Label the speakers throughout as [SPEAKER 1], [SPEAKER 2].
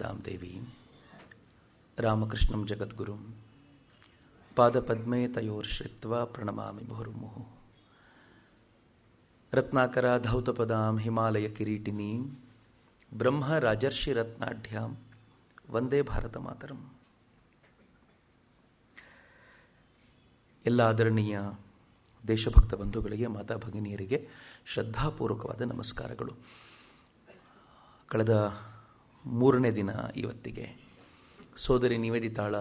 [SPEAKER 1] ಸೀತಾಂ ದೇವೀಂ ರಾಮಕೃಷ್ಣಂ ಜಗದ್ಗುರುಂ ಪಾದಪದ್ಮೇ ತಯೋರ್ಶ್ರಿತ್ವಾ ಪ್ರಣಮಾಮಿ ಮುಹುರ್ಮುಹು. ರತ್ನಾಕರ ಧೌತಪದಾಂ ಹಿಮಾಲಯ ಕಿರೀಟಿನೀಂ ಬ್ರಹ್ಮ ರಾಜರ್ಷಿ ರತ್ನಾಢ್ಯಾಂ ವಂದೇ ಭಾರತ ಮಾತರಂ. ಎಲ್ಲ ಆದರಣೀಯ ದೇಶಭಕ್ತ ಬಂಧುಗಳಿಗೆ, ಮಾತಾ ಭಗಿನಿಯರಿಗೆ ಶ್ರದ್ಧಾಪೂರ್ವಕವಾದ ನಮಸ್ಕಾರಗಳು. ಕಳೆದ 3ನೇ ದಿನ ಇವತ್ತಿಗೆ ಸೋದರಿ ನಿವೇದಿತಾಳ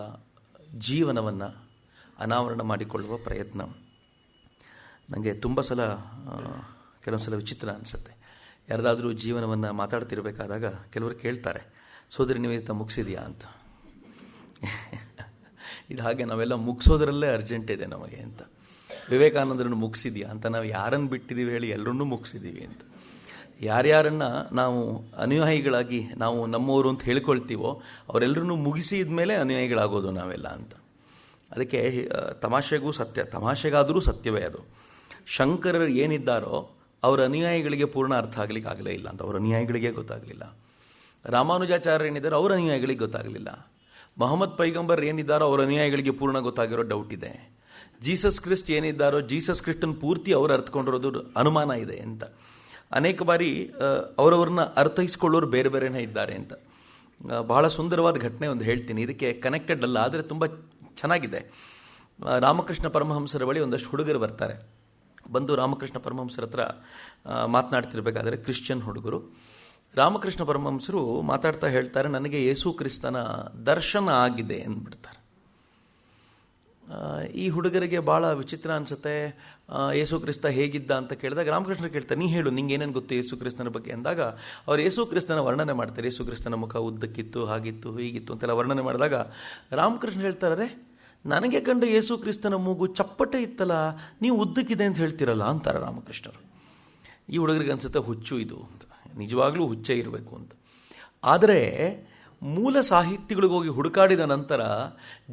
[SPEAKER 1] ಜೀವನವನ್ನು ಅನಾವರಣ ಮಾಡಿಕೊಳ್ಳುವ ಪ್ರಯತ್ನ. ನನಗೆ ತುಂಬ ಸಲ ಕೆಲವೊಂದು ಸಲ ವಿಚಿತ್ರ ಅನಿಸುತ್ತೆ. ಯಾರ್ದಾದ್ರೂ ಜೀವನವನ್ನು ಮಾತಾಡ್ತಿರ್ಬೇಕಾದಾಗ ಕೆಲವರು ಕೇಳ್ತಾರೆ, ಸೋದರಿ ನಿವೇದಿತಾ ಮುಗಿಸಿದೆಯಾ ಅಂತ. ಇದು ಹಾಗೆ ನಾವೆಲ್ಲ ಮುಗಿಸೋದ್ರಲ್ಲೇ ಅರ್ಜೆಂಟ್ ಇದೆ ನಮಗೆ ಅಂತ. ವಿವೇಕಾನಂದರನ್ನು ಮುಗಿಸಿದೆಯಾ ಅಂತ. ನಾವು ಯಾರನ್ನು ಬಿಟ್ಟಿದ್ದೀವಿ ಹೇಳಿ, ಎಲ್ಲರನ್ನೂ ಮುಗಿಸಿದ್ದೀವಿ ಅಂತ. ಯಾರ್ಯಾರನ್ನು ನಾವು ಅನುಯಾಯಿಗಳಾಗಿ ನಾವು ನಮ್ಮವರು ಅಂತ ಹೇಳ್ಕೊಳ್ತೀವೋ ಅವರೆಲ್ಲರನ್ನೂ ಮುಗಿಸಿದ ಮೇಲೆ ಅನುಯಾಯಿಗಳಾಗೋದು ನಾವೆಲ್ಲ ಅಂತ. ಅದಕ್ಕೆ ತಮಾಷೆಗೂ ಸತ್ಯ, ತಮಾಷೆಗಾದರೂ ಸತ್ಯವೇ ಅದು. ಶಂಕರರು ಏನಿದ್ದಾರೋ ಅವರ ಅನುಯಾಯಿಗಳಿಗೆ ಪೂರ್ಣ ಅರ್ಥ ಆಗಲಿಕ್ಕೆ ಆಗಲೇ ಇಲ್ಲ ಅಂತ. ಅವರ ಅನುಯಾಯಿಗಳಿಗೆ ಗೊತ್ತಾಗಲಿಲ್ಲ. ರಾಮಾನುಜಾಚಾರ್ಯ ಏನಿದ್ದಾರೋ ಅವರ ಅನುಯಾಯಿಗಳಿಗೆ ಗೊತ್ತಾಗಲಿಲ್ಲ. ಮೊಹಮ್ಮದ್ ಪೈಗಂಬರ್ ಏನಿದ್ದಾರೋ ಅವರ ಅನುಯಾಯಿಗಳಿಗೆ ಪೂರ್ಣ ಗೊತ್ತಾಗಿರೋ ಡೌಟ್ ಇದೆ. ಜೀಸಸ್ ಕ್ರಿಸ್ಟ್ ಏನಿದ್ದಾರೋ ಜೀಸಸ್ ಕ್ರಿಸ್ಟನ್ ಪೂರ್ತಿ ಅವರು ಅರ್ಥಕೊಂಡಿರೋದು ಅನುಮಾನ ಇದೆ ಅಂತ. ಅನೇಕ ಬಾರಿ ಅವರವ್ರನ್ನ ಅರ್ಥೈಸ್ಕೊಳ್ಳೋರು ಬೇರೆ ಬೇರೆನೇ ಇದ್ದಾರೆ ಅಂತ. ಬಹಳ ಸುಂದರವಾದ ಘಟನೆ ಒಂದು ಹೇಳ್ತೀನಿ. ಇದಕ್ಕೆ ಕನೆಕ್ಟೆಡ್ ಅಲ್ಲ, ಆದರೆ ತುಂಬ ಚೆನ್ನಾಗಿದೆ. ರಾಮಕೃಷ್ಣ ಪರಮಹಂಸರ ಬಳಿ ಒಂದಷ್ಟು ಹುಡುಗರು ಬರ್ತಾರೆ. ಬಂದು ರಾಮಕೃಷ್ಣ ಪರಮಹಂಸರ ಹತ್ರ ಮಾತನಾಡ್ತಿರ್ಬೇಕಾದ್ರೆ, ಕ್ರಿಶ್ಚಿಯನ್ ಹುಡುಗರು, ರಾಮಕೃಷ್ಣ ಪರಮಹಂಸರು ಮಾತಾಡ್ತಾ ಹೇಳ್ತಾರೆ, ನನಗೆ ಯೇಸು ಕ್ರಿಸ್ತನ ದರ್ಶನ ಆಗಿದೆ ಅಂದ್ಬಿಡ್ತಾರೆ. ಈ ಹುಡುಗರಿಗೆ ಭಾಳ ವಿಚಿತ್ರ ಅನಿಸುತ್ತೆ. ಯೇಸು ಕ್ರಿಸ್ತ ಹೇಗಿದ್ದ ಅಂತ ಕೇಳಿದಾಗ ರಾಮಕೃಷ್ಣ ಕೇಳ್ತಾರೆ, ನೀ ಹೇಳು, ನಿಂಗೆ ಏನೇನು ಗೊತ್ತು ಯೇಸು ಕ್ರಿಸ್ತನ ಬಗ್ಗೆ ಅಂದಾಗ ಅವ್ರು ಯೇಸು ಕ್ರಿಸ್ತನ ವರ್ಣನೆ ಮಾಡ್ತಾರೆ. ಯೇಸು ಕ್ರಿಸ್ತನ ಮುಖ ಉದ್ದಕ್ಕಿತ್ತು, ಹಾಗಿತ್ತು, ಹೀಗಿತ್ತು ಅಂತೆಲ್ಲ ವರ್ಣನೆ ಮಾಡಿದಾಗ ರಾಮಕೃಷ್ಣ ಹೇಳ್ತಾರೆ, ನನಗೆ ಕಂಡು ಯೇಸು ಕ್ರಿಸ್ತನ ಮೂಗು ಚಪ್ಪಟೆ ಇತ್ತಲ್ಲ, ನೀವು ಉದ್ದಕ್ಕಿದೆ ಅಂತ ಹೇಳ್ತಿರಲ್ಲ ಅಂತಾರೆ ರಾಮಕೃಷ್ಣರು. ಈ ಹುಡುಗರಿಗೆ ಅನಿಸುತ್ತೆ ಹುಚ್ಚು ಇದು ಅಂತ, ನಿಜವಾಗ್ಲೂ ಹುಚ್ಚೇ ಇರಬೇಕು ಅಂತ. ಆದರೆ ಮೂಲ ಸಾಹಿತ್ಯಗಳಿಗೆ ಹೋಗಿ ಹುಡುಕಾಡಿದ ನಂತರ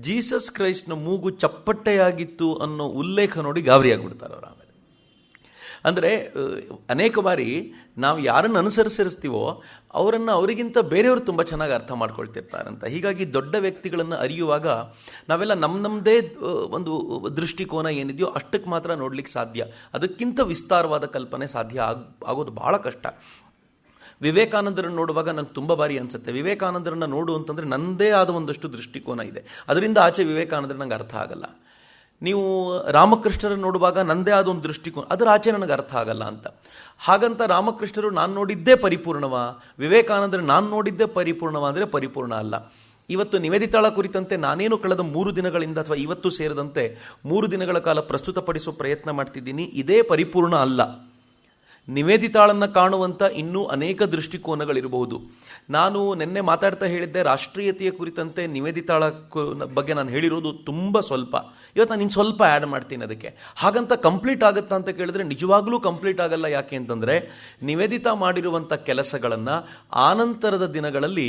[SPEAKER 1] ಜೀಸಸ್ ಕ್ರೈಸ್ಟ್ನ ಮೂಗು ಚಪ್ಪಟ್ಟೆಯಾಗಿತ್ತು ಅನ್ನೋ ಉಲ್ಲೇಖ ನೋಡಿ ಗಾಬರಿಯಾಗಿಬಿಡ್ತಾರೆ ಅವರು. ಆಮೇಲೆ ಅಂದರೆ ಅನೇಕ ಬಾರಿ ನಾವು ಯಾರನ್ನು ಅನುಸರಿಸ್ತೀವೋ ಅವರನ್ನು ಅವರಿಗಿಂತ ಬೇರೆಯವರು ತುಂಬ ಚೆನ್ನಾಗಿ ಅರ್ಥ ಮಾಡ್ಕೊಳ್ತಿರ್ತಾರಂತ. ಹೀಗಾಗಿ ದೊಡ್ಡ ವ್ಯಕ್ತಿಗಳನ್ನು ಅರಿಯುವಾಗ ನಾವೆಲ್ಲ ನಮ್ಮದೇ ಒಂದು ದೃಷ್ಟಿಕೋನ ಏನಿದೆಯೋ ಅಷ್ಟಕ್ಕೆ ಮಾತ್ರ ನೋಡ್ಲಿಕ್ಕೆ ಸಾಧ್ಯ. ಅದಕ್ಕಿಂತ ವಿಸ್ತಾರವಾದ ಕಲ್ಪನೆ ಸಾಧ್ಯ ಆಗೋದು ಭಾಳ ಕಷ್ಟ. ವಿವೇಕಾನಂದರನ್ನು ನೋಡುವಾಗ ನಂಗೆ ತುಂಬ ಬಾರಿ ಅನಿಸುತ್ತೆ, ವಿವೇಕಾನಂದರನ್ನು ನೋಡು ಅಂತಂದರೆ ನನ್ನದೇ ಆದ ಒಂದಷ್ಟು ದೃಷ್ಟಿಕೋನ ಇದೆ, ಅದರಿಂದ ಆಚೆ ವಿವೇಕಾನಂದರು ನಂಗೆ ಅರ್ಥ ಆಗಲ್ಲ. ನೀವು ರಾಮಕೃಷ್ಣರನ್ನು ನೋಡುವಾಗ ನನ್ನದೇ ಆದ ಒಂದು ದೃಷ್ಟಿಕೋನ, ಅದರ ಆಚೆ ನನಗೆ ಅರ್ಥ ಆಗಲ್ಲ ಅಂತ. ಹಾಗಂತ ರಾಮಕೃಷ್ಣರು ನಾನು ನೋಡಿದ್ದೇ ಪರಿಪೂರ್ಣವಾ, ವಿವೇಕಾನಂದರು ನಾನು ನೋಡಿದ್ದೇ ಪರಿಪೂರ್ಣವಾ ಅಂದರೆ ಪರಿಪೂರ್ಣ ಅಲ್ಲ. ಇವತ್ತು ನಿವೇದಿತಾಳ ಕುರಿತಂತೆ ನಾನೇನು ಕಳೆದ 3 ದಿನಗಳಿಂದ ಅಥವಾ ಇವತ್ತು ಸೇರಿದಂತೆ 3 ದಿನಗಳ ಕಾಲ ಪ್ರಸ್ತುತಪಡಿಸೋ ಪ್ರಯತ್ನ ಮಾಡ್ತಿದ್ದೀನಿ. ಇದೇ ಪರಿಪೂರ್ಣ ಅಲ್ಲ. ನಿವೇದಿತಾಳನ್ನು ಕಾಣುವಂಥ ಇನ್ನೂ ಅನೇಕ ದೃಷ್ಟಿಕೋನಗಳಿರಬಹುದು. ನಾನು ನಿನ್ನೆ ಮಾತಾಡ್ತಾ ಹೇಳಿದ್ದೆ, ರಾಷ್ಟ್ರೀಯತೆಯ ಕುರಿತಂತೆ ನಿವೇದಿತಾಳ ಬಗ್ಗೆ ನಾನು ಹೇಳಿರೋದು ತುಂಬ ಸ್ವಲ್ಪ. ಇವತ್ತು ನಾನು ಇನ್ನು ಸ್ವಲ್ಪ ಆ್ಯಡ್ ಮಾಡ್ತೀನಿ ಅದಕ್ಕೆ. ಹಾಗಂತ ಕಂಪ್ಲೀಟ್ ಆಗುತ್ತಾ ಅಂತ ಕೇಳಿದ್ರೆ ನಿಜವಾಗ್ಲೂ ಕಂಪ್ಲೀಟ್ ಆಗಲ್ಲ. ಯಾಕೆ ಅಂತಂದರೆ ನಿವೇದಿತಾ ಮಾಡಿರುವಂಥ ಕೆಲಸಗಳನ್ನು ಆನಂತರದ ದಿನಗಳಲ್ಲಿ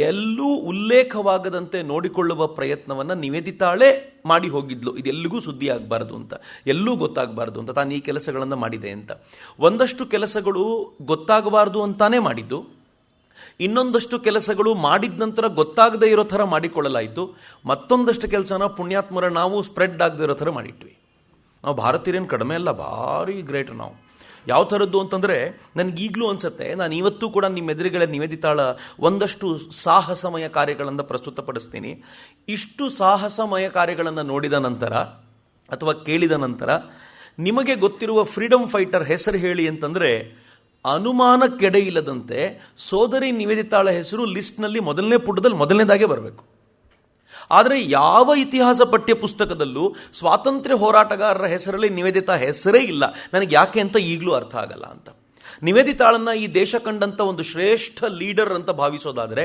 [SPEAKER 1] ಎಲ್ಲೂ ಉಲ್ಲೇಖವಾಗದಂತೆ ನೋಡಿಕೊಳ್ಳುವ ಪ್ರಯತ್ನವನ್ನು ನಿವೇದಿತಾಳೇ ಮಾಡಿ ಹೋಗಿದ್ಲು. ಇದೆಲ್ಲಿಗೂ ಸುದ್ದಿ ಆಗಬಾರ್ದು ಅಂತ, ಎಲ್ಲೂ ಗೊತ್ತಾಗಬಾರ್ದು ಅಂತ ತಾನು ಈ ಕೆಲಸಗಳನ್ನು ಮಾಡಿದೆ ಅಂತ. ಒಂದಷ್ಟು ಕೆಲಸಗಳು ಗೊತ್ತಾಗಬಾರ್ದು ಅಂತಾನೇ ಮಾಡಿದ್ದು, ಇನ್ನೊಂದಷ್ಟು ಕೆಲಸಗಳು ಮಾಡಿದ ನಂತರ ಗೊತ್ತಾಗದೇ ಇರೋ ಥರ ಮಾಡಿಕೊಳ್ಳಲಾಯಿತು. ಮತ್ತೊಂದಷ್ಟು ಕೆಲಸನ ಪುಣ್ಯಾತ್ಮರ ನಾವು ಸ್ಪ್ರೆಡ್ ಆಗದೆ ಇರೋ ಥರ ಮಾಡಿಟ್ವಿ. ನಾವು ಭಾರತೀಯರೇನು ಕಡಿಮೆ ಅಲ್ಲ, ಭಾರಿ ಗ್ರೇಟ್ ನಾವು. ಯಾವ ಥರದ್ದು ಅಂತಂದರೆ ನನಗೀಗಲೂ ಅನಿಸುತ್ತೆ, ನಾನು ಇವತ್ತೂ ಕೂಡ ನಿಮ್ಮ ಎದುರುಗಳೇ ನಿವೇದಿತಾಳ ಒಂದಷ್ಟು ಸಾಹಸಮಯ ಕಾರ್ಯಗಳನ್ನು ಪ್ರಸ್ತುತಪಡಿಸ್ತೀನಿ. ಇಷ್ಟು ಸಾಹಸಮಯ ಕಾರ್ಯಗಳನ್ನು ನೋಡಿದ ನಂತರ ಅಥವಾ ಕೇಳಿದ ನಂತರ ನಿಮಗೆ ಗೊತ್ತಿರುವ ಫ್ರೀಡಮ್ ಫೈಟರ್ ಹೆಸರು ಹೇಳಿ ಅಂತಂದರೆ ಅನುಮಾನಕ್ಕೆಡೆ ಇಲ್ಲದಂತೆ ಸೋದರಿ ನಿವೇದಿತಾಳ ಹೆಸರು ಲಿಸ್ಟ್ನಲ್ಲಿ ಮೊದಲನೇ ಪುಟದಲ್ಲಿ ಮೊದಲನೇದಾಗೆ ಬರಬೇಕು. ಆದರೆ ಯಾವ ಇತಿಹಾಸ ಪಠ್ಯ ಪುಸ್ತಕದಲ್ಲೂ ಸ್ವಾತಂತ್ರ್ಯ ಹೋರಾಟಗಾರರ ಹೆಸರಲ್ಲಿ ನಿವೇದಿತಾ ಹೆಸರೇ ಇಲ್ಲ. ನನಗೆ ಯಾಕೆ ಅಂತ ಈಗಲೂ ಅರ್ಥ ಆಗಲ್ಲ ಅಂತ. ನಿವೇದಿತಾಳನ್ನು ಈ ದೇಶ ಕಂಡಂಥ ಒಂದು ಶ್ರೇಷ್ಠ ಲೀಡರ್ ಅಂತ ಭಾವಿಸೋದಾದರೆ,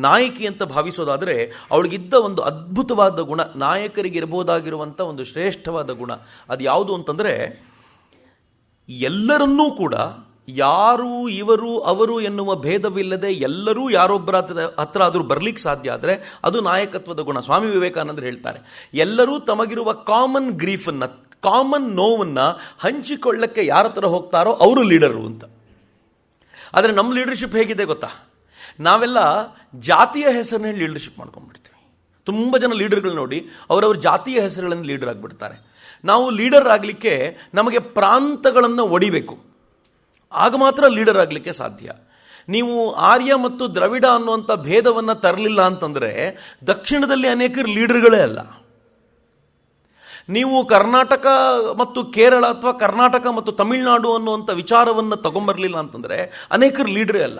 [SPEAKER 1] ನಾಯಕಿ ಅಂತ ಭಾವಿಸೋದಾದರೆ, ಅವಳಿಗಿದ್ದ ಒಂದು ಅದ್ಭುತವಾದ ಗುಣ, ನಾಯಕರಿಗೆ ಇರಬಹುದಾಗಿರುವಂಥ ಒಂದು ಶ್ರೇಷ್ಠವಾದ ಗುಣ ಅದು ಯಾವುದು ಅಂತಂದರೆ, ಎಲ್ಲರನ್ನೂ ಕೂಡ ಯಾರು ಇವರು ಅವರು ಎನ್ನುವ ಭೇದವಿಲ್ಲದೆ ಎಲ್ಲರೂ ಯಾರೊಬ್ಬರ ಹತ್ರ ಆದರೂ ಬರ್ಲಿಕ್ಕೆ ಸಾಧ್ಯ ಆದರೆ ಅದು ನಾಯಕತ್ವದ ಗುಣ. ಸ್ವಾಮಿ ವಿವೇಕಾನಂದರು ಹೇಳ್ತಾರೆ, ಎಲ್ಲರೂ ತಮಗಿರುವ ಕಾಮನ್ ಗ್ರೀಫನ್ನು, ಕಾಮನ್ ನೋವನ್ನು ಹಂಚಿಕೊಳ್ಳಕ್ಕೆ ಯಾರ ಹತ್ರ ಹೋಗ್ತಾರೋ ಅವರು ಲೀಡರು ಅಂತ. ಆದರೆ ನಮ್ಮ ಲೀಡರ್ಶಿಪ್ ಹೇಗಿದೆ ಗೊತ್ತಾ? ನಾವೆಲ್ಲ ಜಾತಿಯ ಹೆಸರನ್ನ ಲೀಡರ್ಶಿಪ್ ಮಾಡ್ಕೊಂಡ್ಬಿಡ್ತೀವಿ. ತುಂಬ ಜನ ಲೀಡರ್ಗಳು ನೋಡಿ ಅವರವ್ರ ಜಾತಿಯ ಹೆಸರುಗಳನ್ನು ಲೀಡರ್ ಆಗಿಬಿಡ್ತಾರೆ. ನಾವು ಲೀಡರ್ ಆಗಲಿಕ್ಕೆ ನಮಗೆ ಪ್ರಾಂತಗಳನ್ನು ಒಡಿಬೇಕು, ಆಗ ಮಾತ್ರ ಲೀಡರ್ ಆಗಲಿಕ್ಕೆ ಸಾಧ್ಯ. ನೀವು ಆರ್ಯ ಮತ್ತು ದ್ರವಿಡ ಅನ್ನುವಂಥ ಭೇದವನ್ನು ತರಲಿಲ್ಲ ಅಂತಂದರೆ ದಕ್ಷಿಣದಲ್ಲಿ ಅನೇಕರು ಲೀಡರ್ಗಳೇ ಅಲ್ಲ. ನೀವು ಕರ್ನಾಟಕ ಮತ್ತು ಕೇರಳ ಅಥವಾ ಕರ್ನಾಟಕ ಮತ್ತು ತಮಿಳುನಾಡು ಅನ್ನುವಂಥ ವಿಚಾರವನ್ನು ತಗೊಂಬರಲಿಲ್ಲ ಅಂತಂದರೆ ಅನೇಕರು ಲೀಡರೇ ಅಲ್ಲ.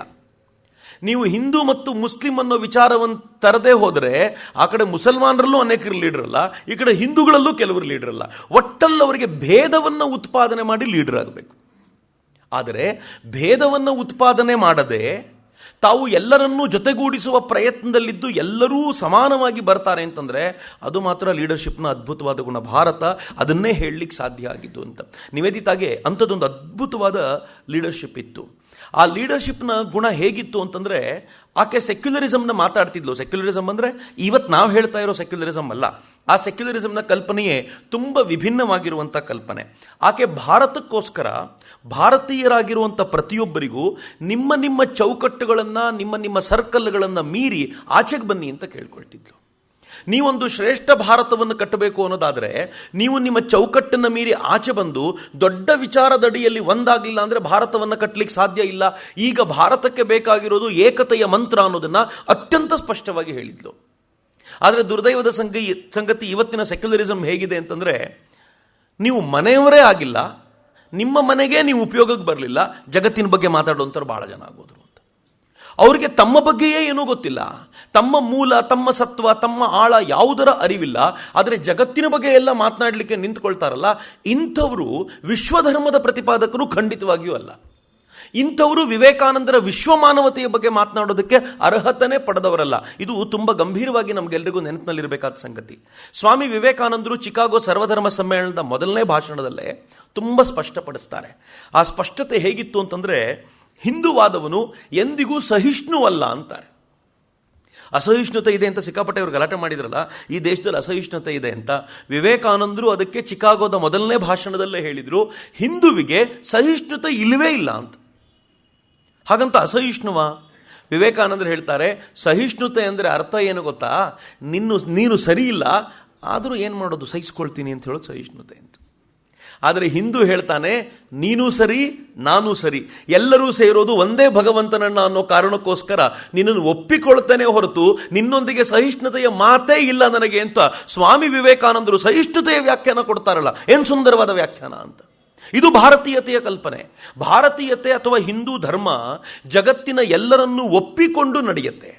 [SPEAKER 1] ನೀವು ಹಿಂದೂ ಮತ್ತು ಮುಸ್ಲಿಂ ಅನ್ನೋ ವಿಚಾರವನ್ನು ತರದೇ ಹೋದರೆ ಆ ಕಡೆ ಮುಸಲ್ಮಾನರಲ್ಲೂ ಅನೇಕರು ಲೀಡರ್ ಅಲ್ಲ, ಈ ಕಡೆ ಹಿಂದೂಗಳಲ್ಲೂ ಕೆಲವರು ಲೀಡರ್ ಅಲ್ಲ. ಒಟ್ಟಲ್ಲಿ ಅವರಿಗೆ ಭೇದವನ್ನು ಉತ್ಪಾದನೆ ಮಾಡಿ ಲೀಡರ್ ಆಗಬೇಕು. ಆದರೆ ಭೇದವನ್ನು ಉತ್ಪಾದನೆ ಮಾಡದೆ ತಾವು ಎಲ್ಲರನ್ನೂ ಜೊತೆಗೂಡಿಸುವ ಪ್ರಯತ್ನದಲ್ಲಿದ್ದು ಎಲ್ಲರೂ ಸಮಾನವಾಗಿ ಬರ್ತಾರೆ ಅಂತಂದರೆ ಅದು ಮಾತ್ರ ಲೀಡರ್ಶಿಪ್ನ ಅದ್ಭುತವಾದ ಗುಣ. ಭಾರತ ಅದನ್ನೇ ಹೇಳಲಿಕ್ಕೆ ಸಾಧ್ಯ ಆಗಿದ್ದು ಅಂತ. ನಿವೇದಿತಾಗೆ ಅಂಥದ್ದೊಂದು ಅದ್ಭುತವಾದ ಲೀಡರ್ಶಿಪ್ ಇತ್ತು. ಆ ಲೀಡರ್ಶಿಪ್ನ ಗುಣ ಹೇಗಿತ್ತು ಅಂತಂದರೆ ಆಕೆ ಸೆಕ್ಯುಲರಿಸಮ್ನ ಮಾತಾಡ್ತಿದ್ಲು. ಸೆಕ್ಯುಲರಿಸಮ್ ಅಂದರೆ ಇವತ್ತು ನಾವು ಹೇಳ್ತಾ ಇರೋ ಸೆಕ್ಯುಲರಿಸಮ್ ಅಲ್ಲ. ಆ ಸೆಕ್ಯುಲರಿಸಮ್ನ ಕಲ್ಪನೆಯೇ ತುಂಬ ವಿಭಿನ್ನವಾಗಿರುವಂಥ ಕಲ್ಪನೆ. ಆಕೆ ಭಾರತಕ್ಕೋಸ್ಕರ ಭಾರತೀಯರಾಗಿರುವಂಥ ಪ್ರತಿಯೊಬ್ಬರಿಗೂ ನಿಮ್ಮ ನಿಮ್ಮ ಚೌಕಟ್ಟುಗಳನ್ನು, ನಿಮ್ಮ ನಿಮ್ಮ ಸರ್ಕಲ್ಗಳನ್ನು ಮೀರಿ ಆಚೆಗೆ ಬನ್ನಿ ಅಂತ ಕೇಳ್ಕೊಳ್ತಿದ್ಲು. ನೀವೊಂದು ಶ್ರೇಷ್ಠ ಭಾರತವನ್ನು ಕಟ್ಟಬೇಕು ಅನ್ನೋದಾದರೆ ನೀವು ನಿಮ್ಮ ಚೌಕಟ್ಟನ್ನು ಮೀರಿ ಆಚೆ ಬಂದು ದೊಡ್ಡ ವಿಚಾರದಡಿಯಲ್ಲಿ ಒಂದಾಗಲಿಲ್ಲ ಅಂದರೆ ಭಾರತವನ್ನು ಕಟ್ಟಲಿಕ್ಕೆ ಸಾಧ್ಯ ಇಲ್ಲ. ಈಗ ಭಾರತಕ್ಕೆ ಬೇಕಾಗಿರೋದು ಏಕತೆಯ ಮಂತ್ರ ಅನ್ನೋದನ್ನು ಅತ್ಯಂತ ಸ್ಪಷ್ಟವಾಗಿ ಹೇಳಿದ್ಲು. ಆದರೆ ದುರ್ದೈವದ ಸಂಗತಿ ಇವತ್ತಿನ ಸೆಕ್ಯುಲರಿಸಮ್ ಹೇಗಿದೆ ಅಂತಂದರೆ, ನೀವು ಮನೆಯವರೇ ಆಗಿಲ್ಲ, ನಿಮ್ಮ ಮನೆಗೆ ನೀವು ಉಪಯೋಗಕ್ಕೆ ಬರಲಿಲ್ಲ, ಜಗತ್ತಿನ ಬಗ್ಗೆ ಮಾತಾಡುವಂಥವ್ರು ಭಾಳ ಜನ ಆಗೋದ್ರು. ಅವರಿಗೆ ತಮ್ಮ ಬಗ್ಗೆಯೇ ಏನೂ ಗೊತ್ತಿಲ್ಲ, ತಮ್ಮ ಮೂಲ, ತಮ್ಮ ಸತ್ವ, ತಮ್ಮ ಆಳ ಯಾವುದರ ಅರಿವಿಲ್ಲ. ಆದರೆ ಜಗತ್ತಿನ ಬಗ್ಗೆ ಎಲ್ಲ ಮಾತನಾಡಲಿಕ್ಕೆ ನಿಂತ್ಕೊಳ್ತಾರಲ್ಲ, ಇಂಥವರು ವಿಶ್ವಧರ್ಮದ ಪ್ರತಿಪಾದಕರು ಖಂಡಿತವಾಗಿಯೂ ಅಲ್ಲ. ಇಂಥವರು ವಿವೇಕಾನಂದರ ವಿಶ್ವಮಾನವತೆಯ ಬಗ್ಗೆ ಮಾತನಾಡೋದಕ್ಕೆ ಅರ್ಹತೆನೇ ಪಡೆದವರಲ್ಲ. ಇದು ತುಂಬ ಗಂಭೀರವಾಗಿ ನಮಗೆಲ್ಲರಿಗೂ ನೆನಪಿನಲ್ಲಿರಬೇಕಾದ ಸಂಗತಿ. ಸ್ವಾಮಿ ವಿವೇಕಾನಂದರು ಚಿಕಾಗೋ ಸರ್ವಧರ್ಮ ಸಮ್ಮೇಳನದ ಮೊದಲನೇ ಭಾಷಣದಲ್ಲೇ ತುಂಬ ಸ್ಪಷ್ಟಪಡಿಸ್ತಾರೆ. ಆ ಸ್ಪಷ್ಟತೆ ಹೇಗಿತ್ತು ಅಂತಂದರೆ, ಹಿಂದೂವಾದವನು ಎಂದಿಗೂ ಸಹಿಷ್ಣುವಲ್ಲ ಅಂತಾರೆ. ಅಸಹಿಷ್ಣುತೆ ಇದೆ ಅಂತ ಸಿಕ್ಕಾಪಟ್ಟೆ ಅವರು ಗಲಾಟೆ ಮಾಡಿದ್ರಲ್ಲ, ಈ ದೇಶದಲ್ಲಿ ಅಸಹಿಷ್ಣುತೆ ಇದೆ ಅಂತ. ವಿವೇಕಾನಂದರು ಅದಕ್ಕೆ ಚಿಕಾಗೋದ ಮೊದಲನೇ ಭಾಷಣದಲ್ಲೇ ಹೇಳಿದರು, ಹಿಂದುವಿಗೆ ಸಹಿಷ್ಣುತೆ ಇಲ್ಲವೇ ಇಲ್ಲ ಅಂತ. ಹಾಗಂತ ಅಸಹಿಷ್ಣುವ? ವಿವೇಕಾನಂದರು ಹೇಳ್ತಾರೆ, ಸಹಿಷ್ಣುತೆ ಅಂದರೆ ಅರ್ಥ ಏನು ಗೊತ್ತಾ, ನೀನು ಸರಿ ಇಲ್ಲ, ಆದರೂ ಏನು ಮಾಡೋದು, ಸಹಿಸ್ಕೊಳ್ತೀನಿ ಅಂತ ಹೇಳೋದು ಸಹಿಷ್ಣುತೆ ಅಂತ. ಆದರೆ ಹಿಂದೂ ಹೇಳ್ತಾನೆ, ನೀನು ಸರಿ, ನಾನು ಸರಿ, ಎಲ್ಲರೂ ಸೇರೋದು ಒಂದೇ ಭಗವಂತನನ್ನ ಅನ್ನೋ ಕಾರಣಕ್ಕೋಸ್ಕರ ನಿನ್ನನ್ನು ಒಪ್ಪಿಕೊಳ್ತೇನೆ ಹೊರತು ನಿನ್ನೊಂದಿಗೆ ಸಹಿಷ್ಣುತೆಯ ಮಾತೇ ಇಲ್ಲ ನನಗೆ ಅಂತ ಸ್ವಾಮಿ ವಿವೇಕಾನಂದರು ಸಹಿಷ್ಣುತೆಯ ವ್ಯಾಖ್ಯಾನ ಕೊಡ್ತಾರಲ್ಲ, ಏನು ಸುಂದರವಾದ ವ್ಯಾಖ್ಯಾನ ಅಂತ. ಇದು ಭಾರತೀಯತೆಯ ಕಲ್ಪನೆ. ಭಾರತೀಯತೆ ಅಥವಾ ಹಿಂದೂ ಧರ್ಮ ಜಗತ್ತಿನ ಎಲ್ಲರನ್ನೂ ಒಪ್ಪಿಕೊಂಡು ನಡೆಯುತ್ತೆ.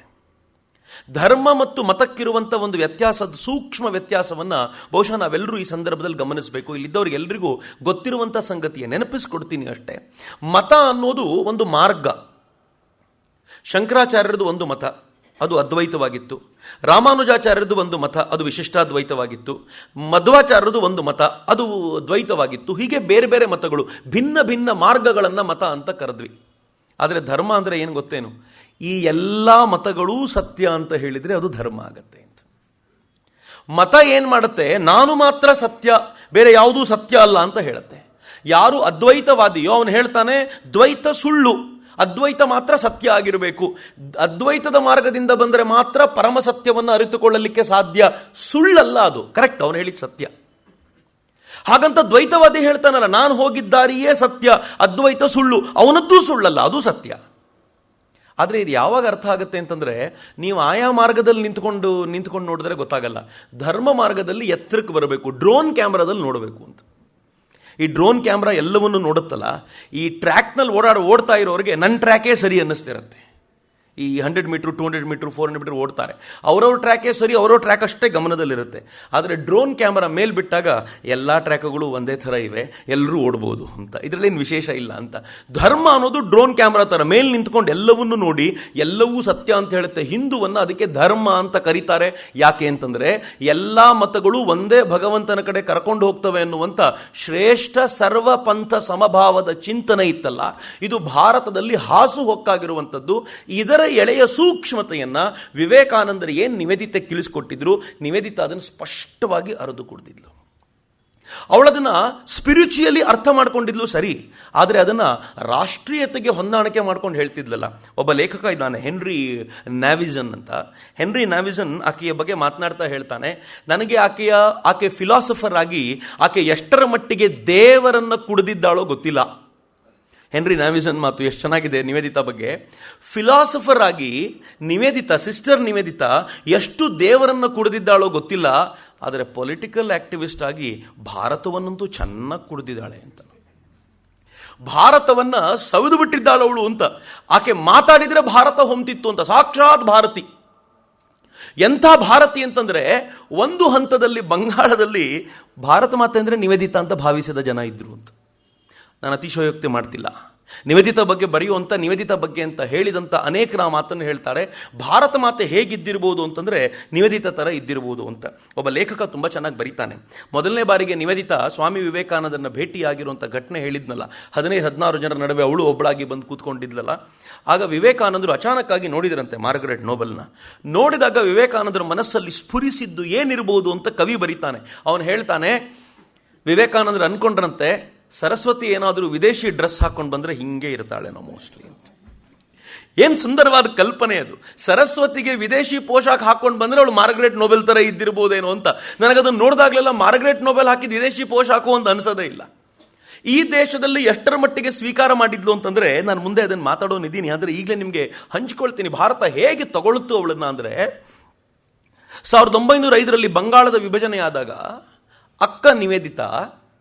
[SPEAKER 1] ಧರ್ಮ ಮತ್ತು ಮತಕ್ಕಿರುವಂಥ ಒಂದು ವ್ಯತ್ಯಾಸದ ಸೂಕ್ಷ್ಮ ವ್ಯತ್ಯಾಸವನ್ನು ಬಹುಶಃ ನಾವೆಲ್ಲರೂ ಈ ಸಂದರ್ಭದಲ್ಲಿ ಗಮನಿಸಬೇಕು. ಇಲ್ಲಿದ್ದವರಿಗೆಲ್ಲರಿಗೂ ಗೊತ್ತಿರುವಂಥ ಸಂಗತಿಯ ನೆನಪಿಸ್ಕೊಡ್ತೀನಿ ಅಷ್ಟೇ. ಮತ ಅನ್ನೋದು ಒಂದು ಮಾರ್ಗ. ಶಂಕರಾಚಾರ್ಯರದು ಒಂದು ಮತ, ಅದು ಅದ್ವೈತವಾಗಿತ್ತು. ರಾಮಾನುಜಾಚಾರ್ಯರದು ಒಂದು ಮತ, ಅದು ವಿಶಿಷ್ಟಾದ್ವೈತವಾಗಿತ್ತು. ಮಧ್ವಾಚಾರ್ಯರದು ಒಂದು ಮತ, ಅದು ದ್ವೈತವಾಗಿತ್ತು. ಹೀಗೆ ಬೇರೆ ಬೇರೆ ಮತಗಳು, ಭಿನ್ನ ಭಿನ್ನ ಮಾರ್ಗಗಳನ್ನು ಮತ ಅಂತ ಕರೆದ್ವಿ. ಆದರೆ ಧರ್ಮ ಅಂದರೆ ಏನು ಗೊತ್ತೇನು? ಈ ಎಲ್ಲ ಮತಗಳೂ ಸತ್ಯ ಅಂತ ಹೇಳಿದರೆ ಅದು ಧರ್ಮ ಆಗತ್ತೆ ಅಂತ. ಮತ ಏನು ಮಾಡುತ್ತೆ? ನಾನು ಮಾತ್ರ ಸತ್ಯ, ಬೇರೆ ಯಾವುದೂ ಸತ್ಯ ಅಲ್ಲ ಅಂತ ಹೇಳುತ್ತೆ. ಯಾರು ಅದ್ವೈತವಾದಿಯೋ ಅವನು ಹೇಳ್ತಾನೆ ದ್ವೈತ ಸುಳ್ಳು, ಅದ್ವೈತ ಮಾತ್ರ ಸತ್ಯ ಆಗಿರಬೇಕು, ಅದ್ವೈತದ ಮಾರ್ಗದಿಂದ ಬಂದರೆ ಮಾತ್ರ ಪರಮ ಸತ್ಯವನ್ನು ಅರಿತುಕೊಳ್ಳಲಿಕ್ಕೆ ಸಾಧ್ಯ, ಸುಳ್ಳಲ್ಲ ಅದು, ಕರೆಕ್ಟ್, ಅವನು ಹೇಳಿದ ಸತ್ಯ. ಹಾಗಂತ ದ್ವೈತವಾದಿ ಹೇಳ್ತಾನಲ್ಲ, ನಾನು ಹೋಗಿದ್ದಾರಿಯೇ ಸತ್ಯ, ಅದ್ವೈತ ಸುಳ್ಳು, ಅವನದ್ದೂ ಸುಳ್ಳಲ್ಲ, ಅದು ಸತ್ಯ. ಆದರೆ ಇದು ಯಾವಾಗ ಅರ್ಥ ಆಗುತ್ತೆ ಅಂತಂದರೆ, ನೀವು ಆಯಾ ಮಾರ್ಗದಲ್ಲಿ ನಿಂತ್ಕೊಂಡು ನೋಡಿದ್ರೆ ಗೊತ್ತಾಗಲ್ಲ. ಧರ್ಮ ಮಾರ್ಗದಲ್ಲಿ ಎತ್ತರಕ್ಕೆ ಬರಬೇಕು, ಡ್ರೋನ್ ಕ್ಯಾಮ್ರಾದಲ್ಲಿ ನೋಡಬೇಕು ಅಂತ. ಈ ಡ್ರೋನ್ ಕ್ಯಾಮ್ರಾ ಎಲ್ಲವನ್ನೂ ನೋಡುತ್ತಲ್ಲ, ಈ ಟ್ರ್ಯಾಕ್ನಲ್ಲಿ ಓಡ್ತಾ ಇರೋರಿಗೆ ನನ್ನ ಟ್ರ್ಯಾಕೇ ಸರಿ ಅನ್ನಿಸ್ತಿರುತ್ತೆ. ಈ 100 ಮೀಟ್ರು, 200 ಮೀಟ್ರು, 400 ಮೀಟ್ರ್ ಓಡ್ತಾರೆ, ಅವರವ್ರ ಟ್ರ್ಯಾಕೇ ಸರಿ, ಅವರವ್ರ ಟ್ರ್ಯಾಕ್ ಅಷ್ಟೇ ಗಮನದಲ್ಲಿರುತ್ತೆ. ಆದರೆ ಡ್ರೋನ್ ಕ್ಯಾಮರಾ ಮೇಲೆ ಬಿಟ್ಟಾಗ ಎಲ್ಲ ಟ್ರ್ಯಾಕ್ಗಳು ಒಂದೇ ಥರ ಇವೆ, ಎಲ್ಲರೂ ಓಡ್ಬೋದು ಅಂತ, ಇದರಲ್ಲೇನು ವಿಶೇಷ ಇಲ್ಲ ಅಂತ. ಧರ್ಮ ಅನ್ನೋದು ಡ್ರೋನ್ ಕ್ಯಾಮ್ರಾ ಥರ ಮೇಲೆ ನಿಂತ್ಕೊಂಡು ಎಲ್ಲವನ್ನೂ ನೋಡಿ ಎಲ್ಲವೂ ಸತ್ಯ ಅಂತ ಹೇಳುತ್ತೆ. ಹಿಂದೂವನ್ನು ಅದಕ್ಕೆ ಧರ್ಮ ಅಂತ ಕರೀತಾರೆ. ಯಾಕೆ ಅಂತಂದರೆ ಎಲ್ಲ ಮತಗಳು ಒಂದೇ ಭಗವಂತನ ಕಡೆ ಕರ್ಕೊಂಡು ಹೋಗ್ತವೆ ಅನ್ನುವಂಥ ಶ್ರೇಷ್ಠ ಸರ್ವಪಂಥ ಸಮಭಾವದ ಚಿಂತನೆ ಇತ್ತಲ್ಲ, ಇದು ಭಾರತದಲ್ಲಿ ಹಾಸು ಹೊಕ್ಕಾಗಿರುವಂಥದ್ದು. ಇದರ ಎಳೆಯ ಸೂಕ್ಷ್ಮತೆಯನ್ನ ವಿವೇಕಾನಂದರು ಏನು ನಿವೇದಿತ ತಿಳಿಸ್ಕೊಟ್ಟಿದ್ರು, ನಿವೇದಿತ ಅದನ್ನು ಸ್ಪಷ್ಟವಾಗಿ ಅರಿದು ಕೊಡ್ತಿದ್ಲು. ಅವಳದನ್ನ ಸ್ಪಿರಿಚುಯಲಿ ಅರ್ಥ ಮಾಡ್ಕೊಂಡಿದ್ಲು ಸರಿ, ಆದರೆ ಅದನ್ನ ರಾಷ್ಟ್ರೀಯತೆಗೆ ಹೊಂದಾಣಿಕೆ ಮಾಡ್ಕೊಂಡು ಹೇಳ್ತಿದ್ಲಲ್ಲ. ಒಬ್ಬ ಲೇಖಕ ಇದ್ದಾನೆ, ಹೆನ್ರಿ ನ್ಯಾವಿಸನ್ ಅಂತ. ಹೆನ್ರಿ ನ್ಯಾವಿಸನ್ ಆಕೆಯ ಬಗ್ಗೆ ಮಾತನಾಡ್ತಾ ಹೇಳ್ತಾನೆ, ನನಗೆ ಆಕೆ ಫಿಲಾಸಫರ್ ಆಗಿ ಆಕೆ ಎಷ್ಟರ ಮಟ್ಟಿಗೆ ದೇವರನ್ನ ಕುಡಿದಿದ್ದಾಳೋ ಗೊತ್ತಿಲ್ಲ. ಹೆನ್ರಿ ನ್ಯಾವಿಸನ್ ಮಾತು ಎಷ್ಟು ಚೆನ್ನಾಗಿದೆ ನಿವೇದಿತಾ ಬಗ್ಗೆ. ಫಿಲಾಸಫರ್ ಆಗಿ ಸಿಸ್ಟರ್ ನಿವೇದಿತಾ ಎಷ್ಟು ದೇವರನ್ನ ಕುಡಿದಿದ್ದಾಳೋ ಗೊತ್ತಿಲ್ಲ, ಆದರೆ ಪೊಲಿಟಿಕಲ್ ಆಕ್ಟಿವಿಸ್ಟ್ ಆಗಿ ಭಾರತವನ್ನಂತೂ ಚೆನ್ನಾಗಿ ಕುಡಿದಿದ್ದಾಳೆ ಅಂತ. ಭಾರತವನ್ನ ಸವಿದು ಬಿಟ್ಟಿದ್ದಾಳವಳು ಅಂತ. ಆಕೆ ಮಾತಾಡಿದ್ರೆ ಭಾರತ ಹೊಮ್ತಿತ್ತು ಅಂತ. ಸಾಕ್ಷಾತ್ ಭಾರತಿ. ಎಂಥ ಭಾರತಿ ಅಂತಂದ್ರೆ, ಒಂದು ಹಂತದಲ್ಲಿ ಬಂಗಾಳದಲ್ಲಿ ಭಾರತ ಮಾತೆ ಅಂದ್ರೆ ನಿವೇದಿತಾ ಅಂತ ಭಾವಿಸಿದ ಜನ ಇದ್ರು ಅಂತ. ನಾನು ಅತಿಶಯೋಕ್ತಿ ಮಾಡ್ತಿಲ್ಲ. ನಿವೇದಿತಾ ಬಗ್ಗೆ ಬರೆಯುವಂಥ, ನಿವೇದಿತಾ ಬಗ್ಗೆ ಅಂತ ಹೇಳಿದಂಥ ಅನೇಕರ ಮಾತನ್ನು ಹೇಳ್ತಾರೆ. ಭಾರತ ಮಾತೆ ಹೇಗಿದ್ದಿರ್ಬೋದು ಅಂತಂದರೆ ನಿವೇದಿತಾ ಥರ ಇದ್ದಿರ್ಬೋದು ಅಂತ. ಒಬ್ಬ ಲೇಖಕ ತುಂಬ ಚೆನ್ನಾಗಿ ಬರೀತಾನೆ. ಮೊದಲನೇ ಬಾರಿಗೆ ನಿವೇದಿತಾ ಸ್ವಾಮಿ ವಿವೇಕಾನಂದರನ್ನ ಭೇಟಿಯಾಗಿರುವಂಥ ಘಟನೆ ಹೇಳಿದ್ನಲ್ಲ, 15-16 ಜನರ ನಡುವೆ ಅವಳು ಒಬ್ಬಳಾಗಿ ಬಂದು ಕೂತ್ಕೊಂಡಿದ್ಲಲ್ಲ. ಆಗ ವಿವೇಕಾನಂದರು ಅಚಾನಕ್ಕಾಗಿ ನೋಡಿದ್ರಂತೆ ಮಾರ್ಗರೆಟ್ ನೋಬಲ್ನ. ನೋಡಿದಾಗ ವಿವೇಕಾನಂದರ ಮನಸ್ಸಲ್ಲಿ ಸ್ಫುರಿಸಿದ್ದು ಏನಿರ್ಬೋದು ಅಂತ ಕವಿ ಬರೀತಾನೆ. ಅವನು ಹೇಳ್ತಾನೆ, ವಿವೇಕಾನಂದರು ಅನ್ಕೊಂಡ್ರಂತೆ ಸರಸ್ವತಿ ಏನಾದರೂ ವಿದೇಶಿ ಡ್ರೆಸ್ ಹಾಕೊಂಡು ಬಂದರೆ ಹಿಂಗೆ ಇರ್ತಾಳೇನೋ ಮೋಸ್ಟ್ಲಿ ಅಂತ. ಏನು ಸುಂದರವಾದ ಕಲ್ಪನೆ ಅದು. ಸರಸ್ವತಿಗೆ ವಿದೇಶಿ ಪೋಷಾಕ್ ಹಾಕೊಂಡು ಬಂದರೆ ಅವಳು ಮಾರ್ಗರೆಟ್ ನೋಬೆಲ್ ಥರ ಇದ್ದಿರ್ಬೋದೇನೋ ಅಂತ. ನನಗದನ್ನು ನೋಡಿದಾಗಲೆಲ್ಲ ಮಾರ್ಗರೆಟ್ ನೋಬೆಲ್ ಹಾಕಿದ ವಿದೇಶಿ ಪೋಷಾಕು ಅಂತ ಅನಿಸೋದೇ ಇಲ್ಲ. ಈ ದೇಶದಲ್ಲಿ ಎಷ್ಟರ ಮಟ್ಟಿಗೆ ಸ್ವೀಕಾರ ಮಾಡಿದ್ಲು ಅಂತಂದರೆ, ನಾನು ಮುಂದೆ ಅದನ್ನು ಮಾತಾಡೋನಿದ್ದೀನಿ, ಆದರೆ ಈಗಲೇ ನಿಮಗೆ ಹಂಚ್ಕೊಳ್ತೀನಿ ಭಾರತ ಹೇಗೆ ತಗೊಳ್ತು ಅವಳನ್ನ. ಅಂದರೆ 1905ರಲ್ಲಿ ಬಂಗಾಳದ ವಿಭಜನೆ ಆದಾಗ ಅಕ್ಕ ನಿವೇದಿತಾ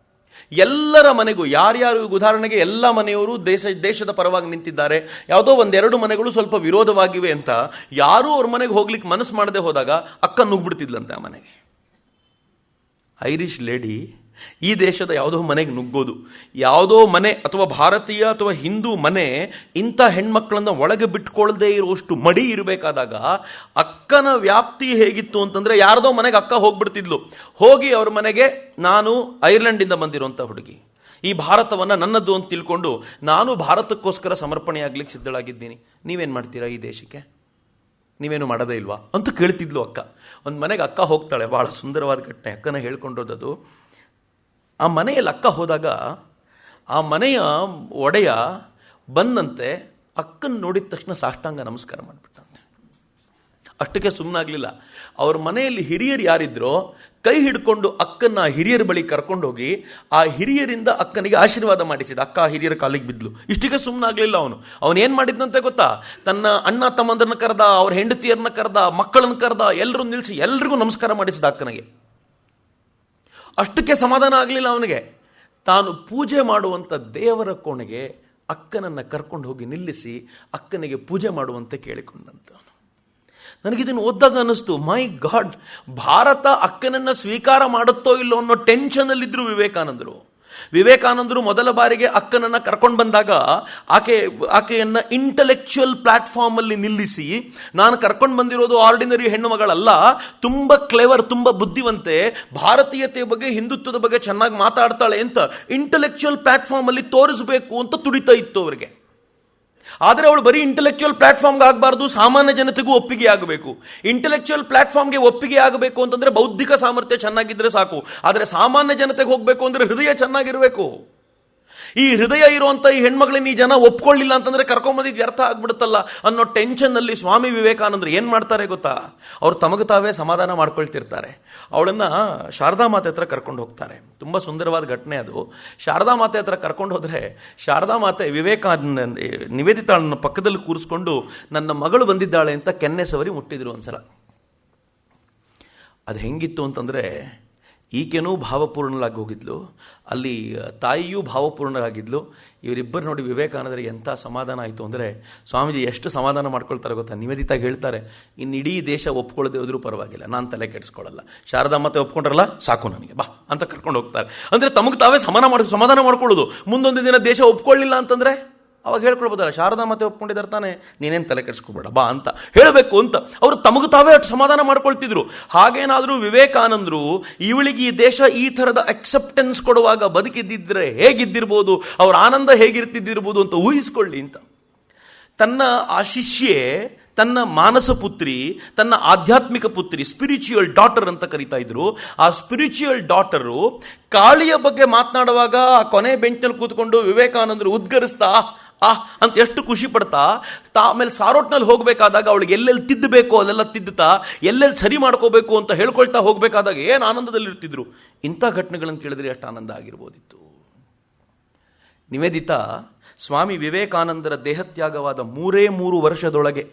[SPEAKER 1] ಎಲ್ಲರ ಮನೆಗೂ, ಯಾರ್ಯಾರು ಉದಾಹರಣೆಗೆ ಎಲ್ಲ ಮನೆಯವರು ದೇಶದ ಪರವಾಗಿ ನಿಂತಿದ್ದಾರೆ, ಯಾವುದೋ ಒಂದೆರಡು ಮನೆಗಳು ಸ್ವಲ್ಪ ವಿರೋಧವಾಗಿವೆ ಅಂತ ಯಾರೂ ಅವ್ರ ಮನೆಗೆ ಹೋಗ್ಲಿಕ್ಕೆ ಮನಸ್ಸು ಮಾಡದೆ ಹೋದಾಗ ಅಕ್ಕ ನುಗ್ಬಿಡ್ತಿದ್ಲಂತೆ ಆ ಮನೆಗೆ. ಐರಿಷ್ ಲೇಡಿ ಈ ದೇಶದ ಯಾವುದೋ ಮನೆಗೆ ನುಗ್ಗೋದು, ಯಾವುದೋ ಮನೆ ಅಥವಾ ಭಾರತೀಯ ಅಥವಾ ಹಿಂದೂ ಮನೆ ಇಂಥ ಹೆಣ್ಮಕ್ಳನ್ನ ಒಳಗೆ ಬಿಟ್ಕೊಳ್ಳದೆ ಇರುವಷ್ಟು ಮಡಿ ಇರಬೇಕಾದಾಗ ಅಕ್ಕನ ವ್ಯಾಪ್ತಿ ಹೇಗಿತ್ತು ಅಂತಂದ್ರೆ, ಯಾರದೋ ಮನೆಗೆ ಅಕ್ಕ ಹೋಗ್ಬಿಡ್ತಿದ್ಲು. ಹೋಗಿ ಅವ್ರ ಮನೆಗೆ, ನಾನು ಐರ್ಲೆಂಡಿಂದ ಬಂದಿರುವಂಥ ಹುಡುಗಿ, ಈ ಭಾರತವನ್ನ ನನ್ನದು ಅಂತ ತಿಳ್ಕೊಂಡು ನಾನು ಭಾರತಕ್ಕೋಸ್ಕರ ಸಮರ್ಪಣೆಯಾಗ್ಲಿಕ್ಕೆ ಸಿದ್ಧಳಾಗಿದ್ದೀನಿ, ನೀವೇನು ಮಾಡ್ತೀರಾ ಈ ದೇಶಕ್ಕೆ, ನೀವೇನು ಮಾಡೋದೇ ಇಲ್ವಾ ಅಂತ ಕೇಳ್ತಿದ್ಲು ಅಕ್ಕ. ಒಂದು ಮನೆಗೆ ಅಕ್ಕ ಹೋಗ್ತಾಳೆ, ಬಹಳ ಸುಂದರವಾದ ಘಟನೆ, ಅಕ್ಕನ ಹೇಳ್ಕೊಂಡೋದದು. ಆ ಮನೆಯಲ್ಲಿ ಅಕ್ಕ ಹೋದಾಗ ಆ ಮನೆಯ ಒಡೆಯ ಬಂದಂತೆ ಅಕ್ಕನ ನೋಡಿದ ತಕ್ಷಣ ಸಾಷ್ಟಾಂಗ ನಮಸ್ಕಾರ ಮಾಡಿಬಿಟ್ಟಂತೆ. ಅಷ್ಟಕ್ಕೆ ಸುಮ್ಮನಾಗಲಿಲ್ಲ. ಅವ್ರ ಮನೆಯಲ್ಲಿ ಹಿರಿಯರು ಯಾರಿದ್ರೋ ಕೈ ಹಿಡ್ಕೊಂಡು ಅಕ್ಕನ್ನ ಹಿರಿಯರ ಬಳಿ ಕರ್ಕೊಂಡೋಗಿ ಆ ಹಿರಿಯರಿಂದ ಅಕ್ಕನಿಗೆ ಆಶೀರ್ವಾದ ಮಾಡಿಸಿದ. ಅಕ್ಕ ಹಿರಿಯರ ಕಾಲಿಗೆ ಬಿದ್ಲು. ಇಷ್ಟಕ್ಕೆ ಸುಮ್ಮನಾಗಲಿಲ್ಲ ಅವನು. ಅವನೇನು ಮಾಡಿದ್ನಂತೆ ಗೊತ್ತಾ, ತನ್ನ ಅಣ್ಣ ತಮ್ಮಂದರನ್ನ ಕರೆದ, ಅವ್ರ ಹೆಂಡತಿಯರನ್ನ ಕರೆದ, ಮಕ್ಕಳನ್ನ ಕರೆದ, ಎಲ್ಲರೂ ನಿಲ್ಲಿಸಿ ಎಲ್ರಿಗೂ ನಮಸ್ಕಾರ ಮಾಡಿಸಿದ ಅಕ್ಕನಿಗೆ. ಅಷ್ಟಕ್ಕೆ ಸಮಾಧಾನ ಆಗಲಿಲ್ಲ ಅವನಿಗೆ. ತಾನು ಪೂಜೆ ಮಾಡುವಂಥ ದೇವರ ಕೋಣೆಗೆ ಅಕ್ಕನನ್ನು ಕರ್ಕೊಂಡು ಹೋಗಿ ನಿಲ್ಲಿಸಿ ಅಕ್ಕನಿಗೆ ಪೂಜೆ ಮಾಡುವಂತೆ ಕೇಳಿಕೊಂಡಂತ. ನನಗಿದನ್ನು ಓದಿದಾಗ ಅನ್ನಿಸ್ತು, ಮೈ ಗಾಡ್, ಭಾರತ ಅಕ್ಕನನ್ನು ಸ್ವೀಕಾರ ಮಾಡುತ್ತೋ ಇಲ್ಲೋ ಅನ್ನೋ ಟೆನ್ಷನಲ್ಲಿದ್ದರು ವಿವೇಕಾನಂದರು ಮೊದಲ ಬಾರಿಗೆ ಅಕ್ಕನನ್ನು ಕರ್ಕೊಂಡು ಬಂದಾಗ ಆಕೆಯನ್ನ ಇಂಟೆಲೆಕ್ಚುಯಲ್ ಪ್ಲಾಟ್ಫಾರ್ಮ್ ಅಲ್ಲಿ ನಿಲ್ಲಿಸಿ, ನಾನು ಕರ್ಕೊಂಡು ಬಂದಿರೋದು ಆರ್ಡಿನರಿ ಹೆಣ್ಣು ಮಗಳಲ್ಲ, ತುಂಬಾ ಕ್ಲೆವರ್, ತುಂಬಾ ಬುದ್ಧಿವಂತೆ, ಭಾರತೀಯತೆ ಬಗ್ಗೆ ಹಿಂದುತ್ವದ ಬಗ್ಗೆ ಚೆನ್ನಾಗಿ ಮಾತಾಡ್ತಾಳೆ ಅಂತ ಇಂಟೆಲೆಕ್ಚುಯಲ್ ಪ್ಲಾಟ್ಫಾರ್ಮ್ ಅಲ್ಲಿ ತೋರಿಸಬೇಕು ಅಂತ ತುಡಿತಾ ಇತ್ತು ಅವರಿಗೆ. ಆದರೆ ಅವಳು ಬರೀ ಇಂಟೆಲೆಕ್ಚುಯಲ್ ಪ್ಲಾಟ್ಫಾರ್ಮ್ಗೆ ಆಗಬಾರ್ದು, ಸಾಮಾನ್ಯ ಜನತೆಗೂ ಒಪ್ಪಿಗೆ ಆಗಬೇಕು. ಇಂಟೆಲೆಕ್ಚುಯಲ್ ಪ್ಲಾಟ್ಫಾರ್ಮ್ಗೆ ಒಪ್ಪಿಗೆ ಆಗಬೇಕು ಅಂತಂದ್ರೆ ಬೌದ್ಧಿಕ ಸಾಮರ್ಥ್ಯ ಚೆನ್ನಾಗಿದ್ರೆ ಸಾಕು. ಆದರೆ ಸಾಮಾನ್ಯ ಜನತೆಗೆ ಹೋಗಬೇಕು ಅಂದ್ರೆ ಹೃದಯ ಚೆನ್ನಾಗಿರಬೇಕು. ಈ ಹೃದಯ ಇರುವಂತ ಈ ಹೆಣ್ಮಗಳನ್ನ ಈ ಜನ ಒಪ್ಕೊಳ್ಳಿಲ್ಲ ಅಂತಂದ್ರೆ ಕರ್ಕೊಂಬಂದಿದ್ದು ವ್ಯರ್ಥ ಆಗ್ಬಿಡುತ್ತಲ್ಲ ಅನ್ನೋ ಟೆನ್ಷನ್ ಅಲ್ಲಿ ಸ್ವಾಮಿ ವಿವೇಕಾನಂದರು ಏನ್ ಮಾಡ್ತಾರೆ ಗೊತ್ತಾ, ಅವ್ರು ತಮಗೆ ತಾವೇ ಸಮಾಧಾನ ಮಾಡ್ಕೊಳ್ತಿರ್ತಾರೆ. ಅವಳನ್ನ ಶಾರದಾ ಮಾತೆ ಹತ್ರ ಕರ್ಕೊಂಡು ಹೋಗ್ತಾರೆ. ತುಂಬಾ ಸುಂದರವಾದ ಘಟನೆ ಅದು. ಶಾರದಾ ಮಾತೆ ಹತ್ರ ಕರ್ಕೊಂಡು ಹೋದ್ರೆ ಶಾರದಾ ಮಾತೆ ನಿವೇದಿತಾಳನ್ನ ಪಕ್ಕದಲ್ಲಿ ಕೂರಿಸ್ಕೊಂಡು ನನ್ನ ಮಗಳು ಬಂದಿದ್ದಾಳೆ ಅಂತ ಕೆನ್ನೆ ಸವರಿ ಮುಟ್ಟಿದ್ರು ಒಂದ್ಸಲ. ಅದು ಹೆಂಗಿತ್ತು ಅಂತಂದ್ರೆ, ಈಕೆನೂ ಭಾವಪೂರ್ಣರಾಗಿ ಹೋಗಿದ್ಲು, ಅಲ್ಲಿ ತಾಯಿಯೂ ಭಾವಪೂರ್ಣರಾಗಿದ್ಲು. ಇವರಿಬ್ಬರು ನೋಡಿ ವಿವೇಕಾನಂದರಿಗೆ ಎಂಥ ಸಮಾಧಾನ ಆಯಿತು ಅಂದರೆ, ಸ್ವಾಮೀಜಿ ಎಷ್ಟು ಸಮಾಧಾನ ಮಾಡ್ಕೊಳ್ತಾರೆ ಗೊತ್ತಾ. ನಿವೇದಿತಾಗಿ ಹೇಳ್ತಾರೆ, ಇನ್ನಿಡೀ ದೇಶ ಒಪ್ಕೊಳ್ಳದೆ ಹೋದ್ರೂ ಪರವಾಗಿಲ್ಲ, ನಾನು ತಲೆ ಕೆಡಿಸ್ಕೊಳ್ಳಲ್ಲ, ಶಾರದಾ ಮಾತೆ ಒಪ್ಕೊಂಡ್ರಲ್ಲ ಸಾಕು ನನಗೆ, ಬಾ ಅಂತ ಕರ್ಕೊಂಡು ಹೋಗ್ತಾರೆ. ಅಂದರೆ ತಮಗೆ ತಾವೇ ಸಮಾಧಾನ ಮಾಡ್ಕೊಳ್ಳೋದು. ಮುಂದೊಂದು ದಿನ ದೇಶ ಒಪ್ಕೊಳ್ಳಿಲ್ಲ ಅಂತಂದರೆ ಅವಾಗ ಹೇಳ್ಕೊಳ್ಬೋದಲ್ಲ, ಶಾರದಾ ಮಾತೆ ಒಪ್ಕೊಂಡಿದ್ದಾರೆ ತಾನೆ, ನೀನೇನು ತಲೆ ಕೆಡಿಸ್ಕೊಬೇಡ ಬಾ ಅಂತ ಹೇಳಬೇಕು ಅಂತ ಅವರು ತಮಗೆ ತಾವೇ ಅಷ್ಟು ಸಮಾಧಾನ ಮಾಡ್ಕೊಳ್ತಿದ್ರು. ಹಾಗೇನಾದರೂ ವಿವೇಕಾನಂದರು ಇವಳಿಗೆ ಈ ದೇಶ ಈ ಥರದ ಅಕ್ಸೆಪ್ಟೆನ್ಸ್ ಕೊಡುವಾಗ ಬದುಕಿದ್ದಿದ್ರೆ ಹೇಗಿದ್ದಿರ್ಬೋದು, ಅವ್ರ ಆನಂದ ಹೇಗಿರ್ತಿದ್ದಿರ್ಬೋದು ಅಂತ ಊಹಿಸ್ಕೊಳ್ಳಿ ಅಂತ. ತನ್ನ ಆ ಶಿಷ್ಯೆ ತನ್ನ ಮಾನಸ ಪುತ್ರಿ, ತನ್ನ ಆಧ್ಯಾತ್ಮಿಕ ಪುತ್ರಿ, ಸ್ಪಿರಿಚುವಲ್ ಡಾಟರ್ ಅಂತ ಕರೀತಾ ಇದ್ರು. ಆ ಸ್ಪಿರಿಚುವಲ್ ಡಾಟರು ಕಾಳಿಯ ಬಗ್ಗೆ ಮಾತನಾಡುವಾಗ ಕೊನೆ ಬೆಂಚ್ನಲ್ಲಿ ಕೂತ್ಕೊಂಡು ವಿವೇಕಾನಂದರು ಉದ್ಗರಿಸ್ತಾ ಅಂತ ಎಷ್ಟು ಖುಷಿ ಪಡ್ತಾ, ಆಮೇಲೆ ಸಾರೋಟ್ನಲ್ಲಿ ಹೋಗ್ಬೇಕಾದಾಗ ಅವಳಿಗೆ ಎಲ್ಲೆಲ್ಲಿ ತಿದ್ದಬೇಕು ಅಲ್ಲೆಲ್ಲ ತಿದ್ದುತ್ತಾ, ಎಲ್ಲೆಲ್ಲಿ ಸರಿ ಮಾಡ್ಕೋಬೇಕು ಅಂತ ಹೇಳ್ಕೊಳ್ತಾ ಹೋಗ್ಬೇಕಾದಾಗ ಏನು ಆನಂದದಲ್ಲಿರ್ತಿದ್ರು. ಇಂಥ ಘಟನೆಗಳನ್ನು ಕೇಳಿದ್ರೆ ಎಷ್ಟು ಆನಂದ ಆಗಿರ್ಬೋದಿತ್ತು. ನಿವೇದಿತಾ ಸ್ವಾಮಿ ವಿವೇಕಾನಂದರ ದೇಹತ್ಯಾಗವಾದ 3 ವರ್ಷದೊಳಗೆ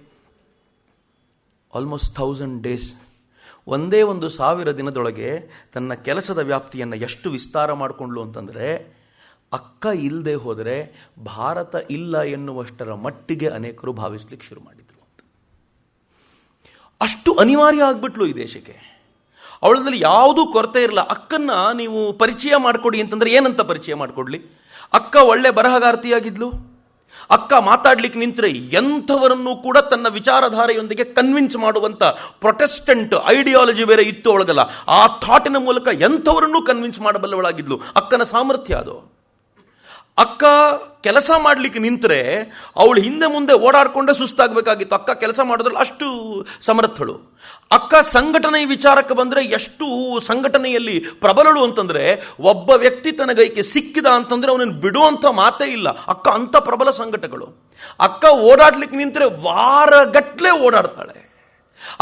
[SPEAKER 1] ಆಲ್ಮೋಸ್ಟ್ 1000 ಡೇಸ್, ಒಂದೇ 1000 ದಿನದೊಳಗೆ ತನ್ನ ಕೆಲಸದ ವ್ಯಾಪ್ತಿಯನ್ನು ಎಷ್ಟು ವಿಸ್ತಾರ ಮಾಡಿಕೊಂಡ್ಲು ಅಂತಂದರೆ, ಅಕ್ಕ ಇಲ್ಲದೆ ಹೋದರೆ ಭಾರತ ಇಲ್ಲ ಎನ್ನುವಷ್ಟರ ಮಟ್ಟಿಗೆ ಅನೇಕರು ಭಾವಿಸ್ಲಿಕ್ಕೆ ಶುರು ಮಾಡಿದ್ರು ಅಂತ. ಅಷ್ಟು ಅನಿವಾರ್ಯ ಆಗ್ಬಿಟ್ಲು ಈ ದೇಶಕ್ಕೆ. ಅವಳದಲ್ಲಿ ಯಾವುದೂ ಕೊರತೆ ಇರಲ್ಲ. ಅಕ್ಕನ್ನ ನೀವು ಪರಿಚಯ ಮಾಡಿಕೊಡಿ ಅಂತಂದ್ರೆ ಏನಂತ ಪರಿಚಯ ಮಾಡಿಕೊಡ್ಲಿ? ಅಕ್ಕ ಒಳ್ಳೆ ಬರಹಗಾರ್ತಿಯಾಗಿದ್ಲು. ಅಕ್ಕ ಮಾತಾಡ್ಲಿಕ್ಕೆ ನಿಂತರೆ ಎಂಥವರನ್ನು ಕೂಡ ತನ್ನ ವಿಚಾರಧಾರೆಯೊಂದಿಗೆ ಕನ್ವಿನ್ಸ್ ಮಾಡುವಂತ ಪ್ರೊಟೆಸ್ಟೆಂಟ್ ಐಡಿಯಾಲಜಿ ಬೇರೆ ಇತ್ತು ಅವಳಗಲ್ಲ. ಆ ಥಾಟಿನ ಮೂಲಕ ಎಂಥವರನ್ನೂ ಕನ್ವಿನ್ಸ್ ಮಾಡಬಲ್ಲವಳಾಗಿದ್ಲು. ಅಕ್ಕನ ಸಾಮರ್ಥ್ಯ ಅದು. ಅಕ್ಕ ಕೆಲಸ ಮಾಡಲಿಕ್ಕೆ ನಿಂತರೆ ಅವಳು ಹಿಂದೆ ಮುಂದೆ ಓಡಾಡ್ಕೊಂಡೇ ಸುಸ್ತಾಗಬೇಕಾಗಿತ್ತು. ಅಕ್ಕ ಕೆಲಸ ಮಾಡೋದ್ರಲ್ಲಿ ಅಷ್ಟು ಸಮರ್ಥಳು. ಅಕ್ಕ ಸಂಘಟನೆ ವಿಚಾರಕ್ಕೆ ಬಂದರೆ ಎಷ್ಟು ಸಂಘಟನೆಯಲ್ಲಿ ಪ್ರಬಲಳು ಅಂತಂದ್ರೆ, ಒಬ್ಬ ವ್ಯಕ್ತಿ ತನಗೈಕೆ ಸಿಕ್ಕಿದ ಅಂತಂದ್ರೆ ಅವನನ್ನು ಬಿಡುವಂಥ ಮಾತೇ ಇಲ್ಲ. ಅಕ್ಕ ಅಂತ ಪ್ರಬಲ ಸಂಘಟಗಳು. ಅಕ್ಕ ಓಡಾಡ್ಲಿಕ್ಕೆ ನಿಂತರೆ ವಾರಗಟ್ಲೆ ಓಡಾಡ್ತಾಳೆ.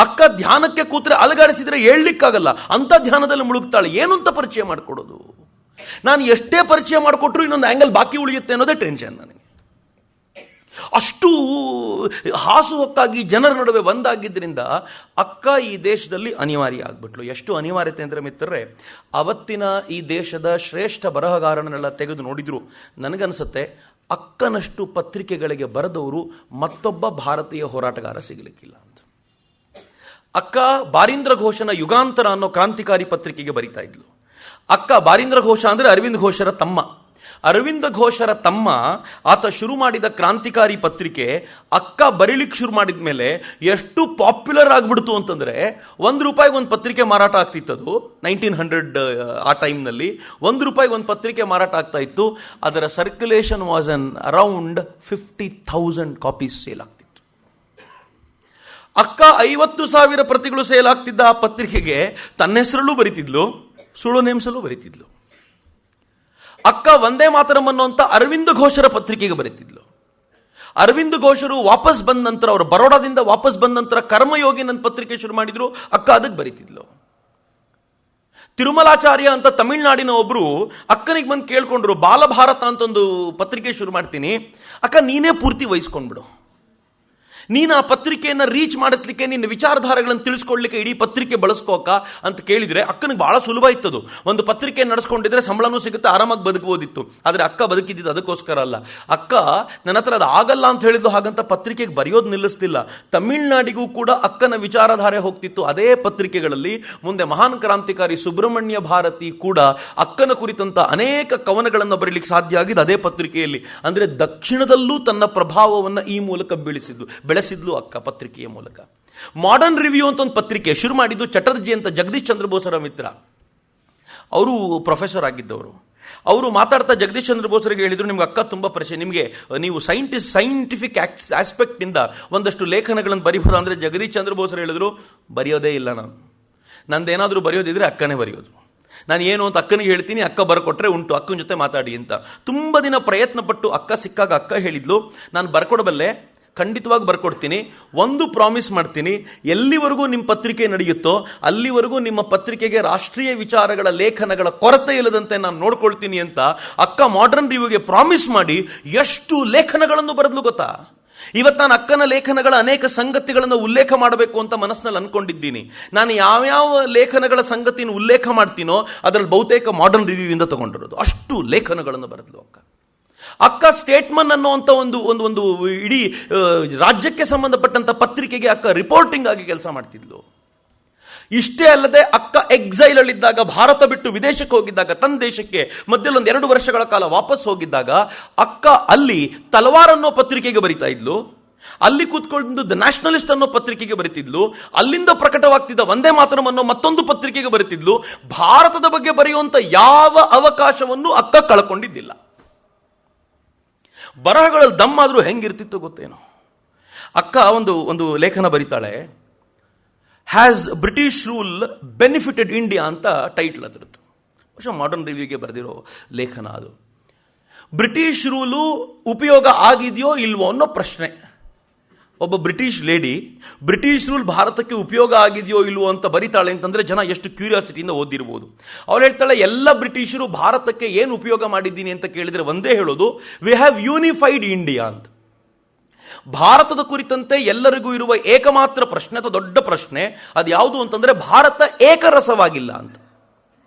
[SPEAKER 1] ಅಕ್ಕ ಧ್ಯಾನಕ್ಕೆ ಕೂತ್ರೆ ಅಲಗಾಡಿಸಿದ್ರೆ ಹೇಳಲಿಕ್ಕಾಗಲ್ಲ, ಅಂತ ಧ್ಯಾನದಲ್ಲಿ ಮುಳುಗ್ತಾಳೆ. ಏನು ಅಂತ ಪರಿಚಯ ಮಾಡಿಕೊಡೋದು? ನಾನು ಎಷ್ಟೇ ಪರಿಚಯ ಮಾಡಿಕೊಟ್ರು ಇನ್ನೊಂದು ಆಂಗಲ್ ಬಾಕಿ ಉಳಿಯುತ್ತೆ ಅನ್ನೋದೇ ಟೆನ್ಷನ್ ನನಗೆ. ಅಷ್ಟು ಹಾಸುಹೊಕ್ಕಾಗಿ ಜನರ ನಡುವೆ ಒಂದಾಗಿದ್ದರಿಂದ ಅಕ್ಕ ಈ ದೇಶದಲ್ಲಿ ಅನಿವಾರ್ಯ ಆಗ್ಬಿಟ್ಲು. ಎಷ್ಟು ಅನಿವಾರ್ಯತೆ ಅಂದರೆ ಮಿತ್ರರೇ, ಅವತ್ತಿನ ಈ ದೇಶದ ಶ್ರೇಷ್ಠ ಬರಹಗಾರನೆಲ್ಲ ತೆಗೆದು ನೋಡಿದ್ರು ನನಗನ್ಸುತ್ತೆ ಅಕ್ಕನಷ್ಟು ಪತ್ರಿಕೆಗಳಿಗೆ ಬರೆದವರು ಮತ್ತೊಬ್ಬ ಭಾರತೀಯ ಹೋರಾಟಗಾರ ಸಿಗಲಿಕ್ಕಿಲ್ಲ ಅಂತ. ಅಕ್ಕ ಬಾರೀಂದ್ರ ಘೋಷನ ಯುಗಾಂತರ ಅನ್ನೋ ಕ್ರಾಂತಿಕಾರಿ ಪತ್ರಿಕೆಗೆ ಬರಿತಾ ಇದ್ಲು. ಅಕ್ಕ ಬಾರೀಂದ್ರ ಘೋಷ ಅಂದರೆ ಅರವಿಂದ್ ಘೋಷರ ತಮ್ಮ. ಅರವಿಂದ ಘೋಷರ ತಮ್ಮ ಆತ ಶುರು ಮಾಡಿದ ಕ್ರಾಂತಿಕಾರಿ ಪತ್ರಿಕೆ ಅಕ್ಕ ಬರೀಲಿಕ್ಕೆ ಶುರು ಮಾಡಿದ ಮೇಲೆ ಎಷ್ಟು ಪಾಪ್ಯುಲರ್ ಆಗ್ಬಿಡ್ತು ಅಂತಂದ್ರೆ, ₹1 ಒಂದು ಪತ್ರಿಕೆ ಮಾರಾಟ ಆಗ್ತಿತ್ತದು. 1900 ಆ ಟೈಮ್ನಲ್ಲಿ ₹1 ಒಂದು ಪತ್ರಿಕೆ ಮಾರಾಟ ಆಗ್ತಾ ಇತ್ತು. ಅದರ circulation was an around 50,000 copies sale ಆಗ್ತಿತ್ತು. ಅಕ್ಕ 50,000 ಪ್ರತಿಗಳು ಸೇಲ್ ಆಗ್ತಿದ್ದ ಆ ಪತ್ರಿಕೆಗೆ ತನ್ನ ಹೆಸರಲ್ಲೂ ಬರೀತಿದ್ಲು, ಸುಳ್ಳು ನೇಮ್ಸಲ್ಲೂ ಬರೀತಿದ್ಲು. ಅಕ್ಕ ವಂದೇ ಮಾತರಂ ಅನ್ನುವಂಥ ಅರವಿಂದ ಘೋಷರ ಪತ್ರಿಕೆಗೆ ಬರೀತಿದ್ಲು. ಅರವಿಂದ ಘೋಷರು ವಾಪಸ್ ಬಂದ ನಂತರ, ಅವರು ಬರೋಡಾದಿಂದ ವಾಪಸ್ ಬಂದ ನಂತರ ಕರ್ಮಯೋಗಿ ನನ್ನ ಪತ್ರಿಕೆ ಶುರು ಮಾಡಿದ್ರು, ಅಕ್ಕ ಅದಕ್ಕೆ ಬರೀತಿದ್ಲು. ತಿರುಮಲಾಚಾರ್ಯ ಅಂತ ತಮಿಳುನಾಡಿನ ಒಬ್ರು ಅಕ್ಕನಿಗೆ ಬಂದು ಕೇಳ್ಕೊಂಡ್ರು, ಬಾಲಭಾರತ ಅಂತ ಒಂದು ಪತ್ರಿಕೆ ಶುರು ಮಾಡ್ತೀನಿ, ಅಕ್ಕ ನೀನೇ ಪೂರ್ತಿ ವಹಿಸ್ಕೊಂಡ್ಬಿಡು, ನೀನು ಆ ಪತ್ರಿಕೆಯನ್ನು ರೀಚ್ ಮಾಡಿಸ್ಲಿಕ್ಕೆ, ನಿನ್ನ ವಿಚಾರಧಾರೆಗಳನ್ನು ತಿಳಿಸ್ಕೊಡ್ಲಿಕ್ಕೆ ಇಡೀ ಪತ್ರಿಕೆ ಬಳಸ್ಕೋಕ ಅಂತ ಕೇಳಿದ್ರೆ ಅಕ್ಕನಿಗೆ ಬಹಳ ಸುಲಭ ಇತ್ತದು. ಒಂದು ಪತ್ರಿಕೆ ನಡೆಸ್ಕೊಂಡಿದ್ರೆ ಸಂಬಳನೂ ಸಿಗುತ್ತೆ, ಆರಾಮಾಗಿ ಬದುಕಬಹುದಿತ್ತು. ಆದರೆ ಅಕ್ಕ ಬದುಕಿದ್ದು ಅದಕ್ಕೋಸ್ಕರ ಅಲ್ಲ. ಅಕ್ಕ ನನ್ನ ಹತ್ರ ಅದು ಆಗಲ್ಲ ಅಂತ ಹೇಳಿದ್ದು, ಹಾಗಂತ ಪತ್ರಿಕೆಗೆ ಬರೆಯೋದು ನಿಲ್ಲಿಸ್ತಿಲ್ಲ. ತಮಿಳುನಾಡಿಗೂ ಕೂಡ ಅಕ್ಕನ ವಿಚಾರಧಾರೆ ಹೋಗ್ತಿತ್ತು ಅದೇ ಪತ್ರಿಕೆಗಳಲ್ಲಿ. ಮುಂದೆ ಮಹಾನ್ ಕ್ರಾಂತಿಕಾರಿ ಸುಬ್ರಹ್ಮಣ್ಯ ಭಾರತಿ ಕೂಡ ಅಕ್ಕನ ಕುರಿತಂತ ಅನೇಕ ಕವನಗಳನ್ನು ಬರೀಲಿಕ್ಕೆ ಸಾಧ್ಯ ಆಗಿದ್ದು ಅದೇ ಪತ್ರಿಕೆಯಲ್ಲಿ. ಅಂದ್ರೆ ದಕ್ಷಿಣದಲ್ಲೂ ತನ್ನ ಪ್ರಭಾವವನ್ನು ಈ ಮೂಲಕ ಬೆಳೆಸಿದ್ಲು ಅಕ್ಕ ಪತ್ರಿಕೆಯ ಮೂಲಕ. ಮಾಡರ್ನ್ ರಿವ್ಯೂ ಅಂತ ಒಂದು ಪತ್ರಿಕೆ ಶುರು ಮಾಡಿದ್ದು ಚಟರ್ಜಿ ಅಂತ ಜಗದೀಶ್ ಚಂದ್ರ ಬೋಸರ ಮಿತ್ರ. ಅವರು ಪ್ರೊಫೆಸರ್ ಆಗಿದ್ದವರು. ಅವರು ಮಾತಾಡ್ತಾ ಜಗದೀಶ್ ಚಂದ್ರ ಬೋಸರಿಗೆ ಹೇಳಿದ್ರು, ನಿಮ್ಗೆ ಅಕ್ಕ ತುಂಬಾ ಪರಿಚಯ, ನಿಮಗೆ ನೀವು ಸೈಂಟಿಫಿಕ್ ಆಸ್ಪೆಕ್ಟ್ ಇಂದ ಒಂದಷ್ಟು ಲೇಖನಗಳನ್ನು ಬರೀಬಹುದು ಅಂದ್ರೆ ಜಗದೀಶ್ ಚಂದ್ರ ಬೋಸರು ಹೇಳಿದ್ರು, ಬರೆಯೋದೇ ಇಲ್ಲ, ನಂದೇನಾದ್ರೂ ಬರೆಯೋದಿದ್ರೆ ಅಕ್ಕನೇ ಬರೆಯೋದು. ನಾನು ಏನು ಅಂತ ಅಕ್ಕನಿಗೆ ಹೇಳ್ತೀನಿ, ಅಕ್ಕ ಬರ್ಕೊಟ್ರೆ ಉಂಟು, ಅಕ್ಕನ ಜೊತೆ ಮಾತಾಡಿ ಅಂತ. ತುಂಬ ದಿನ ಪ್ರಯತ್ನ ಪಟ್ಟು ಅಕ್ಕ ಸಿಕ್ಕಾಗ ಅಕ್ಕ ಹೇಳಿದ್ಲು, ನಾನು ಬರ್ಕೊಡಬಲ್ಲೆ, ಖಂಡಿತವಾಗಿ ಬರ್ಕೊಡ್ತೀನಿ, ಒಂದು ಪ್ರಾಮಿಸ್ ಮಾಡ್ತೀನಿ, ಎಲ್ಲಿವರೆಗೂ ನಿಮ್ಮ ಪತ್ರಿಕೆ ನಡೆಯುತ್ತೋ ಅಲ್ಲಿವರೆಗೂ ನಿಮ್ಮ ಪತ್ರಿಕೆಗೆ ರಾಷ್ಟ್ರೀಯ ವಿಚಾರಗಳ ಲೇಖನಗಳ ಕೊರತೆ ಇಲ್ಲದಂತೆ ನಾನು ನೋಡ್ಕೊಳ್ತೀನಿ ಅಂತ ಅಕ್ಕ ಮಾಡರ್ನ್ ರಿವ್ಯೂಗೆ ಪ್ರಾಮಿಸ್ ಮಾಡಿ ಎಷ್ಟು ಲೇಖನಗಳನ್ನು ಬರೆದ್ಲು ಗೊತ್ತಾ. ಇವತ್ತು ನಾನು ಅಕ್ಕನ ಲೇಖನಗಳ ಅನೇಕ ಸಂಗತಿಗಳನ್ನು ಉಲ್ಲೇಖ ಮಾಡಬೇಕು ಅಂತ ಮನಸ್ಸಿನಲ್ಲಿ ಅನ್ಕೊಂಡಿದ್ದೀನಿ. ನಾನು ಯಾವ್ಯಾವ ಲೇಖನಗಳ ಸಂಗತಿಯನ್ನು ಉಲ್ಲೇಖ ಮಾಡ್ತೀನೋ ಅದರಲ್ಲಿ ಬಹುತೇಕ ಮಾಡರ್ನ್ ರಿವ್ಯೂ ಇಂದ ತಗೊಂಡಿರೋದು. ಅಷ್ಟು ಲೇಖನಗಳನ್ನು ಬರೆದ್ಲು ಅಕ್ಕ. ಅಕ್ಕ ಸ್ಟೇಟ್ಮನ್ ಅನ್ನುವಂಥ ಒಂದು ಇಡೀ ರಾಜ್ಯಕ್ಕೆ ಸಂಬಂಧಪಟ್ಟಂತ ಪತ್ರಿಕೆಗೆ ಅಕ್ಕ ರಿಪೋರ್ಟಿಂಗ್ ಆಗಿ ಕೆಲಸ ಮಾಡ್ತಿದ್ಲು. ಇಷ್ಟೇ ಅಲ್ಲದೆ ಅಕ್ಕ ಎಕ್ಸೈಲ್ ಅಲ್ಲಿದ್ದಾಗ, ಭಾರತ ಬಿಟ್ಟು ವಿದೇಶಕ್ಕೆ ಹೋಗಿದ್ದಾಗ, ತನ್ನ ದೇಶಕ್ಕೆ ಮಧ್ಯದಲ್ಲಿ 2 ವರ್ಷಗಳ ಕಾಲ ವಾಪಸ್ ಹೋಗಿದ್ದಾಗ ಅಕ್ಕ ಅಲ್ಲಿ ತಲವಾರ್ ಅನ್ನೋ ಪತ್ರಿಕೆಗೆ ಬರಿತಾ ಇದ್ಲು. ಅಲ್ಲಿ ಕೂತ್ಕೊಂಡು ದ ನ್ಯಾಷನಲಿಸ್ಟ್ ಅನ್ನೋ ಪತ್ರಿಕೆಗೆ ಬರೀತಿದ್ಲು. ಅಲ್ಲಿಂದ ಪ್ರಕಟವಾಗ್ತಿದ್ದ ವಂದೇ ಮಾತರಂ ಅನ್ನೋ ಮತ್ತೊಂದು ಪತ್ರಿಕೆಗೆ ಬರೀತಿದ್ಲು. ಭಾರತದ ಬಗ್ಗೆ ಬರೆಯುವಂತ ಯಾವ ಅವಕಾಶವನ್ನು ಅಕ್ಕ ಕಳ್ಕೊಂಡಿದ್ದಿಲ್ಲ. ಬರಹಗಳಲ್ಲಿ ದಮ್ಮಾದ್ರೂ ಹೆಂಗಿರ್ತಿತ್ತು ಗೊತ್ತೇನೋ. ಅಕ್ಕ ಒಂದು ಒಂದು ಲೇಖನ ಬರೀತಾಳೆ, has British rule benefited India ಅಂತ ಟೈಟ್ಲ್ ಅದರದ್ದು. ಬಹುಶಃ ಮಾಡರ್ನ್ ರಿವ್ಯೂಗೆ ಬರೆದಿರೋ ಲೇಖನ ಅದು. ಬ್ರಿಟಿಷ್ ರೂಲು ಉಪಯೋಗ ಆಗಿದೆಯೋ ಇಲ್ವೋ ಅನ್ನೋ ಪ್ರಶ್ನೆ. ಒಬ್ಬ ಬ್ರಿಟಿಷ್ ಲೇಡಿ ಬ್ರಿಟಿಷ್ ರೂಲ್ ಭಾರತಕ್ಕೆ ಉಪಯೋಗ ಆಗಿದೆಯೋ ಇಲ್ವೋ ಅಂತ ಬರೀತಾಳೆ ಅಂತಂದ್ರೆ ಜನ ಎಷ್ಟು ಕ್ಯೂರಿಯಾಸಿಟಿಯಿಂದ ಓದಿರ್ಬೋದು. ಅವಳು ಹೇಳ್ತಾಳೆ, ಎಲ್ಲ ಬ್ರಿಟಿಷರು ಭಾರತಕ್ಕೆ ಏನು ಉಪಯೋಗ ಮಾಡಿದ್ದೀನಿ ಅಂತ ಕೇಳಿದ್ರೆ ಒಂದೇ ಹೇಳೋದು, ವಿ ಹ್ಯಾವ್ ಯೂನಿಫೈಡ್ ಇಂಡಿಯಾ ಅಂತ. ಭಾರತದ ಕುರಿತಂತೆ ಎಲ್ಲರಿಗೂ ಇರುವ ಏಕಮಾತ್ರ ಪ್ರಶ್ನೆ ಅಥವಾ ದೊಡ್ಡ ಪ್ರಶ್ನೆ ಅದು ಯಾವುದು ಅಂತಂದ್ರೆ, ಭಾರತ ಏಕರಸವಾಗಿಲ್ಲ ಅಂತ.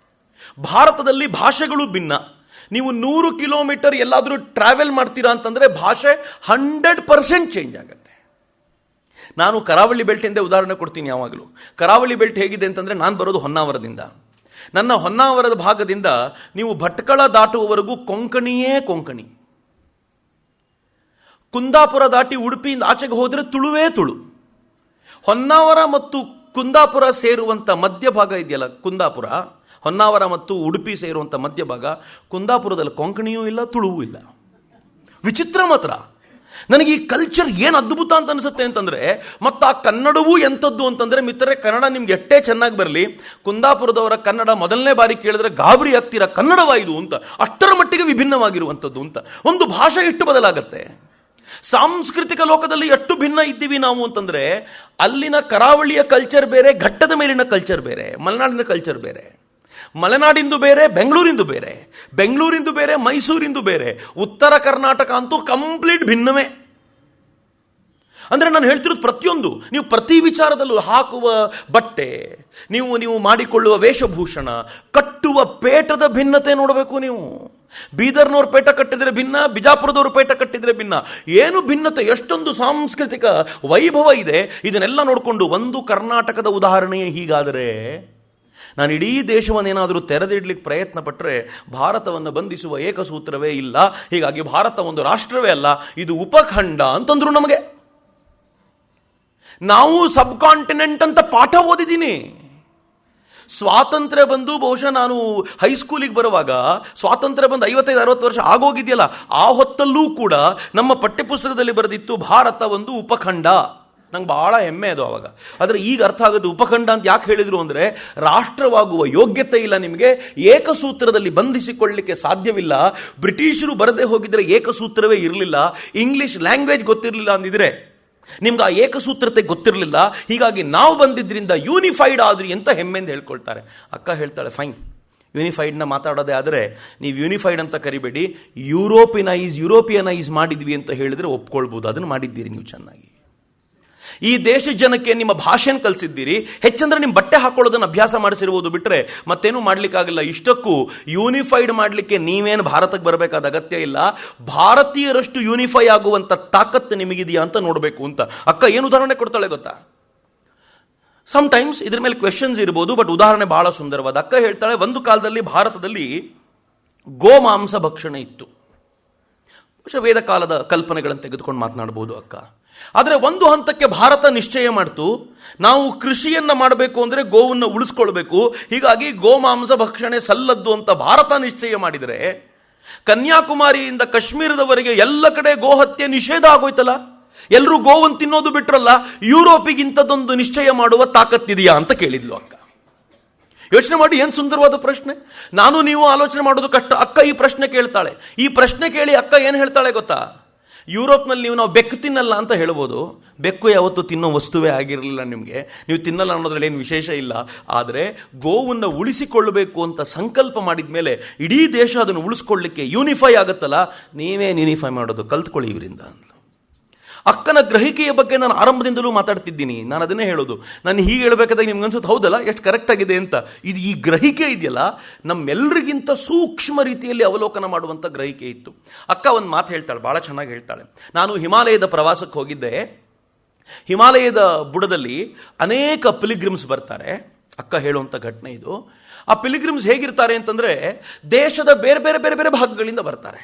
[SPEAKER 1] ಭಾರತದಲ್ಲಿ ಭಾಷೆಗಳು ಭಿನ್ನ. ನೀವು 100 ಕಿಲೋಮೀಟರ್ ಎಲ್ಲಾದರೂ ಟ್ರಾವೆಲ್ ಮಾಡ್ತೀರಾ ಅಂತಂದ್ರೆ ಭಾಷೆ 100% ಚೇಂಜ್ ಆಗುತ್ತೆ. ನಾನು ಕರಾವಳಿ ಬೆಲ್ಟ್ ಎಂದೇ ಉದಾಹರಣೆ ಕೊಡ್ತೀನಿ ಯಾವಾಗಲೂ. ಕರಾವಳಿ ಬೆಲ್ಟ್ ಹೇಗಿದೆ ಅಂತಂದ್ರೆ, ನಾನು ಬರೋದು ಹೊನ್ನಾವರದಿಂದ. ನನ್ನ ಹೊನ್ನಾವರದ ಭಾಗದಿಂದ ನೀವು ಭಟ್ಕಳ ದಾಟುವವರೆಗೂ ಕೊಂಕಣಿಯೇ ಕೊಂಕಣಿ. ಕುಂದಾಪುರ ದಾಟಿ ಉಡುಪಿಯಿಂದ ಆಚೆಗೆ ಹೋದರೆ ತುಳುವೇ ತುಳು. ಹೊನ್ನಾವರ ಮತ್ತು ಕುಂದಾಪುರ ಸೇರುವಂಥ ಮಧ್ಯಭಾಗ ಇದೆಯಲ್ಲ, ಕುಂದಾಪುರ, ಹೊನ್ನಾವರ ಮತ್ತು ಉಡುಪಿ ಸೇರುವಂಥ ಮಧ್ಯಭಾಗ, ಕುಂದಾಪುರದಲ್ಲಿ ಕೊಂಕಣಿಯೂ ಇಲ್ಲ, ತುಳುವೂ ಇಲ್ಲ. ವಿಚಿತ್ರ ಮಾತ್ರ. ನನಗೆ ಈ ಕಲ್ಚರ್ ಏನು ಅದ್ಭುತ ಅಂತ ಅನಿಸುತ್ತೆ ಅಂತಂದ್ರೆ, ಮತ್ತು ಆ ಕನ್ನಡವೂ ಎಂಥದ್ದು ಅಂತಂದ್ರೆ, ಮಿತ್ರರೇ, ಕನ್ನಡ ನಿಮ್ಗೆ ಎಷ್ಟೇ ಚೆನ್ನಾಗಿ ಬರಲಿ, ಕುಂದಾಪುರದವರ ಕನ್ನಡ ಮೊದಲನೇ ಬಾರಿ ಕೇಳಿದ್ರೆ ಗಾಬರಿ ಆಗ್ತೀರಾ, ಕನ್ನಡವಾ ಇದು ಅಂತ. ಅಷ್ಟರ ಮಟ್ಟಿಗೆ ವಿಭಿನ್ನವಾಗಿರುವಂಥದ್ದು ಅಂತ. ಒಂದು ಭಾಷೆ ಎಷ್ಟು ಬದಲಾಗತ್ತೆ. ಸಾಂಸ್ಕೃತಿಕ ಲೋಕದಲ್ಲಿ ಎಷ್ಟು ಭಿನ್ನ ಇದ್ದೀವಿ ನಾವು ಅಂತಂದ್ರೆ, ಅಲ್ಲಿನ ಕರಾವಳಿಯ ಕಲ್ಚರ್ ಬೇರೆ, ಘಟ್ಟದ ಮೇಲಿನ ಕಲ್ಚರ್ ಬೇರೆ, ಮಲೆನಾಡಿನ ಕಲ್ಚರ್ ಬೇರೆ. ಮಲೆನಾಡಿಂದು ಬೇರೆ, ಬೆಂಗಳೂರಿಂದು ಬೇರೆ, ಬೆಂಗಳೂರಿಂದು ಬೇರೆ, ಮೈಸೂರಿಂದು ಬೇರೆ, ಉತ್ತರ ಕರ್ನಾಟಕ ಅಂತೂ ಕಂಪ್ಲೀಟ್ ಭಿನ್ನವೇ. ಅಂದ್ರೆ ನಾನು ಹೇಳ್ತಿರೋದು ಪ್ರತಿಯೊಂದು, ನೀವು ಪ್ರತಿ ವಿಚಾರದಲ್ಲೂ ಹಾಕುವ ಬಟ್ಟೆ, ನೀವು ಮಾಡಿಕೊಳ್ಳುವ ವೇಷಭೂಷಣ, ಕಟ್ಟುವ ಪೇಟದ ಭಿನ್ನತೆ ನೋಡಬೇಕು ನೀವು. ಬೀದರ್ನವ್ರು ಪೇಟ ಕಟ್ಟಿದ್ರೆ ಭಿನ್ನ, ಬಿಜಾಪುರದವರು ಪೇಟ ಕಟ್ಟಿದ್ರೆ ಭಿನ್ನ. ಏನು ಭಿನ್ನತೆ, ಎಷ್ಟೊಂದು ಸಾಂಸ್ಕೃತಿಕ ವೈಭವ ಇದೆ. ಇದನ್ನೆಲ್ಲ ನೋಡಿಕೊಂಡು ಒಂದು ಕರ್ನಾಟಕದ ಉದಾಹರಣೆಯೇ ಹೀಗಾದರೆ, ನಾನು ಇಡೀ ದೇಶವನ್ನೇನಾದರೂ ತೆರೆದಿಡ್ಲಿಕ್ಕೆ ಪ್ರಯತ್ನ ಪಟ್ಟರೆ ಭಾರತವನ್ನು ಬಂಧಿಸುವ ಏಕಸೂತ್ರವೇ ಇಲ್ಲ. ಹೀಗಾಗಿ ಭಾರತ ಒಂದು ರಾಷ್ಟ್ರವೇ ಅಲ್ಲ, ಇದು ಉಪಖಂಡ ಅಂತಂದ್ರು ನಮಗೆ. ನಾವು ಸಬ್ ಕಾಂಟಿನೆಂಟ್ ಅಂತ ಪಾಠ ಓದಿದ್ದೀನಿ. ಸ್ವಾತಂತ್ರ್ಯ ಬಂದು ಬಹುಶಃ ನಾನು ಹೈಸ್ಕೂಲಿಗೆ ಬರುವಾಗ ಸ್ವಾತಂತ್ರ್ಯ ಬಂದು 55-60 ವರ್ಷ ಆಗೋಗಿದೆಯಲ್ಲ, ಆ ಹೊತ್ತಲ್ಲೂ ಕೂಡ ನಮ್ಮ ಪಠ್ಯಪುಸ್ತಕದಲ್ಲಿ ಬರೆದಿತ್ತು ಭಾರತ ಒಂದು ಉಪಖಂಡ. ನಂಗೆ ಬಹಳ ಹೆಮ್ಮೆ ಅದು ಅವಾಗ. ಆದರೆ ಈಗ ಅರ್ಥ ಆಗೋದು ಉಪಖಂಡ ಅಂತ ಯಾಕೆ ಹೇಳಿದ್ರು ಅಂದರೆ, ರಾಷ್ಟ್ರವಾಗುವ ಯೋಗ್ಯತೆ ಇಲ್ಲ ನಿಮಗೆ, ಏಕಸೂತ್ರದಲ್ಲಿ ಬಂಧಿಸಿಕೊಳ್ಳಲಿಕ್ಕೆ ಸಾಧ್ಯವಿಲ್ಲ. ಬ್ರಿಟಿಷರು ಬರದೇ ಹೋಗಿದ್ರೆ ಏಕಸೂತ್ರವೇ ಇರಲಿಲ್ಲ. ಇಂಗ್ಲಿಷ್ ಲ್ಯಾಂಗ್ವೇಜ್ ಗೊತ್ತಿರಲಿಲ್ಲ ಅಂದಿದ್ರೆ ನಿಮ್ಗೆ ಆ ಏಕಸೂತ್ರತೆ ಗೊತ್ತಿರಲಿಲ್ಲ. ಹೀಗಾಗಿ ನಾವು ಬಂದಿದ್ರಿಂದ ಯೂನಿಫೈಡ್ ಆದ್ರಿ ಅಂತ ಹೆಮ್ಮೆಯಿಂದ ಹೇಳ್ಕೊಳ್ತಾರೆ. ಅಕ್ಕ ಹೇಳ್ತಾಳೆ, ಫೈನ್, ಯೂನಿಫೈಡ್ನ ಮಾತಾಡೋದೇ ಆದರೆ ನೀವು ಯೂನಿಫೈಡ್ ಅಂತ ಕರಿಬೇಡಿ, ಯುರೋಪಿಯನೈಸ್ ಮಾಡಿದ್ವಿ ಅಂತ ಹೇಳಿದ್ರೆ ಒಪ್ಕೊಳ್ಬೋದು. ಅದನ್ನು ಮಾಡಿದ್ದೀರಿ ನೀವು ಚೆನ್ನಾಗಿ. ಈ ದೇಶ ಜನಕ್ಕೆ ನಿಮ್ಮ ಭಾಷೆನ ಕಲಿಸಿದ್ದೀರಿ. ಹೆಚ್ಚಂದ್ರೆ ನಿಮ್ಮ ಬಟ್ಟೆ ಹಾಕೊಳ್ಳೋದನ್ನು ಅಭ್ಯಾಸ ಮಾಡಿಸಿರುವುದು ಬಿಟ್ಟರೆ ಮತ್ತೇನು ಮಾಡ್ಲಿಕ್ಕಾಗಲ್ಲ. ಇಷ್ಟಕ್ಕೂ ಯೂನಿಫೈಡ್ ಮಾಡಲಿಕ್ಕೆ ನೀವೇನು ಭಾರತಕ್ಕೆ ಬರಬೇಕಾದ ಅಗತ್ಯ ಇಲ್ಲ. ಭಾರತೀಯರಷ್ಟು ಯೂನಿಫೈ ಆಗುವಂತ ತಾಕತ್ತು ನಿಮಗಿದೆಯಾ ಅಂತ ನೋಡಬೇಕು ಅಂತ ಅಕ್ಕ ಏನು ಉದಾಹರಣೆ ಕೊಡ್ತಾಳೆ ಗೊತ್ತಾ? ಸಮ್ಟೈಮ್ಸ್ ಇದ್ರ ಮೇಲೆ ಕ್ವೆಶನ್ಸ್ ಇರ್ಬೋದು, ಬಟ್ ಉದಾಹರಣೆ ಬಹಳ ಸುಂದರವಾದ. ಅಕ್ಕ ಹೇಳ್ತಾಳೆ, ಒಂದು ಕಾಲದಲ್ಲಿ ಭಾರತದಲ್ಲಿ ಗೋಮಾಂಸ ಭಕ್ಷಣೆ ಇತ್ತು. ವೇದ ಕಾಲದ ಕಲ್ಪನೆಗಳನ್ನು ತೆಗೆದುಕೊಂಡು ಮಾತನಾಡಬಹುದು ಅಕ್ಕ. ಆದರೆ ಒಂದು ಹಂತಕ್ಕೆ ಭಾರತ ನಿಶ್ಚಯ ಮಾಡ್ತು, ನಾವು ಕೃಷಿಯನ್ನ ಮಾಡಬೇಕು ಅಂದ್ರೆ ಗೋವನ್ನು ಉಳಿಸ್ಕೊಳ್ಬೇಕು, ಹೀಗಾಗಿ ಗೋಮಾಂಸ ಭಕ್ಷಣೆ ಸಲ್ಲದ್ದು ಅಂತ ಭಾರತ ನಿಶ್ಚಯ ಮಾಡಿದರೆ, ಕನ್ಯಾಕುಮಾರಿಯಿಂದ ಕಾಶ್ಮೀರದವರೆಗೆ ಎಲ್ಲ ಕಡೆ ಗೋಹತ್ಯೆ ನಿಷೇಧ ಆಗೋಯ್ತಲ್ಲ. ಎಲ್ಲರೂ ಗೋವನ್ನು ತಿನ್ನೋದು ಬಿಟ್ರಲ್ಲ. ಯುರೋಪಿಗಿಂತದೊಂದು ನಿಶ್ಚಯ ಮಾಡುವ ತಾಕತ್ತಿದೆಯಾ ಅಂತ ಕೇಳಿದ್ಲು ಅಕ್ಕ. ಯೋಚನೆ ಮಾಡಿ, ಏನು ಸುಂದರವಾದ ಪ್ರಶ್ನೆ. ನಾನು ನೀವು ಆಲೋಚನೆ ಮಾಡೋದು ಕಷ್ಟ. ಅಕ್ಕ ಈ ಪ್ರಶ್ನೆ ಕೇಳ್ತಾಳೆ. ಈ ಪ್ರಶ್ನೆ ಕೇಳಿ ಅಕ್ಕ ಏನು ಹೇಳ್ತಾಳೆ ಗೊತ್ತಾ? ಯುರೋಪ್ನಲ್ಲಿ ನಾವು ಬೆಕ್ಕು ತಿನ್ನಲ್ಲ ಅಂತ ಹೇಳ್ಬೋದು. ಬೆಕ್ಕು ಯಾವತ್ತು ತಿನ್ನೋ ವಸ್ತುವೇ ಆಗಿರಲಿಲ್ಲ ನಿಮಗೆ, ನೀವು ತಿನ್ನಲ್ಲ ಅನ್ನೋದ್ರಲ್ಲಿ ಏನು ವಿಶೇಷ ಇಲ್ಲ. ಆದರೆ ಗೋವನ್ನು ಉಳಿಸಿಕೊಳ್ಳಬೇಕು ಅಂತ ಸಂಕಲ್ಪ ಮಾಡಿದ ಮೇಲೆ ಇಡೀ ದೇಶ ಅದನ್ನು ಉಳಿಸ್ಕೊಳ್ಳಿಕ್ಕೆ ಯೂನಿಫೈ ಆಗುತ್ತಲ್ಲ, ನೀವೇನು ಯೂನಿಫೈ ಮಾಡೋದು, ಕಲ್ತ್ಕೊಳ್ಳಿ ಇವರಿಂದ. ಅಕ್ಕನ ಗ್ರಹಿಕೆಯ ಬಗ್ಗೆ ನಾನು ಆರಂಭದಿಂದಲೂ ಮಾತಾಡ್ತಿದ್ದೀನಿ. ನಾನು ಅದನ್ನೇ ಹೇಳೋದು. ನಾನು ಹೀಗೆ ಹೇಳಬೇಕಾದಾಗ ನಿಮ್ಗೆ ಅನ್ಸುತ್ತೆ, ಹೌದಲ್ಲ ಎಷ್ಟು ಕರೆಕ್ಟ್ ಆಗಿದೆ ಅಂತ. ಇದು ಈ ಗ್ರಹಿಕೆ ಇದೆಯಲ್ಲ, ನಮ್ಮೆಲ್ಲರಿಗಿಂತ ಸೂಕ್ಷ್ಮ ರೀತಿಯಲ್ಲಿ ಅವಲೋಕನ ಮಾಡುವಂಥ ಗ್ರಹಿಕೆ ಇತ್ತು. ಅಕ್ಕ ಒಂದು ಮಾತು ಹೇಳ್ತಾಳೆ, ಭಾಳ ಚೆನ್ನಾಗಿ ಹೇಳ್ತಾಳೆ. ನಾನು ಹಿಮಾಲಯದ ಪ್ರವಾಸಕ್ಕೆ ಹೋಗಿದ್ದೆ. ಹಿಮಾಲಯದ ಬುಡದಲ್ಲಿ ಅನೇಕ ಪಿಲಿಗ್ರಿಮ್ಸ್ ಬರ್ತಾರೆ. ಅಕ್ಕ ಹೇಳುವಂಥ ಘಟನೆ ಇದು. ಆ ಪಿಲಿಗ್ರಿಮ್ಸ್ ಹೇಗಿರ್ತಾರೆ ಅಂತಂದ್ರೆ, ದೇಶದ ಬೇರೆ ಬೇರೆ ಬೇರೆ ಬೇರೆ ಭಾಗಗಳಿಂದ ಬರ್ತಾರೆ.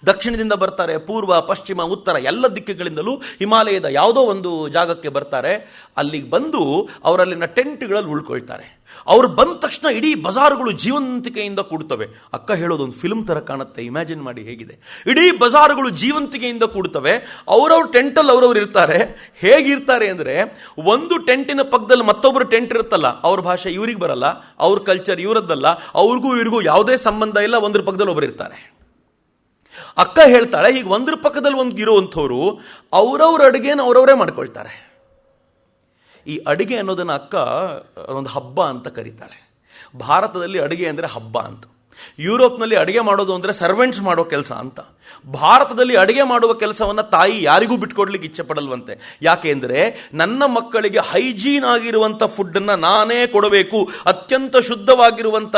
[SPEAKER 1] ದಕ್ಷಿಣದಿಂದ ಬರ್ತಾರೆ, ಪೂರ್ವ, ಪಶ್ಚಿಮ, ಉತ್ತರ ಎಲ್ಲ ದಿಕ್ಕುಗಳಿಂದಲೂ ಹಿಮಾಲಯದ ಯಾವುದೋ ಒಂದು ಜಾಗಕ್ಕೆ ಬರ್ತಾರೆ. ಅಲ್ಲಿಗೆ ಬಂದು ಅವರಲ್ಲಿನ ಟೆಂಟ್ಗಳಲ್ಲಿ ಉಳ್ಕೊಳ್ತಾರೆ. ಅವ್ರು ಬಂದ ತಕ್ಷಣ ಇಡೀ ಬಜಾರುಗಳು ಜೀವಂತಿಕೆಯಿಂದ ಕೂಡ್ತವೆ. ಅಕ್ಕ ಹೇಳೋದೊಂದು ಫಿಲ್ಮ್ ತರ ಕಾಣುತ್ತೆ, ಇಮ್ಯಾಜಿನ್ ಮಾಡಿ ಹೇಗಿದೆ. ಇಡೀ ಬಜಾರುಗಳು ಜೀವಂತಿಕೆಯಿಂದ ಕೂಡ್ತವೆ. ಅವರವ್ರ ಟೆಂಟಲ್ಲಿ ಅವರವ್ರು ಇರ್ತಾರೆ. ಹೇಗಿರ್ತಾರೆ ಅಂದ್ರೆ, ಒಂದು ಟೆಂಟಿನ ಪಕ್ಕದಲ್ಲಿ ಮತ್ತೊಬ್ಬರು ಟೆಂಟ್ ಇರುತ್ತಲ್ಲ, ಅವ್ರ ಭಾಷೆ ಇವ್ರಿಗೆ ಬರಲ್ಲ, ಅವ್ರ ಕಲ್ಚರ್ ಇವರದ್ದಲ್ಲ, ಅವ್ರಿಗೂ ಇವ್ರಿಗೂ ಯಾವುದೇ ಸಂಬಂಧ ಇಲ್ಲ, ಒಂದ್ರ ಪಕ್ಕದಲ್ಲಿ ಒಬ್ಬರು ಇರ್ತಾರೆ. ಅಕ್ಕ ಹೇಳ್ತಾಳೆ, ಈಗ ಒಂದ್ರ ಪಕ್ಕದಲ್ಲಿ ಒಂದು ಇರುವಂಥವ್ರು ಅವರವ್ರ ಅಡುಗೆನ ಅವರವರೇ ಮಾಡ್ಕೊಳ್ತಾರೆ. ಈ ಅಡುಗೆ ಅನ್ನೋದನ್ನ ಅಕ್ಕ ಒಂದು ಹಬ್ಬ ಅಂತ ಕರೀತಾಳೆ. ಭಾರತದಲ್ಲಿ ಅಡುಗೆ ಅಂದರೆ ಹಬ್ಬ ಅಂತ. ಯುರೋಪ್ನಲ್ಲಿ ಅಡುಗೆ ಮಾಡೋದು ಅಂದರೆ ಸರ್ವೆಂಟ್ಸ್ ಮಾಡೋ ಕೆಲಸ ಅಂತ. ಭಾರತದಲ್ಲಿ ಅಡುಗೆ ಮಾಡುವ ಕೆಲಸವನ್ನು ತಾಯಿ ಯಾರಿಗೂ ಬಿಟ್ಕೊಡ್ಲಿಕ್ಕೆ ಇಚ್ಛೆ ಪಡಲ್ವಂತೆ. ಯಾಕೆ ಅಂದರೆ, ನನ್ನ ಮಕ್ಕಳಿಗೆ ಹೈಜೀನ್ ಆಗಿರುವಂಥ ಫುಡ್ಡನ್ನು ನಾನೇ ಕೊಡಬೇಕು, ಅತ್ಯಂತ ಶುದ್ಧವಾಗಿರುವಂಥ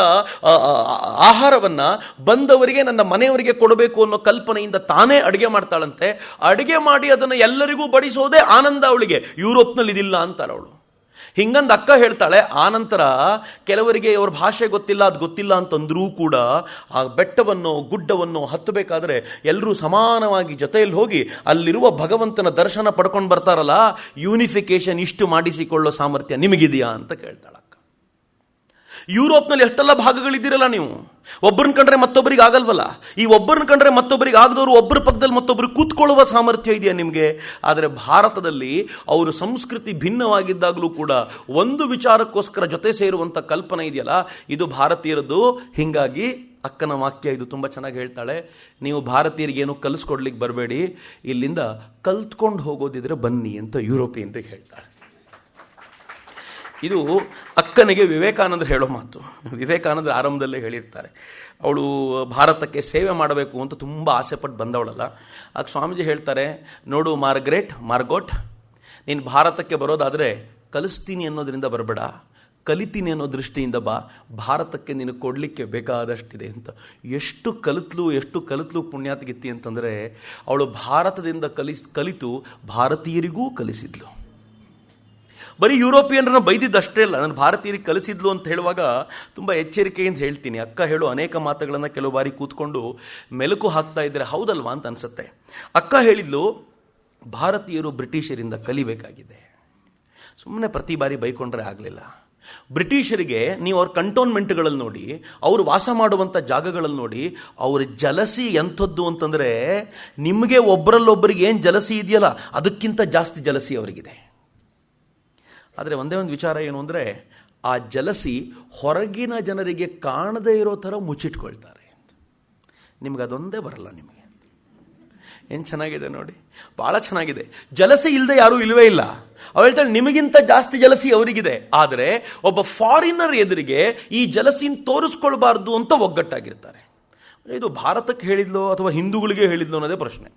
[SPEAKER 1] ಆಹಾರವನ್ನು ಬಂದವರಿಗೆ, ನನ್ನ ಮನೆಯವರಿಗೆ ಕೊಡಬೇಕು ಅನ್ನೋ ಕಲ್ಪನೆಯಿಂದ ತಾನೇ ಅಡುಗೆ ಮಾಡ್ತಾಳಂತೆ. ಅಡುಗೆ ಮಾಡಿ ಅದನ್ನು ಎಲ್ಲರಿಗೂ ಬಡಿಸೋದೇ ಆನಂದ ಅವಳಿಗೆ. ಯುರೋಪ್ನಲ್ಲಿ ಇದಿಲ್ಲ ಅಂತಾಳೆ ಅವಳು. ಹಿಂಗಂದು ಅಕ್ಕ ಹೇಳ್ತಾಳೆ. ಆನಂತರ ಕೆಲವರಿಗೆ ಅವ್ರ ಭಾಷೆ ಗೊತ್ತಿಲ್ಲ, ಅದು ಗೊತ್ತಿಲ್ಲ ಅಂತಂದ್ರೂ ಕೂಡ ಆ ಬೆಟ್ಟವನ್ನು ಗುಡ್ಡವನ್ನು ಹತ್ತಬೇಕಾದ್ರೆ ಎಲ್ಲರೂ ಸಮಾನವಾಗಿ ಜೊತೆಯಲ್ಲಿ ಹೋಗಿ ಅಲ್ಲಿರುವ ಭಗವಂತನ ದರ್ಶನ ಪಡ್ಕೊಂಡು ಬರ್ತಾರಲ್ಲ, ಯೂನಿಫಿಕೇಶನ್ ಇಷ್ಟು ಮಾಡಿಸಿಕೊಳ್ಳೋ ಸಾಮರ್ಥ್ಯ ನಿಮಗಿದೆಯಾ ಅಂತ ಕೇಳ್ತಾಳೆ ಅಕ್ಕ. ಯುರೋಪ್ನಲ್ಲಿ ಎಷ್ಟೆಲ್ಲ ಭಾಗಗಳಿದ್ದೀರಲ್ಲ ನೀವು, ಒಬ್ಬರನ್ನ ಕಂಡ್ರೆ ಮತ್ತೊಬ್ಬರಿಗೆ ಆಗಲ್ವಲ್ಲ. ಈ ಒಬ್ಬರನ್ನ ಕಂಡ್ರೆ ಮತ್ತೊಬ್ಬರಿಗೆ ಆಗದವರು ಒಬ್ಬರ ಪಕ್ಕದಲ್ಲಿ ಮತ್ತೊಬ್ಬರು ಕೂತ್ಕೊಳ್ಳುವ ಸಾಮರ್ಥ್ಯ ಇದೆಯಾ ನಿಮಗೆ? ಆದರೆ ಭಾರತದಲ್ಲಿ ಅವರು ಸಂಸ್ಕೃತಿ ಭಿನ್ನವಾಗಿದ್ದಾಗಲೂ ಕೂಡ ಒಂದು ವಿಚಾರಕ್ಕೋಸ್ಕರ ಜೊತೆ ಸೇರುವಂಥ ಕಲ್ಪನೆ ಇದೆಯಲ್ಲ, ಇದು ಭಾರತೀಯರದ್ದು. ಹೀಗಾಗಿ ಅಕ್ಕನ ವಾಕ್ಯ ಇದು ತುಂಬ ಚೆನ್ನಾಗಿ ಹೇಳ್ತಾಳೆ, ನೀವು ಭಾರತೀಯರಿಗೇನು ಕಲಿಸ್ಕೊಡ್ಲಿಕ್ಕೆ ಬರಬೇಡಿ, ಇಲ್ಲಿಂದ ಕಲ್ತ್ಕೊಂಡು ಹೋಗೋದಿದ್ರೆ ಬನ್ನಿ ಅಂತ ಯುರೋಪಿಯನ್ರಿಗೆ ಹೇಳ್ತಾಳೆ. ಇದು ಅಕ್ಕನಿಗೆ ವಿವೇಕಾನಂದರು ಹೇಳೋ ಮಾತು. ವಿವೇಕಾನಂದರು ಆರಂಭದಲ್ಲೇ ಹೇಳಿರ್ತಾರೆ, ಅವಳು ಭಾರತಕ್ಕೆ ಸೇವೆ ಮಾಡಬೇಕು ಅಂತ ತುಂಬ ಆಸೆಪಟ್ಟು ಬಂದವಳಲ್ಲ. ಆಗ ಸ್ವಾಮೀಜಿ ಹೇಳ್ತಾರೆ, ನೋಡು ಮಾರ್ಗೋಟ್, ನೀನು ಭಾರತಕ್ಕೆ ಬರೋದಾದರೆ ಕಲಿಸ್ತೀನಿ ಅನ್ನೋದ್ರಿಂದ ಬರಬೇಡ, ಕಲಿತೀನಿ ಅನ್ನೋ ದೃಷ್ಟಿಯಿಂದ ಬಾ. ಭಾರತಕ್ಕೆ ನೀನು ಕೊಡಲಿಕ್ಕೆ ಬೇಕಾದಷ್ಟಿದೆ ಅಂತ. ಎಷ್ಟು ಕಲಿತ್ಲು ಪುಣ್ಯಾತ್ಗಿತ್ತಿ ಅಂತಂದರೆ, ಅವಳು ಭಾರತದಿಂದ ಕಲಿತು ಭಾರತೀಯರಿಗೂ ಕಲಿಸಿದ್ಲು. ಬರೀ ಯುರೋಪಿಯನ್ರನ್ನ ಬೈದಿದ್ದಷ್ಟೇ ಅಲ್ಲ, ನಾನು ಭಾರತೀಯರಿಗೆ ಕಲಿಸಿದ್ಲು ಅಂತ ಹೇಳುವಾಗ ತುಂಬ ಎಚ್ಚರಿಕೆಯಿಂದ ಹೇಳ್ತೀನಿ. ಅಕ್ಕ ಹೇಳೋ ಅನೇಕ ಮಾತುಗಳನ್ನು ಕೆಲವು ಬಾರಿ ಕೂತ್ಕೊಂಡು ಮೆಲುಕು ಹಾಕ್ತಾ ಇದ್ದರೆ ಹೌದಲ್ವಾ ಅಂತ ಅನಿಸುತ್ತೆ. ಅಕ್ಕ ಹೇಳಿದ್ಲು, ಭಾರತೀಯರು ಬ್ರಿಟಿಷರಿಂದ ಕಲಿಬೇಕಾಗಿದೆ. ಸುಮ್ಮನೆ ಪ್ರತಿ ಬಾರಿ ಬೈಕೊಂಡ್ರೆ ಆಗಲಿಲ್ಲ. ಬ್ರಿಟಿಷರಿಗೆ ನೀವು ಅವ್ರ ಕಂಟೋನ್ಮೆಂಟ್ಗಳಲ್ಲಿ ನೋಡಿ, ಅವರು ವಾಸ ಮಾಡುವಂಥ ಜಾಗಗಳಲ್ಲಿ ನೋಡಿ, ಅವ್ರ ಜಲಸಿ ಎಂಥದ್ದು ಅಂತಂದರೆ, ನಿಮಗೆ ಒಬ್ಬರಲ್ಲೊಬ್ಬರಿಗೆ ಏನು ಜಲಸಿ ಇದೆಯಲ್ಲ ಅದಕ್ಕಿಂತ ಜಾಸ್ತಿ ಜಲಸಿ ಅವರಿಗಿದೆ. ಆದರೆ ಒಂದೇ ಒಂದು ವಿಚಾರ ಏನು ಅಂದರೆ, ಆ ಜಲಸಿ ಹೊರಗಿನ ಜನರಿಗೆ ಕಾಣದೇ ಇರೋ ಥರ ಮುಚ್ಚಿಟ್ಕೊಳ್ತಾರೆ. ನಿಮ್ಗೆ ಅದೊಂದೇ ಬರಲ್ಲ. ನಿಮಗೆ ಏನು ಚೆನ್ನಾಗಿದೆ ನೋಡಿ, ಭಾಳ ಚೆನ್ನಾಗಿದೆ. ಜಲಸಿ ಇಲ್ಲದೆ ಯಾರೂ ಇಲ್ಲವೇ ಇಲ್ಲ. ಅವ್ರು ಹೇಳ್ತಾಳೆ, ನಿಮಗಿಂತ ಜಾಸ್ತಿ ಜಲಸಿ ಅವರಿಗಿದೆ. ಆದರೆ ಒಬ್ಬ ಫಾರಿನರ್ ಎದುರಿಗೆ ಈ ಜಲಸಿನ ತೋರಿಸ್ಕೊಳ್ಬಾರ್ದು ಅಂತ ಒಗ್ಗಟ್ಟಾಗಿರ್ತಾರೆ. ಇದು ಭಾರತಕ್ಕೆ ಹೇಳಿದ್ಲೋ ಅಥವಾ ಹಿಂದೂಗಳಿಗೆ ಹೇಳಿದ್ಲೋ ಅನ್ನೋದೇ ಪ್ರಶ್ನೆ.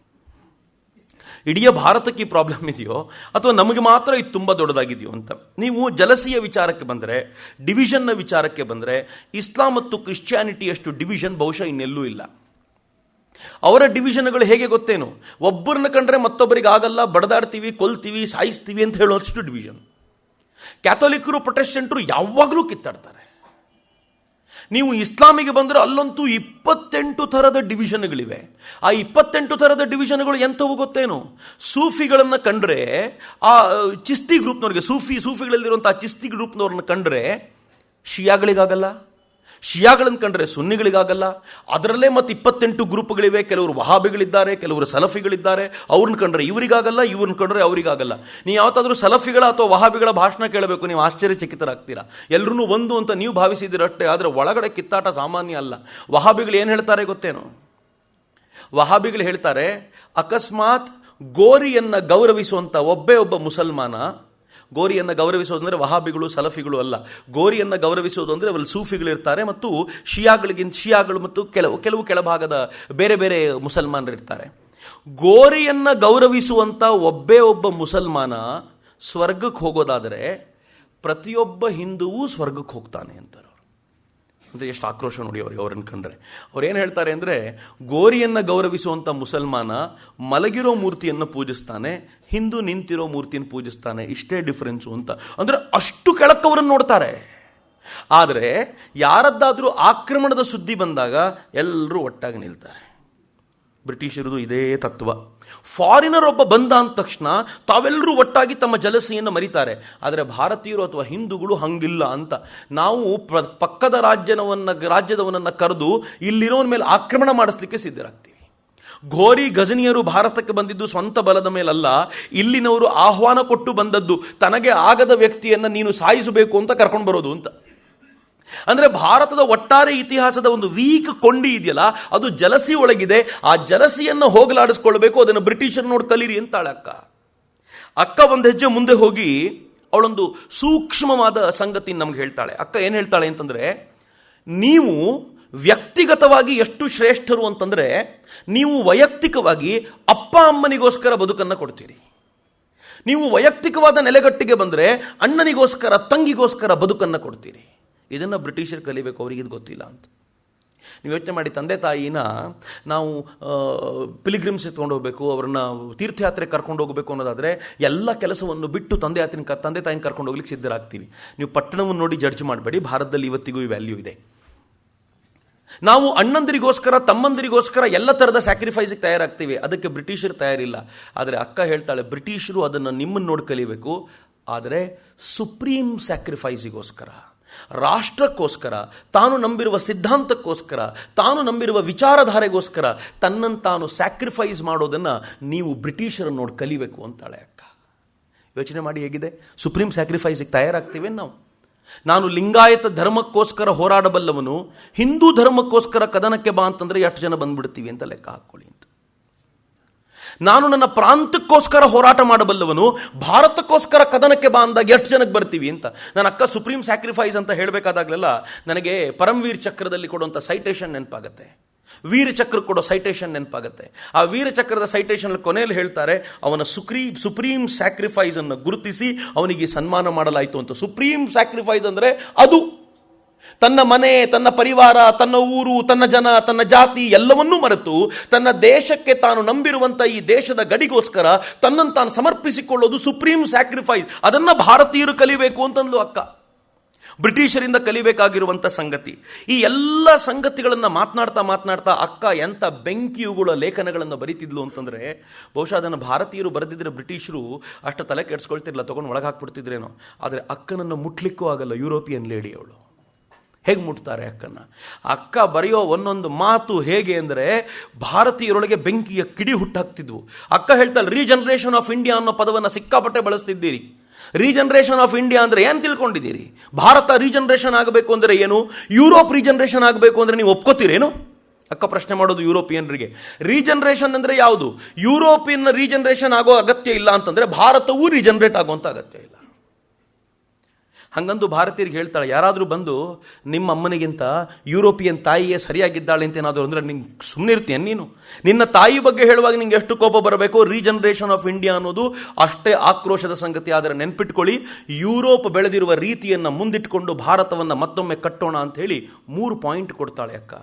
[SPEAKER 1] ಇಡೀ ಭಾರತಕ್ಕೆ ಈ ಪ್ರಾಬ್ಲಮ್ ಇದೆಯೋ ಅಥವಾ ನಮಗೆ ಮಾತ್ರ ಇದು ತುಂಬ ದೊಡ್ಡದಾಗಿದೆಯೋ ಅಂತ. ನೀವು ಜಲಸಿಯ ವಿಚಾರಕ್ಕೆ ಬಂದರೆ, ಡಿವಿಷನ್ನ ವಿಚಾರಕ್ಕೆ ಬಂದರೆ, ಇಸ್ಲಾಂ ಮತ್ತು ಕ್ರಿಶ್ಚಿಯಾನಿಟಿಯಷ್ಟು ಡಿವಿಷನ್ ಬಹುಶಃ ಇನ್ನೆಲ್ಲೂ ಇಲ್ಲ. ಅವರ ಡಿವಿಷನ್ಗಳು ಹೇಗೆ ಗೊತ್ತೇನು, ಒಬ್ಬರನ್ನ ಕಂಡ್ರೆ ಮತ್ತೊಬ್ಬರಿಗೆ ಆಗಲ್ಲ, ಬಡದಾಡ್ತೀವಿ, ಕೊಲ್ತೀವಿ, ಸಾಯಿಸ್ತೀವಿ ಅಂತ ಹೇಳೋಷ್ಟು ಡಿವಿಷನ್. ಕ್ಯಾಥೋಲಿಕರು ಪ್ರೊಟೆಸ್ಟೆಂಟರು ಯಾವಾಗಲೂ ಕಿತ್ತಾಡ್ತಾರೆ. ನೀವು ಇಸ್ಲಾಮಿಗೆ ಬಂದರೆ ಅಲ್ಲಂತೂ 28 ಥರದ ಡಿವಿಷನ್ಗಳಿವೆ. ಆ 28 ಥರದ ಡಿವಿಷನ್ಗಳು ಎಂಥವು ಗೊತ್ತೇನು? ಸೂಫಿಗಳನ್ನು ಕಂಡ್ರೆ, ಆ ಚಿಸ್ತಿ ಗ್ರೂಪ್ನವ್ರಿಗೆ, ಸೂಫಿಗಳಲ್ಲಿರುವಂಥ ಆ ಚಿಸ್ತಿ ಗ್ರೂಪ್ನವ್ರನ್ನ ಕಂಡ್ರೆ ಶಿಯಾಗಳಿಗಾಗಲ್ಲ, ಶಿಯಾಗಳನ್ನು ಕಂಡ್ರೆ ಸುನ್ನಿಗಳಿಗಾಗಲ್ಲ. ಅದರಲ್ಲೇ ಮತ್ತೆ 28 ಗ್ರೂಪ್ಗಳಿವೆ. ಕೆಲವರು ವಹಾಬಿಗಳಿದ್ದಾರೆ, ಕೆಲವರು ಸಲಫಿಗಳಿದ್ದಾರೆ. ಅವ್ರನ್ನ ಕಂಡ್ರೆ ಇವರಿಗಾಗಲ್ಲ, ಇವ್ರನ್ನ ಕಂಡ್ರೆ ಅವರಿಗಾಗಲ್ಲ. ನೀವು ಯಾವತ್ತಾದ್ರೂ ಸಲಫಿಗಳ ಅಥವಾ ವಹಾಬಿಗಳ ಭಾಷಣ ಕೇಳಬೇಕು, ನೀವು ಆಶ್ಚರ್ಯಚಕಿತರಾಗ್ತೀರಾ. ಎಲ್ಲರೂ ಒಂದು ಅಂತ ನೀವು ಭಾವಿಸಿದಿರಷ್ಟೇ, ಆದರೆ ಒಳಗಡೆ ಕಿತ್ತಾಟ ಸಾಮಾನ್ಯ ಅಲ್ಲ. ವಹಾಬಿಗಳು ಏನು ಹೇಳ್ತಾರೆ ಗೊತ್ತೇನು? ವಹಾಬಿಗಳು ಹೇಳ್ತಾರೆ, ಅಕಸ್ಮಾತ್ ಗೋರಿಯನ್ನು ಗೌರವಿಸುವಂಥ ಒಬ್ಬ ಮುಸಲ್ಮಾನ, ಗೋರಿಯನ್ನು ಗೌರವಿಸೋದಂದರೆ ವಹಾಬಿಗಳು ಸಲಫಿಗಳು ಅಲ್ಲ. ಗೋರಿಯನ್ನು ಗೌರವಿಸೋದು ಅಂದರೆ ಅವರಲ್ಲಿ ಸೂಫಿಗಳಿರ್ತಾರೆ ಮತ್ತು ಶಿಯಾಗಳು ಮತ್ತು ಕೆಲವು ಕೆಳಭಾಗದ ಬೇರೆ ಬೇರೆ ಮುಸಲ್ಮಾನರು ಇರ್ತಾರೆ. ಗೋರಿಯನ್ನು ಗೌರವಿಸುವಂಥ ಒಬ್ಬ ಮುಸಲ್ಮಾನ ಸ್ವರ್ಗಕ್ಕೆ ಹೋಗೋದಾದರೆ ಪ್ರತಿಯೊಬ್ಬ ಹಿಂದುವೂ ಸ್ವರ್ಗಕ್ಕೆ ಹೋಗ್ತಾನೆ ಅಂತಾರೆ. ಅಂದರೆ ಎಷ್ಟು ಆಕ್ರೋಶ ನೋಡಿ ಅವ್ರನ್ನ ಕಂಡ್ರೆ. ಅವ್ರೇನು ಹೇಳ್ತಾರೆ ಅಂದರೆ, ಗೋರಿಯನ್ನು ಗೌರವಿಸುವಂಥ ಮುಸಲ್ಮಾನ ಮಲಗಿರೋ ಮೂರ್ತಿಯನ್ನು ಪೂಜಿಸ್ತಾನೆ, ಹಿಂದೂ ನಿಂತಿರೋ ಮೂರ್ತಿಯನ್ನು ಪೂಜಿಸ್ತಾನೆ, ಇಷ್ಟೇ ಡಿಫರೆನ್ಸು ಅಂತ. ಅಂದರೆ ಅಷ್ಟು ಕೆಳಕ್ಕವರನ್ನು ನೋಡ್ತಾರೆ. ಆದರೆ ಯಾರದ್ದಾದರೂ ಆಕ್ರಮಣದ ಸುದ್ದಿ ಬಂದಾಗ ಎಲ್ಲರೂ ಒಟ್ಟಾಗಿ ನಿಲ್ತಾರೆ. ಬ್ರಿಟಿಷರದು ಇದೇ ತತ್ವ. ಫಾರಿನರ್ ಒಬ್ಬ ಬಂದ ಅಂದ ತಕ್ಷಣ ತಾವೆಲ್ಲರೂ ಒಟ್ಟಾಗಿ ತಮ್ಮ ಜಲಸಿಯನ್ನು ಮರಿತಾರೆ. ಆದರೆ ಭಾರತೀಯರು ಅಥವಾ ಹಿಂದೂಗಳು ಹಂಗಿಲ್ಲ ಅಂತ. ನಾವು ಪಕ್ಕದ ರಾಜ್ಯದವನನ್ನು ಕರೆದು ಇಲ್ಲಿರೋನ ಮೇಲೆ ಆಕ್ರಮಣ ಮಾಡಿಸ್ಲಿಕ್ಕೆ ಸಿದ್ಧರಾಗ್ತೀವಿ. ಘೋರಿ ಗಜನಿಯರು ಭಾರತಕ್ಕೆ ಬಂದಿದ್ದು ಸ್ವಂತ ಬಲದ ಮೇಲಲ್ಲ, ಇಲ್ಲಿನವರು ಆಹ್ವಾನ ಕೊಟ್ಟು ಬಂದದ್ದು. ತನಗೆ ಆಗದ ವ್ಯಕ್ತಿಯನ್ನು ನೀನು ಸಾಯಿಸಬೇಕು ಅಂತ ಕರ್ಕೊಂಡು ಬರೋದು ಅಂತ. ಅಂದ್ರೆ ಭಾರತದ ಒಟ್ಟಾರೆ ಇತಿಹಾಸದ ಒಂದು ವೀಕ್ ಕೊಂಡಿ ಇದೆಯಲ್ಲ, ಅದು ಜಲಸಿ ಒಳಗಿದೆ. ಆ ಜಲಸಿಯನ್ನು ಹೋಗಲಾಡಿಸ್ಕೊಳ್ಬೇಕು, ಅದನ್ನು ಬ್ರಿಟಿಷರ್ ನೋಡಿ ಕಲೀರಿ ಅಂತಾಳೆ ಅಕ್ಕ ಒಂದು ಹೆಜ್ಜೆ ಮುಂದೆ ಹೋಗಿ ಅವಳೊಂದು ಸೂಕ್ಷ್ಮವಾದ ಸಂಗತಿ ನಮ್ಗೆ ಹೇಳ್ತಾಳೆ. ಅಕ್ಕ ಏನು ಹೇಳ್ತಾಳೆ ಅಂತಂದ್ರೆ, ನೀವು ವ್ಯಕ್ತಿಗತವಾಗಿ ಎಷ್ಟು ಶ್ರೇಷ್ಠರು ಅಂತಂದ್ರೆ, ನೀವು ವೈಯಕ್ತಿಕವಾಗಿ ಅಪ್ಪ ಅಮ್ಮನಿಗೋಸ್ಕರ ಬದುಕನ್ನು ಕೊಡ್ತೀರಿ. ನೀವು ವೈಯಕ್ತಿಕವಾದ ನೆಲೆಗಟ್ಟಿಗೆ ಬಂದರೆ ಅಣ್ಣನಿಗೋಸ್ಕರ ತಂಗಿಗೋಸ್ಕರ ಬದುಕನ್ನು ಕೊಡ್ತೀರಿ. ಇದನ್ನು ಬ್ರಿಟಿಷರು ಕಲಿಬೇಕು, ಅವರಿಗೆ ಇದು ಗೊತ್ತಿಲ್ಲ ಅಂತ. ನೀವು ಯೋಚನೆ ಮಾಡಿ, ತಂದೆ ತಾಯಿನ ನಾವು ಪಿಲಿಗ್ರಿಮ್ಸ್ ಎತ್ಕೊಂಡು ಹೋಗಬೇಕು, ಅವ್ರನ್ನ ತೀರ್ಥಯಾತ್ರೆ ಕರ್ಕೊಂಡು ಹೋಗಬೇಕು ಅನ್ನೋದಾದರೆ ಎಲ್ಲ ಕೆಲಸವನ್ನು ಬಿಟ್ಟು ತಂದೆ ತಾಯಿನ ಕರ್ಕೊಂಡು ಹೋಗ್ಲಿಕ್ಕೆ ಸಿದ್ಧರಾಗ್ತೀವಿ. ನೀವು ಪಟ್ಟಣವನ್ನು ನೋಡಿ ಜಡ್ಜ್ ಮಾಡಬೇಡಿ, ಭಾರತದಲ್ಲಿ ಇವತ್ತಿಗೂ ಈ ವ್ಯಾಲ್ಯೂ ಇದೆ. ನಾವು ಅಣ್ಣಂದಿರಿಗೋಸ್ಕರ ತಮ್ಮಂದಿರಿಗೋಸ್ಕರ ಎಲ್ಲ ಥರದ ಸ್ಯಾಕ್ರಿಫೈಸಿಗೆ ತಯಾರಾಗ್ತೀವಿ, ಅದಕ್ಕೆ ಬ್ರಿಟಿಷರು ತಯಾರಿಲ್ಲ. ಆದರೆ ಅಕ್ಕ ಹೇಳ್ತಾಳೆ, ಬ್ರಿಟಿಷರು ಅದನ್ನು ನಿಮ್ಮನ್ನು ನೋಡಿ ಕಲಿಬೇಕು, ಆದರೆ ಸುಪ್ರೀಂ ಸ್ಯಾಕ್ರಿಫೈಸಿಗೋಸ್ಕರ, ರಾಷ್ಟ್ರಕ್ಕೋಸ್ಕರ, ತಾನು ನಂಬಿರುವ ಸಿದ್ಧಾಂತಕ್ಕೋಸ್ಕರ, ತಾನು ನಂಬಿರುವ ವಿಚಾರಧಾರೆಗೋಸ್ಕರ ತನ್ನನ್ನು ತಾನು ಸ್ಯಾಕ್ರಿಫೈಸ್ ಮಾಡೋದನ್ನು ನೀವು ಬ್ರಿಟಿಷರನ್ನು ನೋಡಿ ಕಲಿಬೇಕು ಅಂತಾಳೆ ಅಕ್ಕ. ಯೋಚನೆ ಮಾಡಿ ಹೇಗಿದೆ, ಸುಪ್ರೀಂ ಸ್ಯಾಕ್ರಿಫೈಸಿಗೆ ತಯಾರಾಗ್ತೀವಿ ನಾವು. ನಾನು ಲಿಂಗಾಯತ ಧರ್ಮಕ್ಕೋಸ್ಕರ ಹೋರಾಡಬಲ್ಲವನು ಹಿಂದೂ ಧರ್ಮಕ್ಕೋಸ್ಕರ ಕದನಕ್ಕೆ ಬಾ ಅಂತಂದ್ರೆ ಎಷ್ಟು ಜನ ಬಂದ್ಬಿಡ್ತೀವಿ ಅಂತ ಲೆಕ್ಕ ಹಾಕೊಳ್ಳಿ ಅಂತ. ನಾನು ನನ್ನ ಪ್ರಾಂತಕ್ಕೋಸ್ಕರ ಹೋರಾಟ ಮಾಡಬಲ್ಲವನು ಭಾರತಕ್ಕೋಸ್ಕರ ಕದನಕ್ಕೆ ಬಾ ಅಂದಾಗ ಎಷ್ಟು ಜನಕ್ಕೆ ಬರ್ತೀವಿ ಅಂತ. ನನ್ನ ಅಕ್ಕ ಸುಪ್ರೀಂ ಸ್ಯಾಕ್ರಿಫೈಸ್ ಅಂತ ಹೇಳಬೇಕಾದಾಗಲೆಲ್ಲ ನನಗೆ ಪರಮವೀರ್ ಚಕ್ರದಲ್ಲಿ ಕೊಡುವಂಥ ಸೈಟೇಷನ್ ನೆನಪಾಗತ್ತೆ, ವೀರ ಚಕ್ರ ಕೊಡೋ ಸೈಟೇಷನ್ ನೆನಪಾಗುತ್ತೆ. ಆ ವೀರ ಚಕ್ರದ ಸೈಟೇಷನ್ ಕೊನೆಯಲ್ಲಿ ಹೇಳ್ತಾರೆ, ಅವನ ಸುಪ್ರೀಂ ಸ್ಯಾಕ್ರಿಫೈಸ್ ಅನ್ನು ಗುರುತಿಸಿ ಅವನಿಗೆ ಸನ್ಮಾನ ಮಾಡಲಾಯಿತು ಅಂತ. ಸುಪ್ರೀಂ ಸ್ಯಾಕ್ರಿಫೈಸ್ ಅಂದ್ರೆ ಅದು ತನ್ನ ಮನೆ, ತನ್ನ ಪರಿವಾರ, ತನ್ನ ಊರು, ತನ್ನ ಜನ, ತನ್ನ ಜಾತಿ ಎಲ್ಲವನ್ನೂ ಮರೆತು ತನ್ನ ದೇಶಕ್ಕೆ ತಾನು ನಂಬಿರುವಂತ ಈ ದೇಶದ ಗಡಿಗೋಸ್ಕರ ತನ್ನನ್ನು ತಾನು ಸಮರ್ಪಿಸಿಕೊಳ್ಳೋದು ಸುಪ್ರೀಂ ಸ್ಯಾಕ್ರಿಫೈಸ್. ಅದನ್ನ ಭಾರತೀಯರು ಕಲಿಬೇಕು ಅಂತಂದ್ಲು ಅಕ್ಕ. ಬ್ರಿಟಿಷರಿಂದ ಕಲಿಬೇಕಾಗಿರುವಂಥ ಸಂಗತಿ. ಈ ಎಲ್ಲ ಸಂಗತಿಗಳನ್ನು ಮಾತನಾಡ್ತಾ ಅಕ್ಕ ಎಂಥ ಬೆಂಕಿಯುಗಳ ಲೇಖನಗಳನ್ನು ಬರೀತಿದ್ಲು ಅಂತಂದರೆ, ಬಹುಶಃ ಅದನ್ನು ಭಾರತೀಯರು ಬರೆದಿದ್ದರೆ ಬ್ರಿಟಿಷರು ಅಷ್ಟು ತಲೆ ಕೆಡಿಸ್ಕೊಳ್ತಿರಲಿಲ್ಲ, ತೊಗೊಂಡು ಒಳಗೆ ಹಾಕ್ಬಿಡ್ತಿದ್ರೇನೋ. ಆದರೆ ಅಕ್ಕನನ್ನು ಮುಟ್ಲಿಕ್ಕೂ ಆಗಲ್ಲ ಯುರೋಪಿಯನ್ ಲೇಡಿ ಅವಳು. ಹೇಗೆ ಮುಟ್ತಾರೆ ಅಕ್ಕನ? ಅಕ್ಕ ಬರೆಯೋ ಒಂದೊಂದು ಮಾತು ಹೇಗೆ ಅಂದರೆ ಭಾರತೀಯರೊಳಗೆ ಬೆಂಕಿಯ ಕಿಡಿ ಹುಟ್ಟಾಕ್ತಿದ್ವು. ಅಕ್ಕ ಹೇಳ್ತಾಳೆ, ರೀಜನರೇಷನ್ ಆಫ್ ಇಂಡಿಯಾ ಅನ್ನೋ ಪದವನ್ನು ಸಿಕ್ಕಾಪಟ್ಟೆ ಬಳಸ್ತಿದ್ದೀರಿ. ರೀಜನರೇಷನ್ ಆಫ್ ಇಂಡಿಯಾ ಅಂದ್ರೆ ಏನು ತಿಳ್ಕೊಂಡಿದ್ದೀರಿ? ಭಾರತ ರೀಜನರೇಷನ್ ಆಗಬೇಕು ಅಂದರೆ ಏನು? ಯುರೋಪ್ ರೀಜನರೇಷನ್ ಆಗಬೇಕು ಅಂದರೆ ನೀವು ಒಪ್ಕೋತೀರೇನು? ಅಕ್ಕ ಪ್ರಶ್ನೆ ಮಾಡೋದು ಯುರೋಪಿಯನ್ರಿಗೆ. ರೀಜನರೇಷನ್ ಅಂದ್ರೆ ಯಾವುದು? ಯುರೋಪಿಯನ್ ರೀಜನರೇಷನ್ ಆಗೋ ಅಗತ್ಯ ಇಲ್ಲ ಅಂತಂದ್ರೆ ಭಾರತವೂ ರೀಜನರೇಟ್ ಆಗುವಂತ ಅಗತ್ಯ ಇಲ್ಲ. ಹಂಗಂದು ಭಾರತೀಯರಿಗೆ ಹೇಳ್ತಾಳೆ, ಯಾರಾದರೂ ಬಂದು ನಿಮ್ಮ ಅಮ್ಮನಿಗಿಂತ ಯುರೋಪಿಯನ್ ತಾಯಿಯೇ ಸರಿಯಾಗಿದ್ದಾಳೆ ಅಂತ ಏನಾದರೂ ಅಂದ್ರೆ ನಿಂಗೆ ಸುಮ್ಮನೆ ಇರ್ತೀಯ ನೀನು? ನಿನ್ನ ತಾಯಿ ಬಗ್ಗೆ ಹೇಳುವಾಗ ನಿಂಗೆ ಎಷ್ಟು ಕೋಪ ಬರಬೇಕು. ರೀಜನರೇಷನ್ ಆಫ್ ಇಂಡಿಯಾ ಅನ್ನೋದು ಅಷ್ಟೇ ಆಕ್ರೋಶದ ಸಂಗತಿ. ಆದರೆ ನೆನ್ಪಿಟ್ಕೊಳ್ಳಿ, ಯುರೋಪ್ ಬೆಳೆದಿರುವ ರೀತಿಯನ್ನು ಮುಂದಿಟ್ಟುಕೊಂಡು ಭಾರತವನ್ನು ಮತ್ತೊಮ್ಮೆ ಕಟ್ಟೋಣ ಅಂತ ಹೇಳಿ 3 ಪಾಯಿಂಟ್ ಕೊಡ್ತಾಳೆ ಅಕ್ಕ.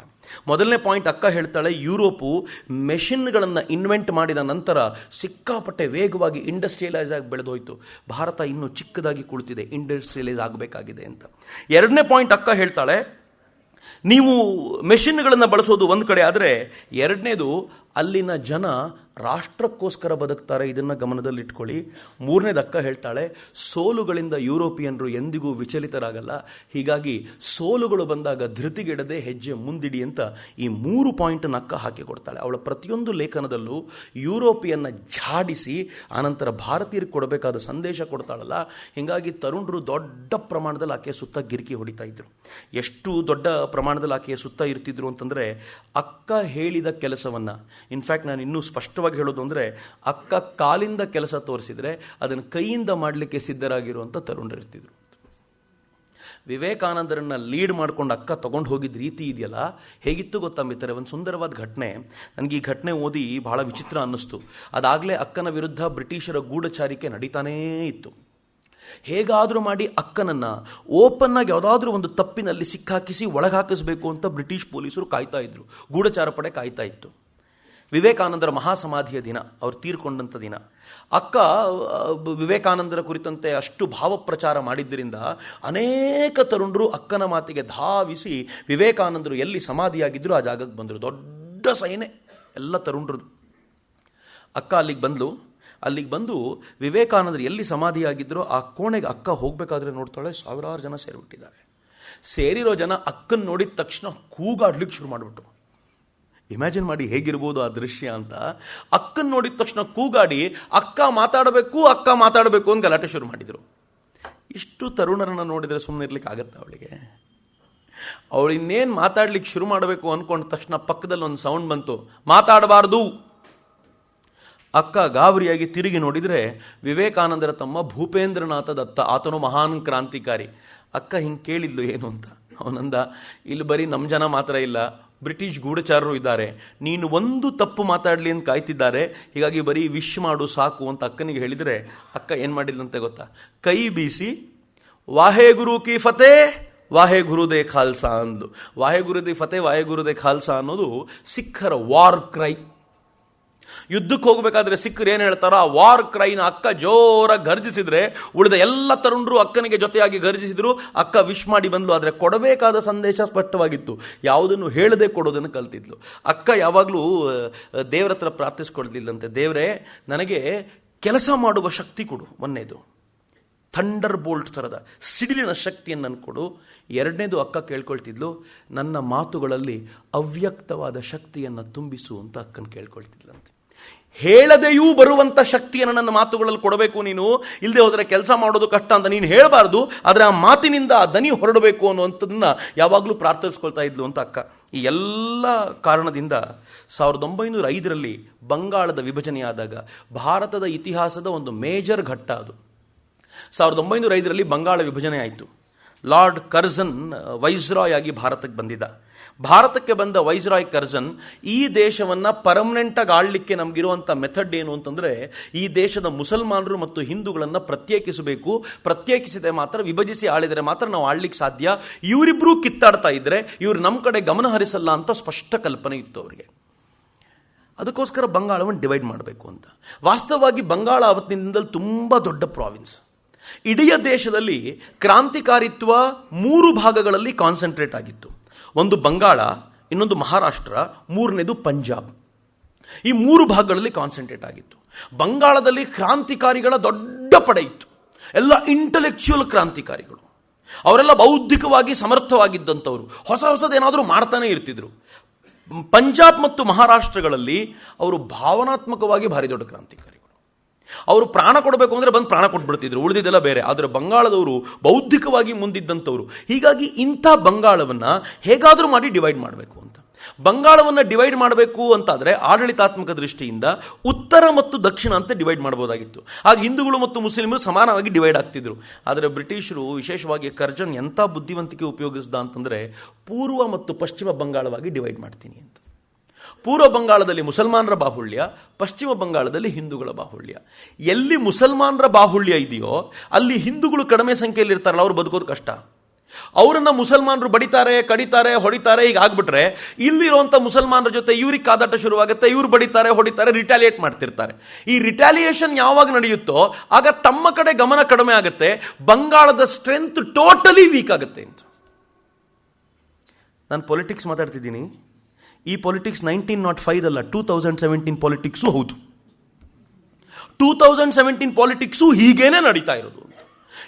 [SPEAKER 1] ಮೊದಲನೇ ಪಾಯಿಂಟ್ ಅಕ್ಕ ಹೇಳ್ತಾಳೆ, ಯುರೋಪು ಮೆಷಿನ್ಗಳನ್ನು ಇನ್ವೆಂಟ್ ಮಾಡಿದ ನಂತರ ಸಿಕ್ಕಾಪಟ್ಟೆ ವೇಗವಾಗಿ ಇಂಡಸ್ಟ್ರಿಯಲೈಸ್ ಆಗಿ ಬೆಳೆದೋಯ್ತು. ಭಾರತ ಇನ್ನೂ ಚಿಕ್ಕದಾಗಿ ಕುಳಿತಿದೆ, ಇಂಡಸ್ಟ್ರಿಯಲೈಸ್ ಆಗಬೇಕಾಗಿದೆ ಅಂತ. ಎರಡನೇ ಪಾಯಿಂಟ್ ಅಕ್ಕ ಹೇಳ್ತಾಳೆ, ನೀವು ಮೆಷಿನ್ಗಳನ್ನು ಬಳಸೋದು ಒಂದು ಕಡೆ ಆದರೆ, ಎರಡನೇದು ಅಲ್ಲಿನ ಜನ ರಾಷ್ಟ್ರಕ್ಕೋಸ್ಕರ ಬದುಕ್ತಾರೆ, ಇದನ್ನು ಗಮನದಲ್ಲಿಟ್ಕೊಳ್ಳಿ. ಮೂರನೇದು ಅಕ್ಕ ಹೇಳ್ತಾಳೆ, ಸೋಲುಗಳಿಂದ ಯುರೋಪಿಯನ್ರು ಎಂದಿಗೂ ವಿಚಲಿತರಾಗಲ್ಲ, ಹೀಗಾಗಿ ಸೋಲುಗಳು ಬಂದಾಗ ಧೃತಿಗೆಡದೆ ಹೆಜ್ಜೆ ಮುಂದಿಡಿ ಅಂತ ಈ 3 ಪಾಯಿಂಟನ್ನು ಅಕ್ಕ ಹಾಕಿ ಕೊಡ್ತಾಳೆ. ಅವಳ ಪ್ರತಿಯೊಂದು ಲೇಖನದಲ್ಲೂ ಯುರೋಪಿಯನ್ನ ಝಾಡಿಸಿ ಆನಂತರ ಭಾರತೀಯರಿಗೆ ಕೊಡಬೇಕಾದ ಸಂದೇಶ ಕೊಡ್ತಾಳಲ್ಲ. ಹೀಗಾಗಿ ತರುಣರು ದೊಡ್ಡ ಪ್ರಮಾಣದಲ್ಲಿ ಆಕೆಯ ಸುತ್ತ ಗಿರಿಕಿ ಹೊಡಿತಾ ಇದ್ರು. ಎಷ್ಟು ದೊಡ್ಡ ಪ್ರಮಾಣದಲ್ಲಿ ಆಕೆಯ ಸುತ್ತ ಇರ್ತಿದ್ರು ಅಂತಂದರೆ, ಅಕ್ಕ ಹೇಳಿದ ಕೆಲಸವನ್ನು, ಇನ್ಫ್ಯಾಕ್ಟ್ ನಾನು ಇನ್ನೂ ಸ್ಪಷ್ಟವಾಗಿ ಹೇಳೋದು ಅಂದರೆ, ಅಕ್ಕ ಕಾಲಿಂದ ಕೆಲಸ ತೋರಿಸಿದ್ರೆ ಅದನ್ನು ಕೈಯಿಂದ ಮಾಡಲಿಕ್ಕೆ ಸಿದ್ಧರಾಗಿರುವಂಥ ತರುಣರಿರ್ತಿದ್ರು. ವಿವೇಕಾನಂದರನ್ನ ಲೀಡ್ ಮಾಡ್ಕೊಂಡು ಅಕ್ಕ ತಗೊಂಡು ಹೋಗಿದ್ದ ರೀತಿ ಇದೆಯಲ್ಲ, ಹೇಗಿತ್ತು ಗೊತ್ತಾ ಮಿತ್ರರೆ? ಒಂದು ಸುಂದರವಾದ ಘಟನೆ. ನನಗೆ ಈ ಘಟನೆ ಓದಿ ಬಹಳ ವಿಚಿತ್ರ ಅನ್ನಿಸ್ತು. ಅದಾಗಲೇ ಅಕ್ಕನ ವಿರುದ್ಧ ಬ್ರಿಟಿಷರ ಗೂಢಚಾರಿಕೆ ನಡೀತಾನೇ ಇತ್ತು. ಹೇಗಾದರೂ ಮಾಡಿ ಅಕ್ಕನನ್ನು ಓಪನ್ ಆಗಿ ಯಾವುದಾದ್ರೂ ಒಂದು ತಪ್ಪಿನಲ್ಲಿ ಸಿಕ್ಕಾಕಿಸಿ ಒಳಗಾಕಿಸಬೇಕು ಅಂತ ಬ್ರಿಟಿಷ್ ಪೊಲೀಸರು ಕಾಯ್ತಾ ಇದ್ರು, ಗೂಢಚಾರ ಪಡೆ ಕಾಯ್ತಾ ಇತ್ತು. ವಿವೇಕಾನಂದರ ಮಹಾಸಮಾಧಿಯ ದಿನ, ಅವರು ತೀರ್ಕೊಂಡಂಥ ದಿನ. ಅಕ್ಕ ವಿವೇಕಾನಂದರ ಕುರಿತಂತೆ ಅಷ್ಟು ಭಾವಪ್ರಚಾರ ಮಾಡಿದ್ದರಿಂದ ಅನೇಕ ತರುಣರು ಅಕ್ಕನ ಮಾತಿಗೆ ಧಾವಿಸಿ ವಿವೇಕಾನಂದರು ಎಲ್ಲಿ ಸಮಾಧಿಯಾಗಿದ್ದರು ಆ ಜಾಗಕ್ಕೆ ಬಂದರು. ದೊಡ್ಡ ಸೈನೆ ಎಲ್ಲ ತರುಣರದು. ಅಕ್ಕ ಅಲ್ಲಿಗೆ ಬಂದು ವಿವೇಕಾನಂದರು ಎಲ್ಲಿ ಸಮಾಧಿಯಾಗಿದ್ದರೋ ಆ ಕೋಣೆಗೆ ಅಕ್ಕ ಹೋಗಬೇಕಾದ್ರೆ ನೋಡ್ತಾಳೆ, ಸಾವಿರಾರು ಜನ ಸೇರಿಬಿಟ್ಟಿದ್ದಾರೆ. ಸೇರಿರೋ ಜನ ಅಕ್ಕನ ನೋಡಿದ ತಕ್ಷಣ ಕೂಗಾಡ್ಲಿಕ್ಕೆ ಶುರು ಮಾಡಿಬಿಟ್ರು. ಇಮ್ಯಾಜಿನ್ ಮಾಡಿ ಹೇಗಿರ್ಬೋದು ಆ ದೃಶ್ಯ ಅಂತ. ಅಕ್ಕನ ನೋಡಿದ ತಕ್ಷಣ ಕೂಗಾಡಿ ಅಕ್ಕ ಮಾತಾಡಬೇಕು ಅಂತ ಗಲಾಟೆ ಶುರು ಮಾಡಿದರು. ಇಷ್ಟು ತರುಣರನ್ನು ನೋಡಿದರೆ ಸುಮ್ಮನೆ ಇರ್ಲಿಕ್ಕೆ ಆಗತ್ತ ಅವಳಿಗೆ? ಅವಳು ಇನ್ನೇನು ಮಾತಾಡ್ಲಿಕ್ಕೆ ಶುರು ಮಾಡಬೇಕು ಅಂದ್ಕೊಂಡ ತಕ್ಷಣ ಪಕ್ಕದಲ್ಲಿ ಒಂದು ಸೌಂಡ್ ಬಂತು, ಮಾತಾಡಬಾರ್ದು. ಅಕ್ಕ ಗಾಬರಿಯಾಗಿ ತಿರುಗಿ ನೋಡಿದರೆ ವಿವೇಕಾನಂದರ ತಮ್ಮ ಭೂಪೇಂದ್ರನಾಥ ದತ್ತ, ಆತನು ಮಹಾನ್ ಕ್ರಾಂತಿಕಾರಿ. ಅಕ್ಕ ಹಿಂಗೆ ಕೇಳಿದ್ಲು ಏನು ಅಂತ. ಅವನಂದ, ಇಲ್ಲಿ ಬರೀ ನಮ್ಮ ಜನ ಮಾತ್ರ ಇಲ್ಲ, ಬ್ರಿಟಿಷ್ ಗೂಢಚಾರರು ಇದ್ದಾರೆ, ನೀನು ಒಂದು ತಪ್ಪು ಮಾತಾಡಲಿ ಅಂತ ಕಾಯ್ತಿದ್ದಾರೆ, ಹೀಗಾಗಿ ಬರೀ ವಿಶ್ ಮಾಡು ಸಾಕು ಅಂತ ಅಕ್ಕನಿಗೆ ಹೇಳಿದರೆ ಅಕ್ಕ ಏನು ಮಾಡಿದ್ಲಂತೆ ಗೊತ್ತಾ? ಕೈ ಬೀಸಿ ವಾಹೆ ಗುರು ಕಿ ಫತೆ ವಾಹೆ ಗುರುದೇ ಖಾಲ್ಸಾ ಅಂದ್ಲು. ವಾಹೆ ಗುರುದೇ ಫತೆ ವಾಹೆ ಗುರುದೇ ಖಾಲ್ಸಾ ಅನ್ನೋದು ಸಿಖ್ಖರ ವಾರ್ ಕ್ರೈ. ಯುದ್ಧಕ್ಕೆ ಹೋಗಬೇಕಾದ್ರೆ ಸಿಖ್ಖರು ಏನು ಹೇಳ್ತಾರೋ ಆ ವಾರ್ ಕ್ರೈನ ಅಕ್ಕ ಜೋರಾಗಿ ಗರ್ಜಿಸಿದ್ರೆ ಉಳಿದ ಎಲ್ಲ ತರುಣರು ಅಕ್ಕನಿಗೆ ಜೊತೆಯಾಗಿ ಗರ್ಜಿಸಿದ್ರು. ಅಕ್ಕ ವಿಶ್ ಮಾಡಿ ಬಂದ್ಲು. ಆದರೆ ಕೊಡಬೇಕಾದ ಸಂದೇಶ ಸ್ಪಷ್ಟವಾಗಿತ್ತು, ಯಾವುದನ್ನು ಹೇಳದೆ ಕೊಡೋದನ್ನು ಕಲ್ತಿದ್ಲು. ಅಕ್ಕ ಯಾವಾಗಲೂ ದೇವರ ಹತ್ರ ಪ್ರಾರ್ಥಿಸ್ಕೊಳ್ತಿದ್ಲಂತೆ, ದೇವರೇ ನನಗೆ ಕೆಲಸ ಮಾಡುವ ಶಕ್ತಿ ಕೊಡು. ಒಂದನೇದು ಥಂಡರ್ ಬೋಲ್ಟ್ ಥರದ ಸಿಡಿಲಿನ ಶಕ್ತಿಯನ್ನು ನನಗೆ ಕೊಡು. ಎರಡನೇದು ಅಕ್ಕ ಕೇಳ್ಕೊಳ್ತಿದ್ಲು, ನನ್ನ ಮಾತುಗಳಲ್ಲಿ ಅವ್ಯಕ್ತವಾದ ಶಕ್ತಿಯನ್ನು ತುಂಬಿಸು ಅಂತ ಅಕ್ಕನ ಕೇಳ್ಕೊಳ್ತಿದ್ಲಂತೆ. ಹೇಳದೆಯೂ ಬರುವಂಥ ಶಕ್ತಿಯನ್ನು ನನ್ನ ಮಾತುಗಳಲ್ಲಿ ಕೊಡಬೇಕು ನೀನು, ಇಲ್ಲದೆ ಹೋದರೆ ಕೆಲಸ ಮಾಡೋದು ಕಷ್ಟ ಅಂತ ನೀನು ಹೇಳಬಾರ್ದು, ಆದರೆ ಆ ಮಾತಿನಿಂದ ಆ ದನಿ ಹೊರಡಬೇಕು ಅನ್ನುವಂಥದ್ದನ್ನ ಯಾವಾಗಲೂ ಪ್ರಾರ್ಥಿಸ್ಕೊಳ್ತಾ ಇದ್ಲು ಅಂತ ಅಕ್ಕ. ಈ ಎಲ್ಲ ಕಾರಣದಿಂದ 1905ರಲ್ಲಿ ಬಂಗಾಳದ ವಿಭಜನೆಯಾದಾಗ ಭಾರತದ ಇತಿಹಾಸದ ಒಂದು ಮೇಜರ್ ಘಟ್ಟ ಅದು. 1905ರಲ್ಲಿ ಬಂಗಾಳ ವಿಭಜನೆ ಆಯಿತು. ಲಾರ್ಡ್ ಕರ್ಜನ್ ವೈಸ್ರಾಯ್ ಆಗಿ ಭಾರತಕ್ಕೆ ಬಂದಿದ್ದ. ಭಾರತಕ್ಕೆ ಬಂದ ವೈಸ್ರಾಯ್ ಕರ್ಜನ್ ಈ ದೇಶವನ್ನು ಪರ್ಮನೆಂಟಾಗಿ ಆಳಲಿಕ್ಕೆ ನಮಗಿರುವಂಥ ಮೆಥಡ್ ಏನು ಅಂತಂದರೆ, ಈ ದೇಶದ ಮುಸಲ್ಮಾನರು ಮತ್ತು ಹಿಂದೂಗಳನ್ನು ಪ್ರತ್ಯೇಕಿಸಬೇಕು, ಪ್ರತ್ಯೇಕಿಸಿದರೆ ಮಾತ್ರ, ವಿಭಜಿಸಿ ಆಳಿದರೆ ಮಾತ್ರ ನಾವು ಆಳ್ಲಿಕ್ಕೆ ಸಾಧ್ಯ, ಇವರಿಬ್ಬರೂ ಕಿತ್ತಾಡ್ತಾ ಇದ್ದರೆ ಇವರು ನಮ್ಮ ಕಡೆ ಗಮನ ಹರಿಸಲ್ಲ ಅಂತ ಸ್ಪಷ್ಟ ಕಲ್ಪನೆ ಇತ್ತು ಅವರಿಗೆ. ಅದಕ್ಕೋಸ್ಕರ ಬಂಗಾಳವನ್ನು ಡಿವೈಡ್ ಮಾಡಬೇಕು ಅಂತ. ವಾಸ್ತವವಾಗಿ ಬಂಗಾಳ ಅವತ್ತಿನಿಂದಲೂ ತುಂಬ ದೊಡ್ಡ ಪ್ರಾವಿನ್ಸ್. ಇಡೀ ದೇಶದಲ್ಲಿ ಕ್ರಾಂತಿಕಾರಿತ್ವ 3 ಭಾಗಗಳಲ್ಲಿ ಕಾನ್ಸಂಟ್ರೇಟ್ ಆಗಿತ್ತು. ಒಂದು ಬಂಗಾಳ, ಇನ್ನೊಂದು ಮಹಾರಾಷ್ಟ್ರ, ಮೂರನೇದು ಪಂಜಾಬ್. ಈ 3 ಭಾಗಗಳಲ್ಲಿ ಕಾನ್ಸಂಟ್ರೇಟ್ ಆಗಿತ್ತು. ಬಂಗಾಳದಲ್ಲಿ ಕ್ರಾಂತಿಕಾರಿಗಳ ದೊಡ್ಡ ಪಡೆ ಇತ್ತು. ಎಲ್ಲ ಇಂಟೆಲೆಕ್ಚುಯಲ್ ಕ್ರಾಂತಿಕಾರಿಗಳು, ಅವರೆಲ್ಲ ಬೌದ್ಧಿಕವಾಗಿ ಸಮರ್ಥವಾಗಿದ್ದಂಥವ್ರು, ಹೊಸದೇನಾದರೂ ಮಾಡ್ತಾನೆ ಇರ್ತಿದ್ರು. ಪಂಜಾಬ್ ಮತ್ತು ಮಹಾರಾಷ್ಟ್ರಗಳಲ್ಲಿ ಅವರು ಭಾವನಾತ್ಮಕವಾಗಿ ಭಾರಿ ದೊಡ್ಡ ಕ್ರಾಂತಿಕಾರಿಗಳು. ಅವರು ಪ್ರಾಣ ಕೊಡಬೇಕು ಅಂದರೆ ಬಂದು ಪ್ರಾಣ ಕೊಟ್ಬಿಡ್ತಿದ್ರು, ಉಳಿದಿದ್ದೆಲ್ಲ ಬೇರೆ. ಆದರೆ ಬಂಗಾಳದವರು ಬೌದ್ಧಿಕವಾಗಿ ಮುಂದಿದ್ದಂಥವ್ರು. ಹೀಗಾಗಿ ಇಂಥ ಬಂಗಾಳವನ್ನು ಹೇಗಾದರೂ ಮಾಡಿ ಡಿವೈಡ್ ಮಾಡಬೇಕು ಅಂತ. ಬಂಗಾಳವನ್ನು ಡಿವೈಡ್ ಮಾಡಬೇಕು ಅಂತಾದರೆ ಆಡಳಿತಾತ್ಮಕ ದೃಷ್ಟಿಯಿಂದ ಉತ್ತರ ಮತ್ತು ದಕ್ಷಿಣ ಅಂತ ಡಿವೈಡ್ ಮಾಡ್ಬೋದಾಗಿತ್ತು. ಆಗ ಹಿಂದೂಗಳು ಮತ್ತು ಮುಸ್ಲಿಮರು ಸಮಾನವಾಗಿ ಡಿವೈಡ್ ಆಗ್ತಿದ್ರು. ಆದರೆ ಬ್ರಿಟಿಷರು, ವಿಶೇಷವಾಗಿ ಕರ್ಜನ್ ಎಂಥ ಬುದ್ಧಿವಂತಿಕೆ ಉಪಯೋಗಿಸಿದ ಅಂತಂದರೆ, ಪೂರ್ವ ಮತ್ತು ಪಶ್ಚಿಮ ಬಂಗಾಳವಾಗಿ ಡಿವೈಡ್ ಮಾಡ್ತೀನಿ ಅಂತ. ಪೂರ್ವ ಬಂಗಾಳದಲ್ಲಿ ಮುಸಲ್ಮಾನರ ಬಾಹುಳ್ಯ, ಪಶ್ಚಿಮ ಬಂಗಾಳದಲ್ಲಿ ಹಿಂದೂಗಳ ಬಾಹುಳ್ಯ. ಎಲ್ಲಿ ಮುಸಲ್ಮಾನರ ಬಾಹುಳ್ಯ ಇದೆಯೋ ಅಲ್ಲಿ ಹಿಂದೂಗಳು ಕಡಿಮೆ ಸಂಖ್ಯೆಯಲ್ಲಿ ಇರ್ತಾರಲ್ಲ, ಅವ್ರು ಬದುಕೋದು ಕಷ್ಟ. ಅವರನ್ನು ಮುಸಲ್ಮಾನರು ಬಡಿತಾರೆ, ಕಡಿತಾರೆ, ಹೊಡಿತಾರೆ. ಈಗ ಆಗ್ಬಿಟ್ರೆ ಇಲ್ಲಿರುವಂಥ ಮುಸಲ್ಮಾನರ ಜೊತೆ ಇವ್ರಿಗೆ ಕಾದಾಟ ಶುರುವಾಗುತ್ತೆ. ಇವ್ರು ಬಡಿತಾರೆ, ಹೊಡಿತಾರೆ, ರಿಟ್ಯಾಲಿಯೇಟ್ ಮಾಡ್ತಿರ್ತಾರೆ. ಈ ರಿಟ್ಯಾಲಿಯೇಷನ್ ಯಾವಾಗ ನಡೆಯುತ್ತೋ ಆಗ ತಮ್ಮ ಕಡೆ ಗಮನ ಕಡಿಮೆ ಆಗುತ್ತೆ, ಬಂಗಾಳದ ಸ್ಟ್ರೆಂತ್ ಟೋಟಲಿ ವೀಕ್ ಆಗುತ್ತೆ ಅಂತ. ನಾನು ಪೊಲಿಟಿಕ್ಸ್ ಮಾತಾಡ್ತಿದ್ದೀನಿ. ಈ ಪೊಲಿಟಿಕ್ಸ್ 1905 ಅಲ್ಲ, 2017 ಪಾಲಿಟಿಕ್ಸು ಹೌದು. 2017 ಪಾಲಿಟಿಕ್ಸು ಹೀಗೇನೆ ನಡೀತಾ ಇರೋದು.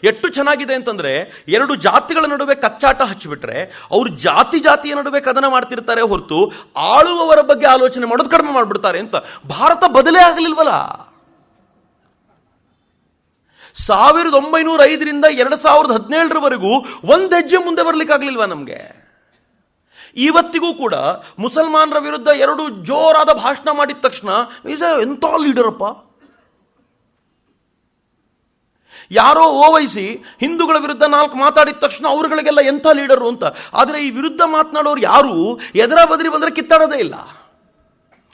[SPEAKER 1] ಎಷ್ಟು ಚೆನ್ನಾಗಿದೆ ಅಂತಂದ್ರೆ, 2 ಜಾತಿಗಳ ನಡುವೆ ಕಚ್ಚಾಟ ಹಚ್ಚಿಬಿಟ್ರೆ ಅವರು ಜಾತಿಯ ನಡುವೆ ಕದನ ಮಾಡ್ತಿರ್ತಾರೆ ಹೊರತು ಆಳುವವರ ಬಗ್ಗೆ ಆಲೋಚನೆ ಮಾಡೋದು ಕಡಿಮೆ ಮಾಡಿಬಿಡ್ತಾರೆ ಅಂತ. ಭಾರತ ಬದಲೇ ಆಗಲಿಲ್ವಲ್ಲ. 1905ರಿಂದ 2017ರವರೆಗೂ ಒಂದು ಹೆಜ್ಜೆ ಮುಂದೆ ಬರಲಿಕ್ಕಾಗಲಿಲ್ವಾ ನಮಗೆ? ಇವತ್ತಿಗೂ ಕೂಡ ಮುಸಲ್ಮಾನರ ವಿರುದ್ಧ 2 ಜೋರಾದ ಭಾಷಣ ಮಾಡಿದ ತಕ್ಷಣ ಎಂಥ ಲೀಡರಪ್ಪ, ಯಾರೋ ಓವೈಸಿ ಹಿಂದೂಗಳ ವಿರುದ್ಧ 4 ಮಾತಾಡಿದ ತಕ್ಷಣ ಅವ್ರಗಳಿಗೆಲ್ಲ ಎಂಥ ಲೀಡರು ಅಂತ. ಆದರೆ ಈ ವಿರುದ್ಧ ಮಾತನಾಡೋರು ಯಾರು ಎದರ ಬದರಿ ಬಂದರೆ ಕಿತ್ತಾಡೋದೇ ಇಲ್ಲ.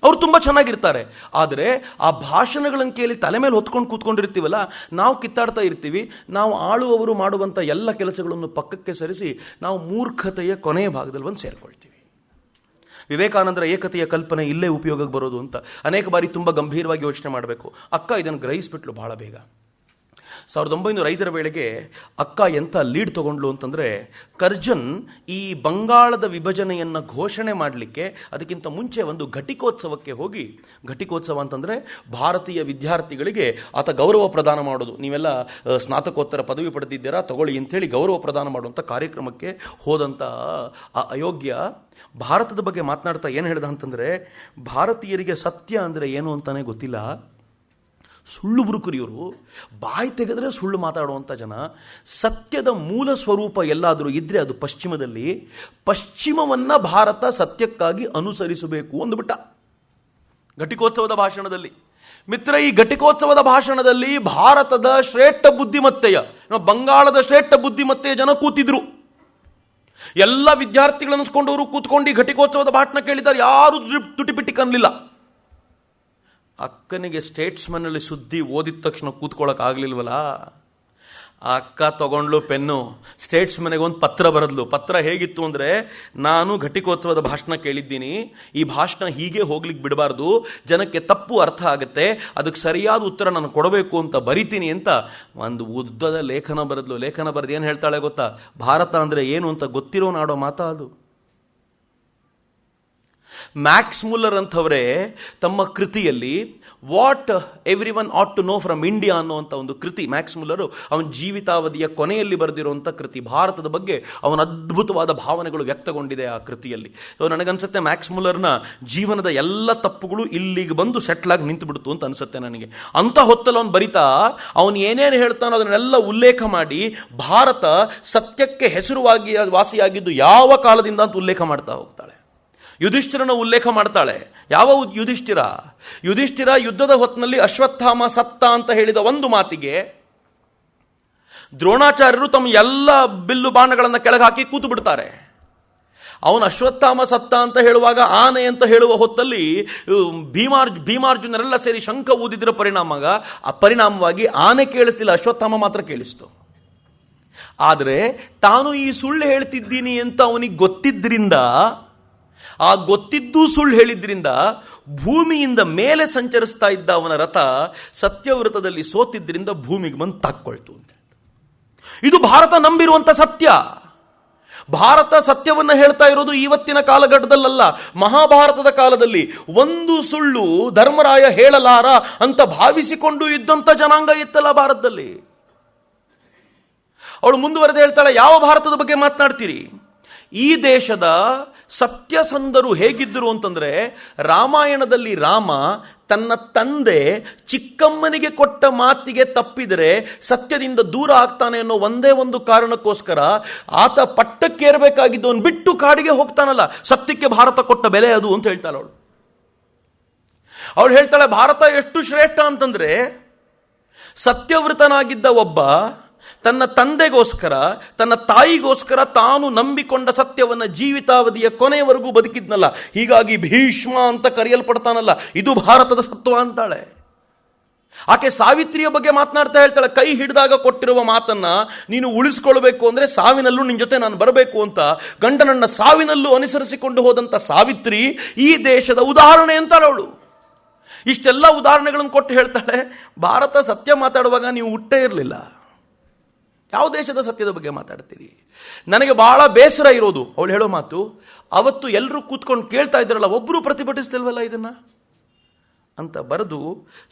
[SPEAKER 1] ಅವರು ತುಂಬ ಚೆನ್ನಾಗಿರ್ತಾರೆ. ಆದರೆ ಆ ಭಾಷಣಗಳನ್ನು ಕೇಳಿ ತಲೆ ಮೇಲೆ ಹೊತ್ಕೊಂಡು ಕೂತ್ಕೊಂಡಿರ್ತೀವಲ್ಲ, ನಾವು ಕಿತ್ತಾಡ್ತಾ ಇರ್ತೀವಿ. ನಾವು ಆಳುವವರು ಮಾಡುವಂಥ ಎಲ್ಲ ಕೆಲಸಗಳನ್ನು ಪಕ್ಕಕ್ಕೆ ಸರಿಸಿ ನಾವು ಮೂರ್ಖತೆಯ ಕೊನೆಯ ಭಾಗದಲ್ಲಿ ಬಂದು ಸೇರ್ಕೊಳ್ತೀವಿ. ವಿವೇಕಾನಂದರ ಏಕತೆಯ ಕಲ್ಪನೆ ಇಲ್ಲೇ ಉಪಯೋಗಕ್ಕೆ ಬರೋದು ಅಂತ ಅನೇಕ ಬಾರಿ ತುಂಬ ಗಂಭೀರವಾಗಿ ಯೋಚನೆ ಮಾಡಬೇಕು. ಅಕ್ಕ ಇದನ್ನು ಗ್ರಹಿಸ್ಬಿಟ್ಲು ಬಹಳ ಬೇಗ. 1905 ವೇಳೆಗೆ ಅಕ್ಕ ಎಂಥ ಲೀಡ್ ತಗೊಂಡ್ಲು ಅಂತಂದರೆ, ಕರ್ಜನ್ ಈ ಬಂಗಾಳದ ವಿಭಜನೆಯನ್ನು ಘೋಷಣೆ ಮಾಡಲಿಕ್ಕೆ ಅದಕ್ಕಿಂತ ಮುಂಚೆ ಒಂದು ಘಟಿಕೋತ್ಸವಕ್ಕೆ ಹೋಗಿ, ಘಟಿಕೋತ್ಸವ ಅಂತಂದರೆ ಭಾರತೀಯ ವಿದ್ಯಾರ್ಥಿಗಳಿಗೆ ಆತ ಗೌರವ ಪ್ರದಾನ ಮಾಡೋದು. ನೀವೆಲ್ಲ ಸ್ನಾತಕೋತ್ತರ ಪದವಿ ಪಡೆದಿದ್ದೀರಾ, ತಗೊಳ್ಳಿ ಅಂಥೇಳಿ ಗೌರವ ಪ್ರದಾನ ಮಾಡುವಂಥ ಕಾರ್ಯಕ್ರಮಕ್ಕೆ ಹೋದಂಥ ಆ ಅಯೋಗ್ಯ ಭಾರತದ ಬಗ್ಗೆ ಮಾತನಾಡ್ತಾ ಏನು ಹೇಳ್ದ ಅಂತಂದರೆ, ಭಾರತೀಯರಿಗೆ ಸತ್ಯ ಅಂದರೆ ಏನು ಅಂತಾನೆ ಗೊತ್ತಿಲ್ಲ, ಸುಳ್ಳು ಬುರುಕರಿಯವರು, ಬಾಯಿ ತೆಗೆದ್ರೆ ಸುಳ್ಳು ಮಾತಾಡುವಂಥ ಜನ. ಸತ್ಯದ ಮೂಲ ಸ್ವರೂಪ ಎಲ್ಲಾದರೂ ಇದ್ದರೆ ಅದು ಪಶ್ಚಿಮದಲ್ಲಿ, ಪಶ್ಚಿಮವನ್ನು ಭಾರತ ಸತ್ಯಕ್ಕಾಗಿ ಅನುಸರಿಸಬೇಕು ಅಂದುಬಿಟ್ಟ ಘಟಿಕೋತ್ಸವದ ಭಾಷಣದಲ್ಲಿ. ಮಿತ್ರ, ಈ ಘಟಿಕೋತ್ಸವದ ಭಾಷಣದಲ್ಲಿ ಭಾರತದ ಶ್ರೇಷ್ಠ ಬುದ್ಧಿಮತ್ತೆಯ, ಬಂಗಾಳದ ಶ್ರೇಷ್ಠ ಬುದ್ಧಿಮತ್ತೆಯ ಜನ ಕೂತಿದ್ರು. ಎಲ್ಲ ವಿದ್ಯಾರ್ಥಿಗಳನ್ನು ಅನ್ಸ್ಕೊಂಡವರು ಕೂತ್ಕೊಂಡು ಘಟಿಕೋತ್ಸವದ ಭಾಷಣ ಕೇಳಿದ್ದಾರೆ, ಯಾರು ತುಟಿಪಿಟಿ ಕನ್ನಲಿಲ್ಲ. ಅಕ್ಕನಿಗೆ ಸ್ಟೇಟ್ಸ್ಮನ್ ಅಲ್ಲಿ ಸುದ್ದಿ ಓದಿದ ತಕ್ಷಣ ಕೂತ್ಕೊಳ್ಳೋಕೆ ಆಗ್ಲಿಲ್ವಲ್ಲ, ಆ ಅಕ್ಕ ತಗೊಂಡ್ಲು ಪೆನ್ನು, ಸ್ಟೇಟ್ಸ್ಮನ್ಗೆ ಒಂದು ಪತ್ರ ಬರೆದ್ಲು. ಪತ್ರ ಹೇಗಿತ್ತು ಅಂದರೆ, ನಾನು ಘಟಿಕೋತ್ಸವದ ಭಾಷಣ ಕೇಳಿದ್ದೀನಿ, ಈ ಭಾಷಣ ಹೀಗೆ ಹೋಗ್ಲಿಕ್ಕೆ ಬಿಡಬಾರ್ದು, ಜನಕ್ಕೆ ತಪ್ಪು ಅರ್ಥ ಆಗುತ್ತೆ, ಅದಕ್ಕೆ ಸರಿಯಾದ ಉತ್ತರ ನಾನು ಕೊಡಬೇಕು ಅಂತ ಬರಿತೀನಿ ಅಂತ ಒಂದು ಉದ್ದದ ಲೇಖನ ಬರೆದ್ಲು. ಲೇಖನ ಬರೆದು ಏನು ಹೇಳ್ತಾಳೆ ಗೊತ್ತಾ? ಭಾರತ ಅಂದರೆ ಏನು ಅಂತ ಗೊತ್ತಿರೋ ನಾಡೋ ಮಾತಾ ಅದು. ಮ್ಯಾಕ್ಸ್ ಮುಲ್ಲರ್ ಅಂಥವರೇ ತಮ್ಮ ಕೃತಿಯಲ್ಲಿ what every one ought to know from India ಅನ್ನುವಂಥ ಒಂದು ಕೃತಿ, ಮ್ಯಾಕ್ಸ್ ಮುಲ್ಲರು ಅವನ ಜೀವಿತಾವಧಿಯ ಕೊನೆಯಲ್ಲಿ ಬರೆದಿರುವಂಥ ಕೃತಿ. ಭಾರತದ ಬಗ್ಗೆ ಅವನ ಅದ್ಭುತವಾದ ಭಾವನೆಗಳು ವ್ಯಕ್ತಗೊಂಡಿದೆ ಆ ಕೃತಿಯಲ್ಲಿ. ನನಗನ್ಸುತ್ತೆ ಮ್ಯಾಕ್ಸ್ ಮುಲ್ಲರ್ನ ಜೀವನದ ಎಲ್ಲ ತಪ್ಪುಗಳು ಇಲ್ಲಿಗೆ ಬಂದು ಸೆಟ್ಲಾಗಿ ನಿಂತು ಬಿಡ್ತು ಅಂತ ಅನಿಸುತ್ತೆ ನನಗೆ. ಅಂಥ ಹೊತ್ತಲ್ಲಿ ಅವನು ಬರಿತಾ, ಅವನು ಏನೇನು ಹೇಳ್ತಾನೋ ಅದನ್ನೆಲ್ಲ ಉಲ್ಲೇಖ ಮಾಡಿ ಭಾರತ ಸತ್ಯಕ್ಕೆ ಹೆಸರುವಾಗಿ ವಾಸಿಯಾಗಿದ್ದು ಯಾವ ಕಾಲದಿಂದ ಅಂತ ಉಲ್ಲೇಖ ಮಾಡ್ತಾ ಹೋಗ್ತಾಳೆ. ಯುಧಿಷ್ಠಿರನ ಉಲ್ಲೇಖ ಮಾಡ್ತಾಳೆ. ಯಾವ ಯುಧಿಷ್ಠಿರ? ಯುಧಿಷ್ಠಿರ ಯುದ್ಧದ ಹೊತ್ತಿನಲ್ಲಿ ಅಶ್ವತ್ಥಾಮ ಸತ್ತ ಅಂತ ಹೇಳಿದ ಒಂದು ಮಾತಿಗೆ ದ್ರೋಣಾಚಾರ್ಯರು ತಮ್ಮ ಎಲ್ಲ ಬಿಲ್ಲು ಬಾಣಗಳನ್ನು ಕೆಳಗೆ ಹಾಕಿ ಕೂತು ಬಿಡ್ತಾರೆ. ಅವನು ಅಶ್ವತ್ಥಾಮ ಸತ್ತ ಅಂತ ಹೇಳುವಾಗ ಆನೆ ಅಂತ ಹೇಳುವ ಹೊತ್ತಲ್ಲಿ ಭೀಮಾರ್ಜುನರೆಲ್ಲ ಸೇರಿ ಶಂಖ ಊದಿದ್ರ ಪರಿಣಾಮವಾಗಿ ಆನೆ ಕೇಳಿಸ್ತಿಲ್ಲ, ಅಶ್ವತ್ಥಾಮ ಮಾತ್ರ ಕೇಳಿಸ್ತು. ಆದರೆ ತಾನು ಈ ಸುಳ್ಳು ಹೇಳ್ತಿದ್ದೀನಿ ಅಂತ ಅವನಿಗೆ ಗೊತ್ತಿದ್ರಿಂದ, ಆ ಗೊತ್ತಿದ್ದೂ ಸುಳ್ಳು ಹೇಳಿದ್ರಿಂದ ಭೂಮಿಯಿಂದ ಮೇಲೆ ಸಂಚರಿಸ್ತಾ ಇದ್ದ ಅವನ ರಥ ಸತ್ಯವೃತದಲ್ಲಿ ಸೋತಿದ್ರಿಂದ ಭೂಮಿಗೆ ಬಂದು ತಾಕ್ಕೊಳ್ತು ಅಂತ. ಇದು ಭಾರತ ನಂಬಿರುವಂತ ಸತ್ಯ. ಭಾರತ ಸತ್ಯವನ್ನ ಹೇಳ್ತಾ ಇರೋದು ಇವತ್ತಿನ ಕಾಲಘಟ್ಟದಲ್ಲ, ಮಹಾಭಾರತದ ಕಾಲದಲ್ಲಿ. ಒಂದು ಸುಳ್ಳು ಧರ್ಮರಾಯ ಹೇಳಲಾರ ಅಂತ ಭಾವಿಸಿಕೊಂಡು ಇದ್ದಂತ ಜನಾಂಗ ಇತ್ತಲ್ಲ ಭಾರತದಲ್ಲಿ. ಅವಳು ಮುಂದುವರೆದು ಹೇಳ್ತಾಳೆ, ಯಾವ ಭಾರತದ ಬಗ್ಗೆ ಮಾತನಾಡ್ತೀರಿ? ಈ ದೇಶದ ಸತ್ಯಸಂಧರು ಹೇಗಿದ್ದರು ಅಂತಂದ್ರೆ, ರಾಮಾಯಣದಲ್ಲಿ ರಾಮ ತನ್ನ ತಂದೆ ಚಿಕ್ಕಮ್ಮನಿಗೆ ಕೊಟ್ಟ ಮಾತಿಗೆ ತಪ್ಪಿದರೆ ಸತ್ಯದಿಂದ ದೂರ ಆಗ್ತಾನೆ ಅನ್ನೋ ಒಂದೇ ಒಂದು ಕಾರಣಕ್ಕೋಸ್ಕರ ಆತ ಪಟ್ಟಕ್ಕೇರಬೇಕಾಗಿದ್ದವನು ಬಿಟ್ಟು ಕಾಡಿಗೆ ಹೋಗ್ತಾನಲ್ಲ. ಸತ್ಯಕ್ಕೆ ಭಾರತ ಕೊಟ್ಟ ಬೆಲೆ ಅದು ಅಂತ ಹೇಳ್ತಾಳೆ ಅವಳು. ಅವಳು ಹೇಳ್ತಾಳೆ, ಭಾರತ ಎಷ್ಟು ಶ್ರೇಷ್ಠ ಅಂತಂದ್ರೆ, ಸತ್ಯವೃತನಾಗಿದ್ದ ಒಬ್ಬ ತನ್ನ ತಂದೆಗೋಸ್ಕರ, ತನ್ನ ತಾಯಿಗೋಸ್ಕರ ತಾನು ನಂಬಿಕೊಂಡ ಸತ್ಯವನ್ನ ಜೀವಿತಾವಧಿಯ ಕೊನೆಯವರೆಗೂ ಬದುಕಿದ್ನಲ್ಲ, ಹೀಗಾಗಿ ಭೀಷ್ಮ ಅಂತ ಕರೆಯಲ್ಪಡ್ತಾನಲ್ಲ. ಇದು ಭಾರತದ ಸತ್ವ ಅಂತಾಳೆ. ಆಕೆ ಸಾವಿತ್ರಿಯ ಬಗ್ಗೆ ಮಾತನಾಡ್ತಾ ಹೇಳ್ತಾಳೆ, ಕೈ ಹಿಡಿದಾಗ ಕೊಟ್ಟಿರುವ ಮಾತನ್ನ ನೀನು ಉಳಿಸ್ಕೊಳ್ಬೇಕು ಅಂದ್ರೆ ಸಾವಿನಲ್ಲೂ ನಿನ್ ಜೊತೆ ನಾನು ಬರಬೇಕು ಅಂತ ಗಂಡನನ್ನ ಸಾವಿನಲ್ಲೂ ಅನುಸರಿಸಿಕೊಂಡು ಹೋದಂತ ಸಾವಿತ್ರಿ ಈ ದೇಶದ ಉದಾಹರಣೆ ಅಂತಾಳೆ ಅವಳು. ಇಷ್ಟೆಲ್ಲ ಉದಾಹರಣೆಗಳನ್ನು ಕೊಟ್ಟು ಹೇಳ್ತಾಳೆ, ಭಾರತ ಸತ್ಯ ಮಾತಾಡುವಾಗ ನೀವು ಹುಟ್ಟೇ ಇರಲಿಲ್ಲ, ಯಾವ ದೇಶದ ಸತ್ಯದ ಬಗ್ಗೆ ಮಾತಾಡ್ತೀರಿ? ನನಗೆ ಬಹಳ ಬೇಸರ ಇರೋದು ಅವಳು ಹೇಳೋ ಮಾತು, ಅವತ್ತು ಎಲ್ಲರೂ ಕೂತ್ಕೊಂಡು ಕೇಳ್ತಾ ಇದ್ರಲ್ಲ, ಒಬ್ಬರು ಪ್ರತಿಭಟಿಸ್ತಿಲ್ವಲ್ಲ ಇದನ್ನ ಅಂತ ಬರೆದು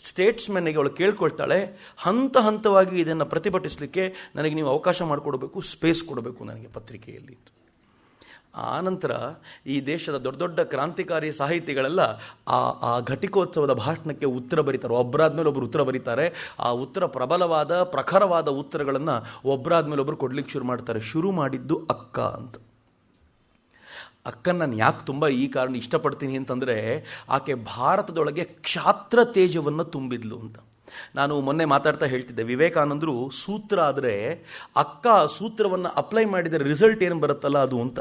[SPEAKER 1] ಸ್ಟೇಟ್ಸ್ಮೆನ್ಗೆ ಅವಳು ಕೇಳ್ಕೊಳ್ತಾಳೆ, ಹಂತ ಹಂತವಾಗಿ ಇದನ್ನು ಪ್ರತಿಭಟಿಸಲಿಕ್ಕೆ ನನಗೆ ನೀವು ಅವಕಾಶ ಮಾಡಿಕೊಡ್ಬೇಕು, ಸ್ಪೇಸ್ ಕೊಡಬೇಕು ನನಗೆ ಪತ್ರಿಕೆಯಲ್ಲಿ. ಆನಂತರ ಈ ದೇಶದ ದೊಡ್ಡ ದೊಡ್ಡ ಕ್ರಾಂತಿಕಾರಿ ಸಾಹಿತಿಗಳೆಲ್ಲ ಆ ಘಟಿಕೋತ್ಸವದ ಭಾಷಣಕ್ಕೆ ಉತ್ತರ ಬರೀತಾರೆ. ಒಬ್ಬರಾದ್ಮೇಲೆ ಒಬ್ಬರು ಉತ್ತರ ಬರೀತಾರೆ. ಆ ಉತ್ತರ ಪ್ರಬಲವಾದ ಪ್ರಖರವಾದ ಉತ್ತರಗಳನ್ನು ಒಬ್ಬರಾದ್ಮೇಲೆ ಒಬ್ಬರು ಕೊಡ್ಲಿಕ್ಕೆ ಶುರು ಮಾಡ್ತಾರೆ. ಶುರು ಮಾಡಿದ್ದು ಅಕ್ಕ ಅಂತ. ಅಕ್ಕನ ನಾನು ಯಾಕೆ ತುಂಬ ಈ ಕಾರಣ ಇಷ್ಟಪಡ್ತೀನಿ ಅಂತಂದರೆ, ಆಕೆ ಭಾರತದೊಳಗೆ ಕ್ಷಾತ್ರ ತೇಜವನ್ನು ತುಂಬಿದ್ಲು ಅಂತ. ನಾನು ಮೊನ್ನೆ ಮಾತಾಡ್ತಾ ಹೇಳ್ತಿದ್ದೆ, ವಿವೇಕಾನಂದರು ಸೂತ್ರ ಆದರೆ ಅಕ್ಕ ಸೂತ್ರವನ್ನು ಅಪ್ಲೈ ಮಾಡಿದರೆ ರಿಸಲ್ಟ್ ಏನು ಬರುತ್ತಲ್ಲ ಅದು ಅಂತ.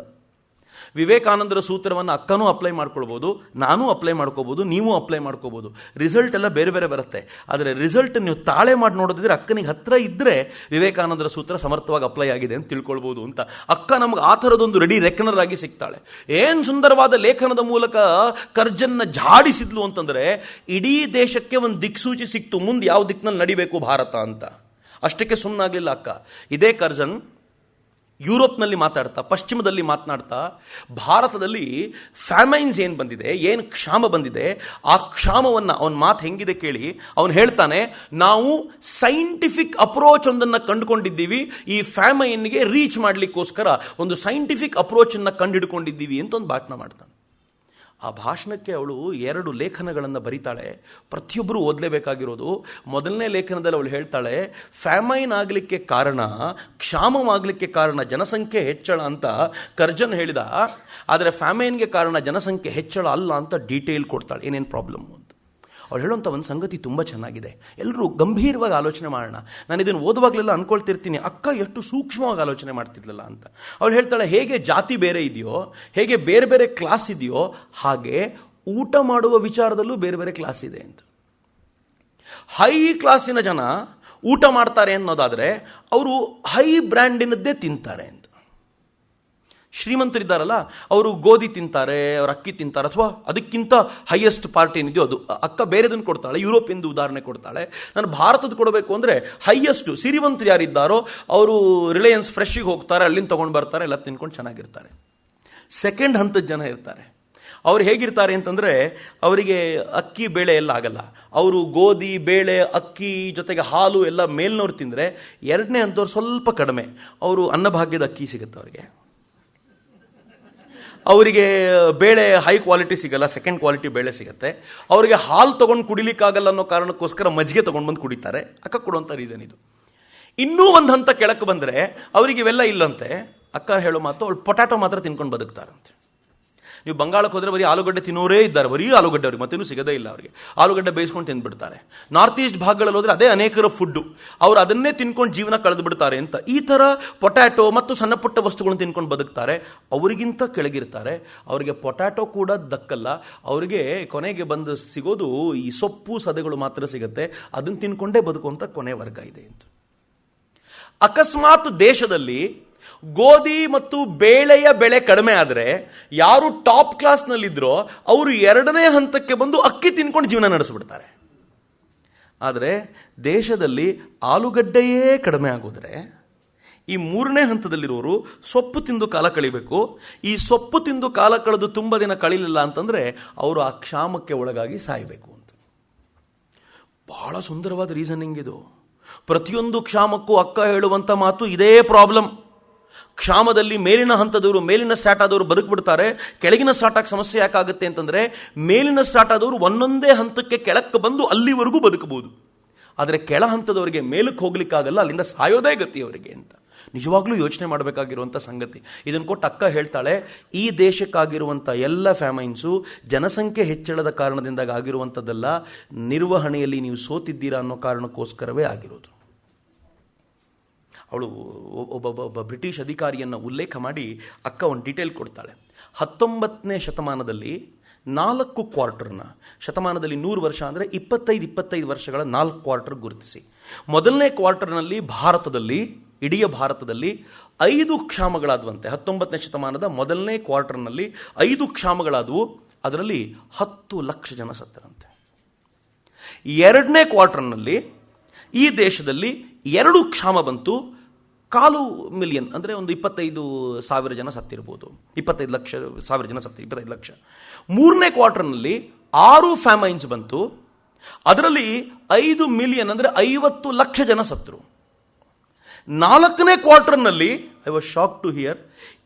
[SPEAKER 1] ವಿವೇಕಾನಂದರ ಸೂತ್ರವನ್ನು ಅಕ್ಕನೂ ಅಪ್ಲೈ ಮಾಡ್ಕೊಳ್ಬೋದು, ನಾನೂ ಅಪ್ಲೈ ಮಾಡ್ಕೋಬೋದು, ನೀವು ಅಪ್ಲೈ ಮಾಡ್ಕೋಬೋದು. ರಿಸಲ್ಟ್ ಎಲ್ಲ ಬೇರೆ ಬೇರೆ ಬರುತ್ತೆ. ಆದರೆ ರಿಸಲ್ಟ್ ನೀವು ತಾಳೆ ಮಾಡಿ ನೋಡಿದ್ರೆ ಅಕ್ಕನಿಗೆ ಹತ್ರ ಇದ್ದರೆ ವಿವೇಕಾನಂದರ ಸೂತ್ರ ಸಮರ್ಥವಾಗಿ ಅಪ್ಲೈ ಆಗಿದೆ ಅಂತ ತಿಳ್ಕೊಳ್ಬೋದು ಅಂತ. ಅಕ್ಕ ನಮ್ಗೆ ಆ ಥರದೊಂದು ರೆಡಿ ರೆಕನರ್ ಆಗಿ ಸಿಗ್ತಾಳೆ. ಏನು ಸುಂದರವಾದ ಲೇಖನದ ಮೂಲಕ ಕರ್ಜನ್ನ ಜಾಡಿಸಿದ್ಲು ಅಂತಂದರೆ, ಇಡೀ ದೇಶಕ್ಕೆ ಒಂದು ದಿಕ್ಸೂಚಿ ಸಿಕ್ತು, ಮುಂದೆ ಯಾವ ದಿಕ್ಕಿನಲ್ಲಿ ನಡಿಬೇಕು ಭಾರತ ಅಂತ. ಅಷ್ಟಕ್ಕೆ ಸುಮ್ಮನಾಗಲಿಲ್ಲ ಅಕ್ಕ. ಇದೇ ಕರ್ಜನ್ ಯುರೋಪ್ನಲ್ಲಿ ಮಾತಾಡ್ತಾ, ಪಶ್ಚಿಮದಲ್ಲಿ ಮಾತನಾಡ್ತಾ, ಭಾರತದಲ್ಲಿ ಫ್ಯಾಮೈನ್ಸ್ ಏನು ಬಂದಿದೆ, ಏನು ಕ್ಷಾಮ ಬಂದಿದೆ, ಆ ಕ್ಷಾಮವನ್ನು ಅವನ ಮಾತು ಹೆಂಗಿದೆ ಕೇಳಿ. ಅವನು ಹೇಳ್ತಾನೆ, ನಾವು ಸೈಂಟಿಫಿಕ್ ಅಪ್ರೋಚ್ ಒಂದನ್ನು ಕಂಡುಕೊಂಡಿದ್ದೀವಿ, ಈ ಫ್ಯಾಮೈನ್ಗೆ ರೀಚ್ ಮಾಡಲಿಕ್ಕೋಸ್ಕರ ಒಂದು ಸೈಂಟಿಫಿಕ್ ಅಪ್ರೋಚನ್ನು ಕಂಡುಹಿಡ್ಕೊಂಡಿದ್ದೀವಿ ಅಂತ ಒಂದು ಭಾಷಣ ಮಾಡ್ತಾನೆ. ಆ ಭಾಷಣಕ್ಕೆ ಅವಳು 2 ಲೇಖನಗಳನ್ನು ಬರೀತಾಳೆ, ಪ್ರತಿಯೊಬ್ಬರು ಓದಲೇಬೇಕಾಗಿರೋದು. ಮೊದಲನೇ ಲೇಖನದಲ್ಲಿ ಅವಳು ಹೇಳ್ತಾಳೆ, ಫ್ಯಾಮೈನ್ ಆಗಲಿಕ್ಕೆ ಕಾರಣ, ಕ್ಷಾಮವಾಗಲಿಕ್ಕೆ ಕಾರಣ ಜನಸಂಖ್ಯೆ ಹೆಚ್ಚಳ ಅಂತ ಕರ್ಜನ್ ಹೇಳಿದ. ಆದರೆ ಫ್ಯಾಮೈನ್ಗೆ ಕಾರಣ ಜನಸಂಖ್ಯೆ ಹೆಚ್ಚಳ ಅಲ್ಲ ಅಂತ ಡೀಟೇಲ್ ಕೊಡ್ತಾಳೆ, ಏನೇನು ಪ್ರಾಬ್ಲಮ್ ಅಂತ. ಅವಳು ಹೇಳುವಂಥ ಒಂದು ಸಂಗತಿ ತುಂಬ ಚೆನ್ನಾಗಿದೆ, ಎಲ್ಲರೂ ಗಂಭೀರವಾಗಿ ಆಲೋಚನೆ ಮಾಡೋಣ. ನಾನು ಇದನ್ನು ಓದುವಾಗಲೆಲ್ಲ ಅಂದ್ಕೊಳ್ತಿರ್ತೀನಿ, ಅಕ್ಕ ಎಷ್ಟು ಸೂಕ್ಷ್ಮವಾಗಿ ಆಲೋಚನೆ ಮಾಡ್ತಿರ್ಲಿಲ್ಲ ಅಂತ. ಅವಳು ಹೇಳ್ತಾಳೆ, ಹೇಗೆ ಜಾತಿ ಬೇರೆ ಇದೆಯೋ, ಹೇಗೆ ಬೇರೆ ಬೇರೆ ಕ್ಲಾಸ್ ಇದೆಯೋ, ಹಾಗೆ ಊಟ ಮಾಡುವ ವಿಚಾರದಲ್ಲೂ ಬೇರೆ ಬೇರೆ ಕ್ಲಾಸ್ ಇದೆ ಅಂತ. ಹೈ ಕ್ಲಾಸಿನ ಜನ ಊಟ ಮಾಡ್ತಾರೆ ಅನ್ನೋದಾದರೆ ಅವರು ಹೈ ಬ್ರ್ಯಾಂಡಿನದ್ದೇ ತಿಂತಾರೆ ಅಂತ. ಶ್ರೀಮಂತರಿದ್ದಾರಲ್ಲ, ಅವರು ಗೋಧಿ ತಿಂತಾರೆ, ಅವರು ಅಕ್ಕಿ ತಿಂತಾರೆ, ಅಥವಾ ಅದಕ್ಕಿಂತ ಹೈಯೆಸ್ಟ್ ಪಾರ್ಟಿ ಏನಿದೆಯೋ ಅದು. ಅಕ್ಕ ಬೇರೆದನ್ನು ಕೊಡ್ತಾಳೆ, ಯುರೋಪಿಂದು ಉದಾಹರಣೆ ಕೊಡ್ತಾಳೆ. ನಾನು ಭಾರತದ ಕೊಡಬೇಕು ಅಂದರೆ ಹೈಯೆಸ್ಟ್ ಸಿರಿವಂತರು ಯಾರಿದ್ದಾರೋ ಅವರು ರಿಲಯನ್ಸ್ ಫ್ರೆಶ್ಗೆ ಹೋಗ್ತಾರೆ, ಅಲ್ಲಿಂದ ತೊಗೊಂಡು ಬರ್ತಾರೆ, ಎಲ್ಲ ತಿನ್ಕೊಂಡು ಚೆನ್ನಾಗಿರ್ತಾರೆ. ಸೆಕೆಂಡ್ ಹಂತದ ಜನ ಇರ್ತಾರೆ, ಅವ್ರು ಹೇಗಿರ್ತಾರೆ ಅಂತಂದರೆ ಅವರಿಗೆ ಅಕ್ಕಿ ಬೇಳೆ ಎಲ್ಲ ಆಗಲ್ಲ. ಅವರು ಗೋಧಿ, ಬೇಳೆ, ಅಕ್ಕಿ ಜೊತೆಗೆ ಹಾಲು ಎಲ್ಲ ಮೇಲ್ನವ್ರು ತಿಂದರೆ, ಎರಡನೇ ಹಂತವ್ರು ಸ್ವಲ್ಪ ಕಡಿಮೆ, ಅವರು ಅನ್ನಭಾಗ್ಯದ ಅಕ್ಕಿ ಸಿಗುತ್ತೆ ಅವರಿಗೆ. ಅವರಿಗೆ ಬೇಳೆ ಹೈ ಕ್ವಾಲಿಟಿ ಸಿಗಲ್ಲ, ಸೆಕೆಂಡ್ ಕ್ವಾಲಿಟಿ ಬೇಳೆ ಸಿಗುತ್ತೆ. ಅವರಿಗೆ ಹಾಲು ತೊಗೊಂಡು ಕುಡಿಲಿಕ್ಕಾಗಲ್ಲ ಅನ್ನೋ ಕಾರಣಕ್ಕೋಸ್ಕರ ಮಜ್ಜಿಗೆ ತೊಗೊಂಡು ಬಂದು ಕುಡಿತಾರೆ. ಅಕ್ಕ ಕೊಡುವಂಥ ರೀಸನ್ ಇದು. ಇನ್ನೂ ಒಂದು ಹಂತ ಕೆಳಕ್ಕೆ ಬಂದರೆ ಅವರಿಗೆ ಇವೆಲ್ಲ ಇಲ್ಲಂತೆ. ಅಕ್ಕ ಹೇಳೋ ಮಾತು, ಅವಳು ಪೊಟ್ಯಾಟೊ ಮಾತ್ರ ತಿನ್ಕೊಂಡು ಬದುಕ್ತಾರಂತೆ. ನೀವು ಬಂಗಾಳಕ್ಕೆ ಹೋದರೆ ಬರೀ ಆಲೂಗಡ್ಡೆ ತಿನ್ನೋರೇ ಇದ್ದಾರೆ, ಬರೀ ಆಲೂಗಡ್ಡೆ, ಅವ್ರಿಗೆ ಮತ್ತೇನು ಸಿಗೋದೇ ಇಲ್ಲ. ಅವರಿಗೆ ಆಲೂಗಡ್ಡೆ ಬೇಯಿಸ್ಕೊಂಡು ತಿಂದ್ಬಿಡ್ತಾರೆ. ನಾರ್ತ್ ಈಸ್ಟ್ ಭಾಗಗಳಲ್ಲಿ ಹೋದರೆ ಅದೇ ಅನೇಕರ ಫುಡ್ಡು, ಅವರು ಅದನ್ನೇ ತಿನ್ಕೊಂಡು ಜೀವನ ಕಳೆದು ಬಿಡ್ತಾರೆ ಅಂತ. ಈ ಥರ ಪೊಟ್ಯಾಟೊ ಮತ್ತು ಸಣ್ಣ ಪುಟ್ಟ ವಸ್ತುಗಳನ್ನು ತಿನ್ಕೊಂಡು ಬದುಕ್ತಾರೆ. ಅವರಿಗಿಂತ ಕೆಳಗಿರ್ತಾರೆ, ಅವರಿಗೆ ಪೊಟ್ಯಾಟೊ ಕೂಡ ದಕ್ಕಲ್ಲ. ಅವರಿಗೆ ಕೊನೆಗೆ ಬಂದು ಸಿಗೋದು ಈ ಸೊಪ್ಪು ಸದೆಗಳು ಮಾತ್ರ ಸಿಗುತ್ತೆ, ಅದನ್ನು ತಿನ್ಕೊಂಡೇ ಬದುಕುವಂಥ ಕೊನೆ ವರ್ಗ ಇದೆ ಅಂತ. ಅಕಸ್ಮಾತ್ ದೇಶದಲ್ಲಿ ಗೋಧಿ ಮತ್ತು ಬೇಳೆಯ ಬೆಳೆ ಕಡಿಮೆ ಆದರೆ ಯಾರು ಟಾಪ್ ಕ್ಲಾಸ್ನಲ್ಲಿದ್ದರೋ ಅವರು ಎರಡನೇ ಹಂತಕ್ಕೆ ಬಂದು ಅಕ್ಕಿ ತಿನ್ಕೊಂಡು ಜೀವನ ನಡೆಸಿಬಿಡ್ತಾರೆ. ಆದರೆ ದೇಶದಲ್ಲಿ ಆಲೂಗಡ್ಡೆಯೇ ಕಡಿಮೆ ಆಗೋದ್ರೆ ಈ ಮೂರನೇ ಹಂತದಲ್ಲಿರೋರು ಸೊಪ್ಪು ತಿಂದು ಕಾಲ ಕಳಿಬೇಕು. ಈ ಸೊಪ್ಪು ತಿಂದು ಕಾಲ ಕಳೆದು ತುಂಬ ದಿನ ಕಳೀಲಿಲ್ಲ ಅಂತಂದರೆ ಅವರು ಆ ಕ್ಷಾಮಕ್ಕೆ ಒಳಗಾಗಿ ಸಾಯಬೇಕು ಅಂತ. ಬಹಳ ಸುಂದರವಾದ ರೀಸನಿಂಗ್ ಇದು. ಪ್ರತಿಯೊಂದು ಕ್ಷಾಮಕ್ಕೂ ಅಕ್ಕ ಹೇಳುವಂಥ ಮಾತು ಇದೇ ಪ್ರಾಬ್ಲಮ್. ಕ್ಷಾಮದಲ್ಲಿ ಮೇಲಿನ ಹಂತದವರು, ಮೇಲಿನ ಸ್ಟಾರ್ಟ್ ಆದವರು ಬದುಕ್ಬಿಡ್ತಾರೆ. ಕೆಳಗಿನ ಸ್ಟಾರ್ಟ್ ಆಗಿ ಸಮಸ್ಯೆ ಯಾಕಾಗುತ್ತೆ ಅಂತಂದರೆ, ಮೇಲಿನ ಸ್ಟಾರ್ಟ್ ಆದವರು ಒಂದೊಂದೇ ಹಂತಕ್ಕೆ ಕೆಳಕ್ಕೆ ಬಂದು ಅಲ್ಲಿವರೆಗೂ ಬದುಕಬಹುದು. ಆದರೆ ಕೆಳ ಹಂತದವರಿಗೆ ಮೇಲಕ್ಕೆ ಹೋಗ್ಲಿಕ್ಕಾಗಲ್ಲ, ಅಲ್ಲಿಂದ ಸಾಯೋದೇ ಗತಿ ಅವರಿಗೆ ಅಂತ. ನಿಜವಾಗ್ಲೂ ಯೋಚನೆ ಮಾಡಬೇಕಾಗಿರುವಂಥ ಸಂಗತಿ. ಇದನ್ನು ಕೊಟ್ಟು ಅಕ್ಕ ಹೇಳ್ತಾಳೆ, ಈ ದೇಶಕ್ಕಾಗಿರುವಂಥ ಎಲ್ಲ ಫ್ಯಾಮೈನ್ಸು ಜನಸಂಖ್ಯೆ ಹೆಚ್ಚಳದ ಕಾರಣದಿಂದಾಗಿ ಆಗಿರುವಂಥದ್ದಲ್ಲ, ನಿರ್ವಹಣೆಯಲ್ಲಿ ನೀವು ಸೋತಿದ್ದೀರಾ ಅನ್ನೋ ಕಾರಣಕ್ಕೋಸ್ಕರವೇ ಆಗಿರೋದು. ಅವಳು ಒಬ್ಬ ಬ್ರಿಟಿಷ್ ಅಧಿಕಾರಿಯನ್ನು ಉಲ್ಲೇಖ ಮಾಡಿ ಅಕ್ಕ ಒಂದು ಡೀಟೇಲ್ ಕೊಡ್ತಾಳೆ. 19ನೇ ಶತಮಾನದಲ್ಲಿ 4 ಕ್ವಾರ್ಟರ್ನ, ಶತಮಾನದಲ್ಲಿ 100 ವರ್ಷ ಅಂದರೆ 25 ವರ್ಷಗಳ 4 ಕ್ವಾರ್ಟರ್ ಗುರುತಿಸಿ. ಮೊದಲನೇ ಕ್ವಾರ್ಟರ್ನಲ್ಲಿ ಭಾರತದಲ್ಲಿ, ಇಡೀ ಭಾರತದಲ್ಲಿ 5 ಕ್ಷಾಮಗಳಾದವಂತೆ. 19ನೇ ಶತಮಾನದ ಮೊದಲನೇ ಕ್ವಾರ್ಟರ್ನಲ್ಲಿ 5 ಕ್ಷಾಮಗಳಾದವು. ಅದರಲ್ಲಿ 10 ಲಕ್ಷ ಜನ ಸತ್ತರಂತೆ. ಎರಡನೇ ಕ್ವಾರ್ಟರ್ನಲ್ಲಿ ಈ ದೇಶದಲ್ಲಿ 2 ಕ್ಷಾಮ ಬಂತು. 250,000 ಅಂದರೆ ಒಂದು 25,000 ಜನ ಸತ್ತಿರ್ಬೋದು. 25,00,000 ಜನ ಸತ್ತಿರು, 25 ಲಕ್ಷ. ಮೂರನೇ ಕ್ವಾರ್ಟರ್ನಲ್ಲಿ 6 ಫ್ಯಾಮೈನ್ಸ್ ಬಂತು. ಅದರಲ್ಲಿ 5 ಮಿಲಿಯನ್ ಅಂದರೆ 50 ಲಕ್ಷ ಜನ ಸತ್ತರು. 4ನೇ ಕ್ವಾರ್ಟರ್ನಲ್ಲಿ I was shock to hear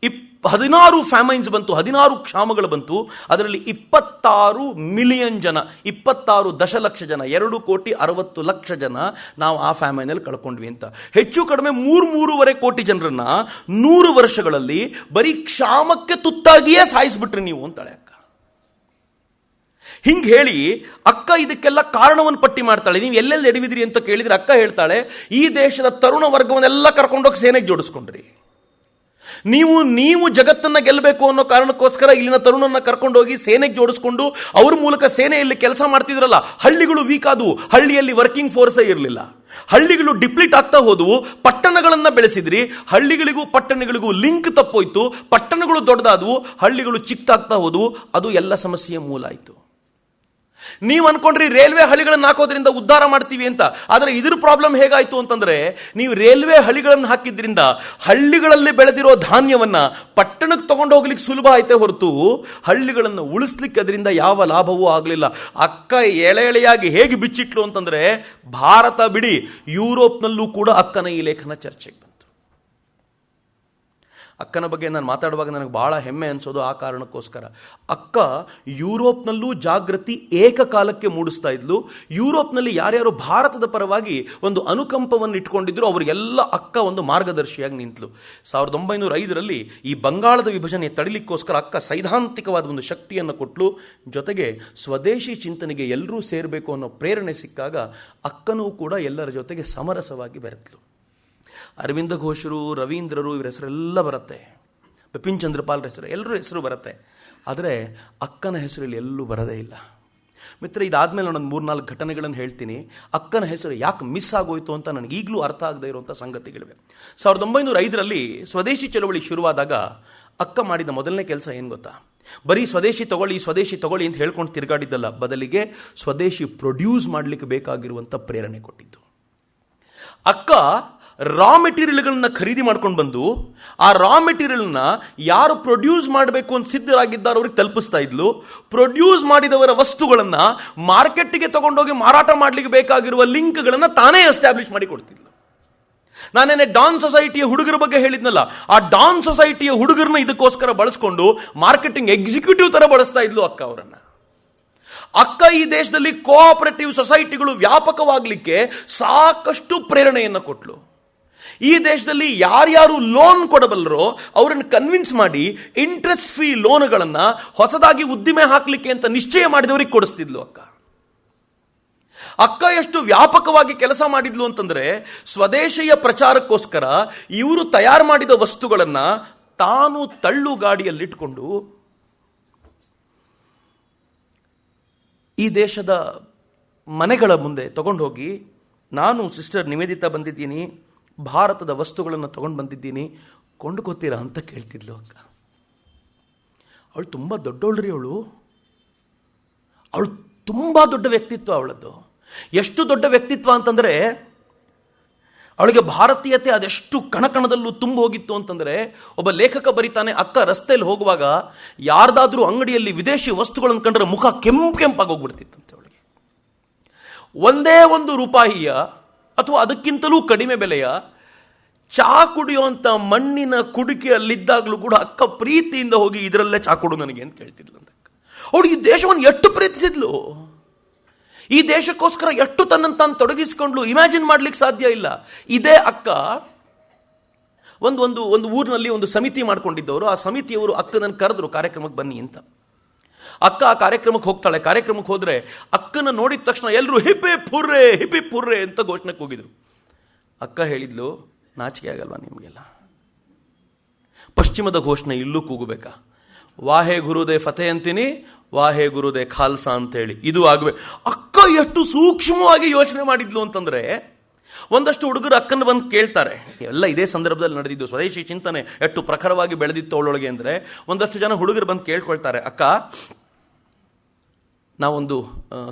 [SPEAKER 1] 16 famines ಬಂತು, 16 ಕ್ಷಾಮಗಳು ಬಂತು. ಅದರಲ್ಲಿ 26 ಮಿಲಿಯನ್ ಜನ, 26 ದಶಲಕ್ಷ ಜನ, 2,60,00,000 ಜನ ನಾವು ಆ ಫ್ಯಾಮೈನಲ್ಲಿ ಕಳ್ಕೊಂಡ್ವಿ ಅಂತ. ಹೆಚ್ಚು ಕಡಿಮೆ 3-3.5 ಕೋಟಿ ಜನರನ್ನ 100 ವರ್ಷಗಳಲ್ಲಿ ಬರೀ ಕ್ಷಾಮಕ್ಕೆ ತುತ್ತಾಗಿಯೇ ಸಾಯಿಸ್ಬಿಟ್ರಿ ನೀವು ಅಂತಾಳೆ ಅಕ್ಕ. ಹಿಂಗೆ ಹೇಳಿ ಅಕ್ಕ ಇದಕ್ಕೆಲ್ಲ ಕಾರಣವನ್ನು ಪಟ್ಟಿ ಮಾಡ್ತಾಳೆ. ನೀವು ಎಲ್ಲೆಲ್ಲಿ ಎಡವಿದ್ರಿ ಅಂತ ಕೇಳಿದ್ರೆ ಅಕ್ಕ ಹೇಳ್ತಾಳೆ, ಈ ದೇಶದ ತರುಣ ವರ್ಗವನ್ನೆಲ್ಲ ಕರ್ಕೊಂಡೋಗಿ ಸೇನೆಗೆ ಜೋಡಿಸ್ಕೊಂಡ್ರಿ. ನೀವು ಜಗತ್ತನ್ನ ಗೆಲ್ಲಬೇಕು ಅನ್ನೋ ಕಾರಣಕ್ಕೋಸ್ಕರ ಇಲ್ಲಿನ ತರುಣನ್ನ ಕರ್ಕೊಂಡೋಗಿ ಸೇನೆಗೆ ಜೋಡಿಸ್ಕೊಂಡು ಅವ್ರ ಮೂಲಕ ಸೇನೆಯಲ್ಲಿ ಕೆಲಸ ಮಾಡ್ತಿದ್ರಲ್ಲ. ಹಳ್ಳಿಗಳು ವೀಕ್ ಆದವು, ಹಳ್ಳಿಯಲ್ಲಿ ವರ್ಕಿಂಗ್ ಫೋರ್ಸೇ ಇರಲಿಲ್ಲ. ಹಳ್ಳಿಗಳು ಡಿಪ್ಲೀಟ್ ಆಗ್ತಾ ಹೋದವು. ಪಟ್ಟಣಗಳನ್ನ ಬೆಳೆಸಿದ್ರಿ, ಹಳ್ಳಿಗಳಿಗೂ ಪಟ್ಟಣಗಳಿಗೂ ಲಿಂಕ್ ತಪ್ಪೋಯ್ತು. ಪಟ್ಟಣಗಳು ದೊಡ್ಡದಾದವು, ಹಳ್ಳಿಗಳು ಚಿಕ್ಕದಾಗ್ತಾ ಹೋದವು. ಅದು ಎಲ್ಲ ಸಮಸ್ಯೆಯ ಮೂಲ ಆಯಿತು. ನೀವು ಅನ್ಕೊಂಡ್ರಿ ರೈಲ್ವೆ ಹಳಿಗಳನ್ನು ಹಾಕೋದ್ರಿಂದ ಉದ್ಧಾರ ಮಾಡ್ತೀವಿ ಅಂತ. ಆದರೆ ಇದ್ರ ಪ್ರಾಬ್ಲಮ್ ಹೇಗಾಯ್ತು ಅಂತಂದ್ರೆ, ನೀವು ರೈಲ್ವೆ ಹಳಿಗಳನ್ನು ಹಾಕಿದ್ರಿಂದ ಹಳ್ಳಿಗಳಲ್ಲಿ ಬೆಳೆದಿರೋ ಧಾನ್ಯವನ್ನ ಪಟ್ಟಣಕ್ಕೆ ತಗೊಂಡು ಹೋಗ್ಲಿಕ್ಕೆ ಸುಲಭ ಆಯ್ತೇ ಹೊರತು ಹಳ್ಳಿಗಳನ್ನು ಉಳಿಸ್ಲಿಕ್ಕೆ ಅದರಿಂದ ಯಾವ ಲಾಭವೂ ಆಗಲಿಲ್ಲ. ಅಕ್ಕ ಎಳೆ ಎಳೆಯಾಗಿ ಹೇಗೆ ಬಿಚ್ಚಿಟ್ಲು ಅಂತಂದ್ರೆ, ಭಾರತ ಬಿಡಿ ಯುರೋಪ್ನಲ್ಲೂ ಕೂಡ ಅಕ್ಕನ ಈ ಲೇಖನ ಚರ್ಚೆಗೆ ಬಂತು. ಅಕ್ಕನ ಬಗ್ಗೆ ನಾನು ಮಾತಾಡುವಾಗ ನನಗೆ ಬಹಳ ಹೆಮ್ಮೆ ಅನಿಸೋದು ಆ ಕಾರಣಕ್ಕೋಸ್ಕರ. ಅಕ್ಕ ಯುರೋಪ್ನಲ್ಲೂ ಜಾಗೃತಿ ಏಕಕಾಲಕ್ಕೆ ಮೂಡಿಸ್ತಾ ಇದ್ಲು. ಯುರೋಪ್ನಲ್ಲಿ ಯಾರ್ಯಾರು ಭಾರತದ ಪರವಾಗಿ ಒಂದು ಅನುಕಂಪವನ್ನು ಇಟ್ಕೊಂಡಿದ್ರು ಅವರಿಗೆಲ್ಲ ಅಕ್ಕ ಒಂದು ಮಾರ್ಗದರ್ಶಿಯಾಗಿ ನಿಂತಲು. 1905ರಲ್ಲಿ ಈ ಬಂಗಾಳದ ವಿಭಜನೆ ತಡಿಲಿಕ್ಕೋಸ್ಕರ ಅಕ್ಕ ಸೈದ್ಧಾಂತಿಕವಾದ ಒಂದು ಶಕ್ತಿಯನ್ನು ಕೊಟ್ಟಲು. ಜೊತೆಗೆ ಸ್ವದೇಶಿ ಚಿಂತನೆಗೆ ಎಲ್ಲರೂ ಸೇರಬೇಕು ಅನ್ನೋ ಪ್ರೇರಣೆ ಸಿಕ್ಕಾಗ ಅಕ್ಕನೂ ಕೂಡ ಎಲ್ಲರ ಜೊತೆಗೆ ಸಮರಸವಾಗಿ ಬೆರೆತಲು. ಅರವಿಂದ ಘೋಷರು, ರವೀಂದ್ರರು, ಇವರ ಹೆಸರೆಲ್ಲ ಬರುತ್ತೆ, ಬಿಪಿನ್ ಚಂದ್ರಪಾಲ್ ಹೆಸರು, ಎಲ್ಲರ ಹೆಸರು ಬರುತ್ತೆ. ಆದರೆ ಅಕ್ಕನ ಹೆಸರಲ್ಲಿ ಎಲ್ಲೂ ಬರೋದೇ ಇಲ್ಲ. ಮಿತ್ರ, ಇದಾದ್ಮೇಲೆ ನಾನು 3-4 ಘಟನೆಗಳನ್ನು ಹೇಳ್ತೀನಿ. ಅಕ್ಕನ ಹೆಸರು ಯಾಕೆ ಮಿಸ್ ಆಗೋಯ್ತು ಅಂತ ನನಗೆ ಈಗಲೂ ಅರ್ಥ ಆಗದೆ ಇರುವಂಥ ಸಂಗತಿಗಳಿವೆ. 1905ರಲ್ಲಿ ಸ್ವದೇಶಿ ಚಳವಳಿ ಶುರುವಾದಾಗ ಅಕ್ಕ ಮಾಡಿದ ಮೊದಲನೇ ಕೆಲಸ ಏನು ಗೊತ್ತಾ? ಬರೀ ಸ್ವದೇಶಿ ತಗೊಳ್ಳಿ ಅಂತ ಹೇಳ್ಕೊಂಡು ತಿರುಗಾಡಿದ್ದಲ್ಲ, ಬದಲಿಗೆ ಸ್ವದೇಶಿ ಪ್ರೊಡ್ಯೂಸ್ ಮಾಡಲಿಕ್ಕೆ ಬೇಕಾಗಿರುವಂಥ ಪ್ರೇರಣೆ ಕೊಟ್ಟಿದ್ದು. ಅಕ್ಕ ರಾ ಮೆಟೀರಿಯಲ್ಗಳನ್ನ ಖರೀದಿ ಮಾಡ್ಕೊಂಡು ಬಂದು ಆ ರಾ ಮೆಟೀರಿಯಲ್ನ ಯಾರು ಪ್ರೊಡ್ಯೂಸ್ ಮಾಡಬೇಕು ಅಂತ ಸಿದ್ಧರಾಗಿದ್ದಾರೋ ಅವ್ರಿಗೆ ತಲುಪಿಸ್ತಾ ಇದ್ಲು. ಪ್ರೊಡ್ಯೂಸ್ ಮಾಡಿದವರ ವಸ್ತುಗಳನ್ನ ಮಾರ್ಕೆಟ್ಗೆ ತಗೊಂಡೋಗಿ ಮಾರಾಟ ಮಾಡಲಿಕ್ಕೆ ಬೇಕಾಗಿರುವ ಲಿಂಕ್ಗಳನ್ನ ತಾನೇ ಎಸ್ಟಾಬ್ಲಿಷ್ ಮಾಡಿ ಕೊಡ್ತಿದ್ಲು. ನಾನೇನೆ ಡಾನ್ ಸೊಸೈಟಿಯ ಹುಡುಗರ ಬಗ್ಗೆ ಹೇಳಿದ್ನಲ್ಲ, ಆ ಡಾನ್ ಸೊಸೈಟಿಯ ಹುಡುಗರನ್ನ ಇದಕ್ಕೋಸ್ಕರ ಬಳಸ್ಕೊಂಡು ಮಾರ್ಕೆಟಿಂಗ್ ಎಕ್ಸಿಕ್ಯೂಟಿವ್ ತರ ಬಳಸ್ತಾ ಇದ್ಲು ಅಕ್ಕ ಅವರನ್ನ. ಅಕ್ಕ ಈ ದೇಶದಲ್ಲಿ ಕೋಆಪರೇಟಿವ್ ಸೊಸೈಟಿಗಳು ವ್ಯಾಪಕವಾಗಲಿಕ್ಕೆ ಸಾಕಷ್ಟು ಪ್ರೇರಣೆಯನ್ನು ಕೊಟ್ಲು. ಈ ದೇಶದಲ್ಲಿ ಯಾರ್ಯಾರು ಲೋನ್ ಕೊಡಬಲ್ಲರೋ ಅವರನ್ನು ಕನ್ವಿನ್ಸ್ ಮಾಡಿ ಇಂಟ್ರೆಸ್ಟ್ ಫ್ರೀ ಲೋನ್ಗಳನ್ನ ಹೊಸದಾಗಿ ಉದ್ದಿಮೆ ಹಾಕಲಿಕ್ಕೆ ಅಂತ ನಿಶ್ಚಯ ಮಾಡಿದವರಿಗೆ ಕೊಡಿಸ್ತಿದ್ಲು ಅಕ್ಕ. ಅಕ್ಕ ಎಷ್ಟು ವ್ಯಾಪಕವಾಗಿ ಕೆಲಸ ಮಾಡಿದ್ಲು ಅಂತಂದ್ರೆ, ಸ್ವದೇಶಿಯ ಪ್ರಚಾರಕ್ಕೋಸ್ಕರ ಇವರು ತಯಾರು ಮಾಡಿದ ವಸ್ತುಗಳನ್ನ ತಾನು ತಳ್ಳು ಗಾಡಿಯಲ್ಲಿಟ್ಕೊಂಡು ಈ ದೇಶದ ಮನೆಗಳ ಮುಂದೆ ತಗೊಂಡು ಹೋಗಿ, ನಾನು ಸಿಸ್ಟರ್ ನಿವೇದಿತಾ ಬಂದಿದ್ದೀನಿ, ಭಾರತದ ವಸ್ತುಗಳನ್ನು ತಗೊಂಡು ಬಂದಿದ್ದೀನಿ, ಕೊಂಡ್ಕೋತೀರಾ ಅಂತ ಕೇಳ್ತಿದ್ಲು ಅಕ್ಕ. ಅವಳು ತುಂಬ ದೊಡ್ಡವಳ್ರಿ, ಅವಳು ತುಂಬ ದೊಡ್ಡ ವ್ಯಕ್ತಿತ್ವ ಅವಳದ್ದು. ಎಷ್ಟು ದೊಡ್ಡ ವ್ಯಕ್ತಿತ್ವ ಅಂತಂದ್ರೆ, ಅವಳಿಗೆ ಭಾರತೀಯತೆ ಅದೆಷ್ಟು ಕಣಕಣದಲ್ಲೂ ತುಂಬ ಹೋಗಿತ್ತು ಅಂತಂದ್ರೆ, ಒಬ್ಬ ಲೇಖಕ ಬರೀತಾನೆ, ಅಕ್ಕ ರಸ್ತೆಯಲ್ಲಿ ಹೋಗುವಾಗ ಯಾರ್ದಾದ್ರೂ ಅಂಗಡಿಯಲ್ಲಿ ವಿದೇಶಿ ವಸ್ತುಗಳನ್ನು ಕಂಡ್ರೆ ಮುಖ ಕೆಂಪಾಗಿ ಹೋಗ್ಬಿಡ್ತಿತ್ತಂತೆ ಅವಳಿಗೆ. ಒಂದೇ ₹1 ಅಥವಾ ಅದಕ್ಕಿಂತಲೂ ಕಡಿಮೆ ಬೆಲೆಯ ಚಾ ಕುಡಿಯುವಂತ ಮಣ್ಣಿನ ಕುಡಿಕೆಯಲ್ಲಿದ್ದಾಗಲೂ ಕೂಡ ಅಕ್ಕ ಪ್ರೀತಿಯಿಂದ ಹೋಗಿ ಇದರಲ್ಲೇ ಚಾ ಕೊಡು ನನಗೆ ಅಂತ ಕೇಳ್ತಿದ್ಲಂತ. ಅವಳಿಗೆ ಈ ದೇಶವನ್ನು ಎಷ್ಟು ಪ್ರೀತಿಸಿದ್ಲು, ಈ ದೇಶಕ್ಕೋಸ್ಕರ ಎಷ್ಟು ತನ್ನನ್ನು ತಾನು ತೊಡಗಿಸಿಕೊಂಡ್ಲು, ಇಮ್ಯಾಜಿನ್ ಮಾಡ್ಲಿಕ್ಕೆ ಸಾಧ್ಯ ಇಲ್ಲ. ಇದೇ ಅಕ್ಕ ಒಂದು ಊರಿನಲ್ಲಿ ಒಂದು ಸಮಿತಿ ಮಾಡ್ಕೊಂಡಿದ್ದವರು. ಆ ಸಮಿತಿಯವರು ಅಕ್ಕನನ್ನು ಕರೆದ್ರು ಕಾರ್ಯಕ್ರಮಕ್ಕೆ ಬನ್ನಿ ಅಂತ. ಅಕ್ಕ ಆ ಕಾರ್ಯಕ್ರಮಕ್ಕೆ ಹೋಗ್ತಾಳೆ. ಕಾರ್ಯಕ್ರಮಕ್ಕೆ ಹೋದ್ರೆ ಅಕ್ಕನ ನೋಡಿದ ತಕ್ಷಣ ಎಲ್ಲರೂ ಹಿಪಿ ಪುರ್ರೆ ಅಂತ ಘೋಷಣೆಗೆ ಹೋಗಿದ್ರು. ಅಕ್ಕ ಹೇಳಿದ್ಲು, ನಾಚಿಕೆ ಆಗಲ್ವಾ ನಿಮಗೆಲ್ಲ? ಪಶ್ಚಿಮದ ಘೋಷಣೆ ಇಲ್ಲೂ ಕೂಗಬೇಕಾ? ವಾಹೆ ಗುರುದೇ ಫತೆ ಅಂತೀನಿ, ವಾಹೆ ಗುರುದೇ ಖಾಲ್ಸಾ ಅಂತೇಳಿ ಇದು ಆಗಬೇಕು. ಅಕ್ಕ ಎಷ್ಟು ಸೂಕ್ಷ್ಮವಾಗಿ ಯೋಚನೆ ಮಾಡಿದ್ಲು ಅಂತಂದ್ರೆ, ಒಂದಷ್ಟು ಹುಡುಗರು ಅಕ್ಕನ ಬಂದು ಕೇಳ್ತಾರೆ. ಎಲ್ಲ ಇದೇ ಸಂದರ್ಭದಲ್ಲಿ ನಡೆದಿದ್ದು. ಸ್ವದೇಶಿ ಚಿಂತನೆ ಎಷ್ಟು ಪ್ರಖರವಾಗಿ ಬೆಳೆದಿತ್ತು ಅವಳೊಳಗೆ ಅಂದ್ರೆ, ಒಂದಷ್ಟು ಜನ ಹುಡುಗರು ಬಂದು ಕೇಳ್ಕೊಳ್ತಾರೆ, ಅಕ್ಕ ನಾವೊಂದು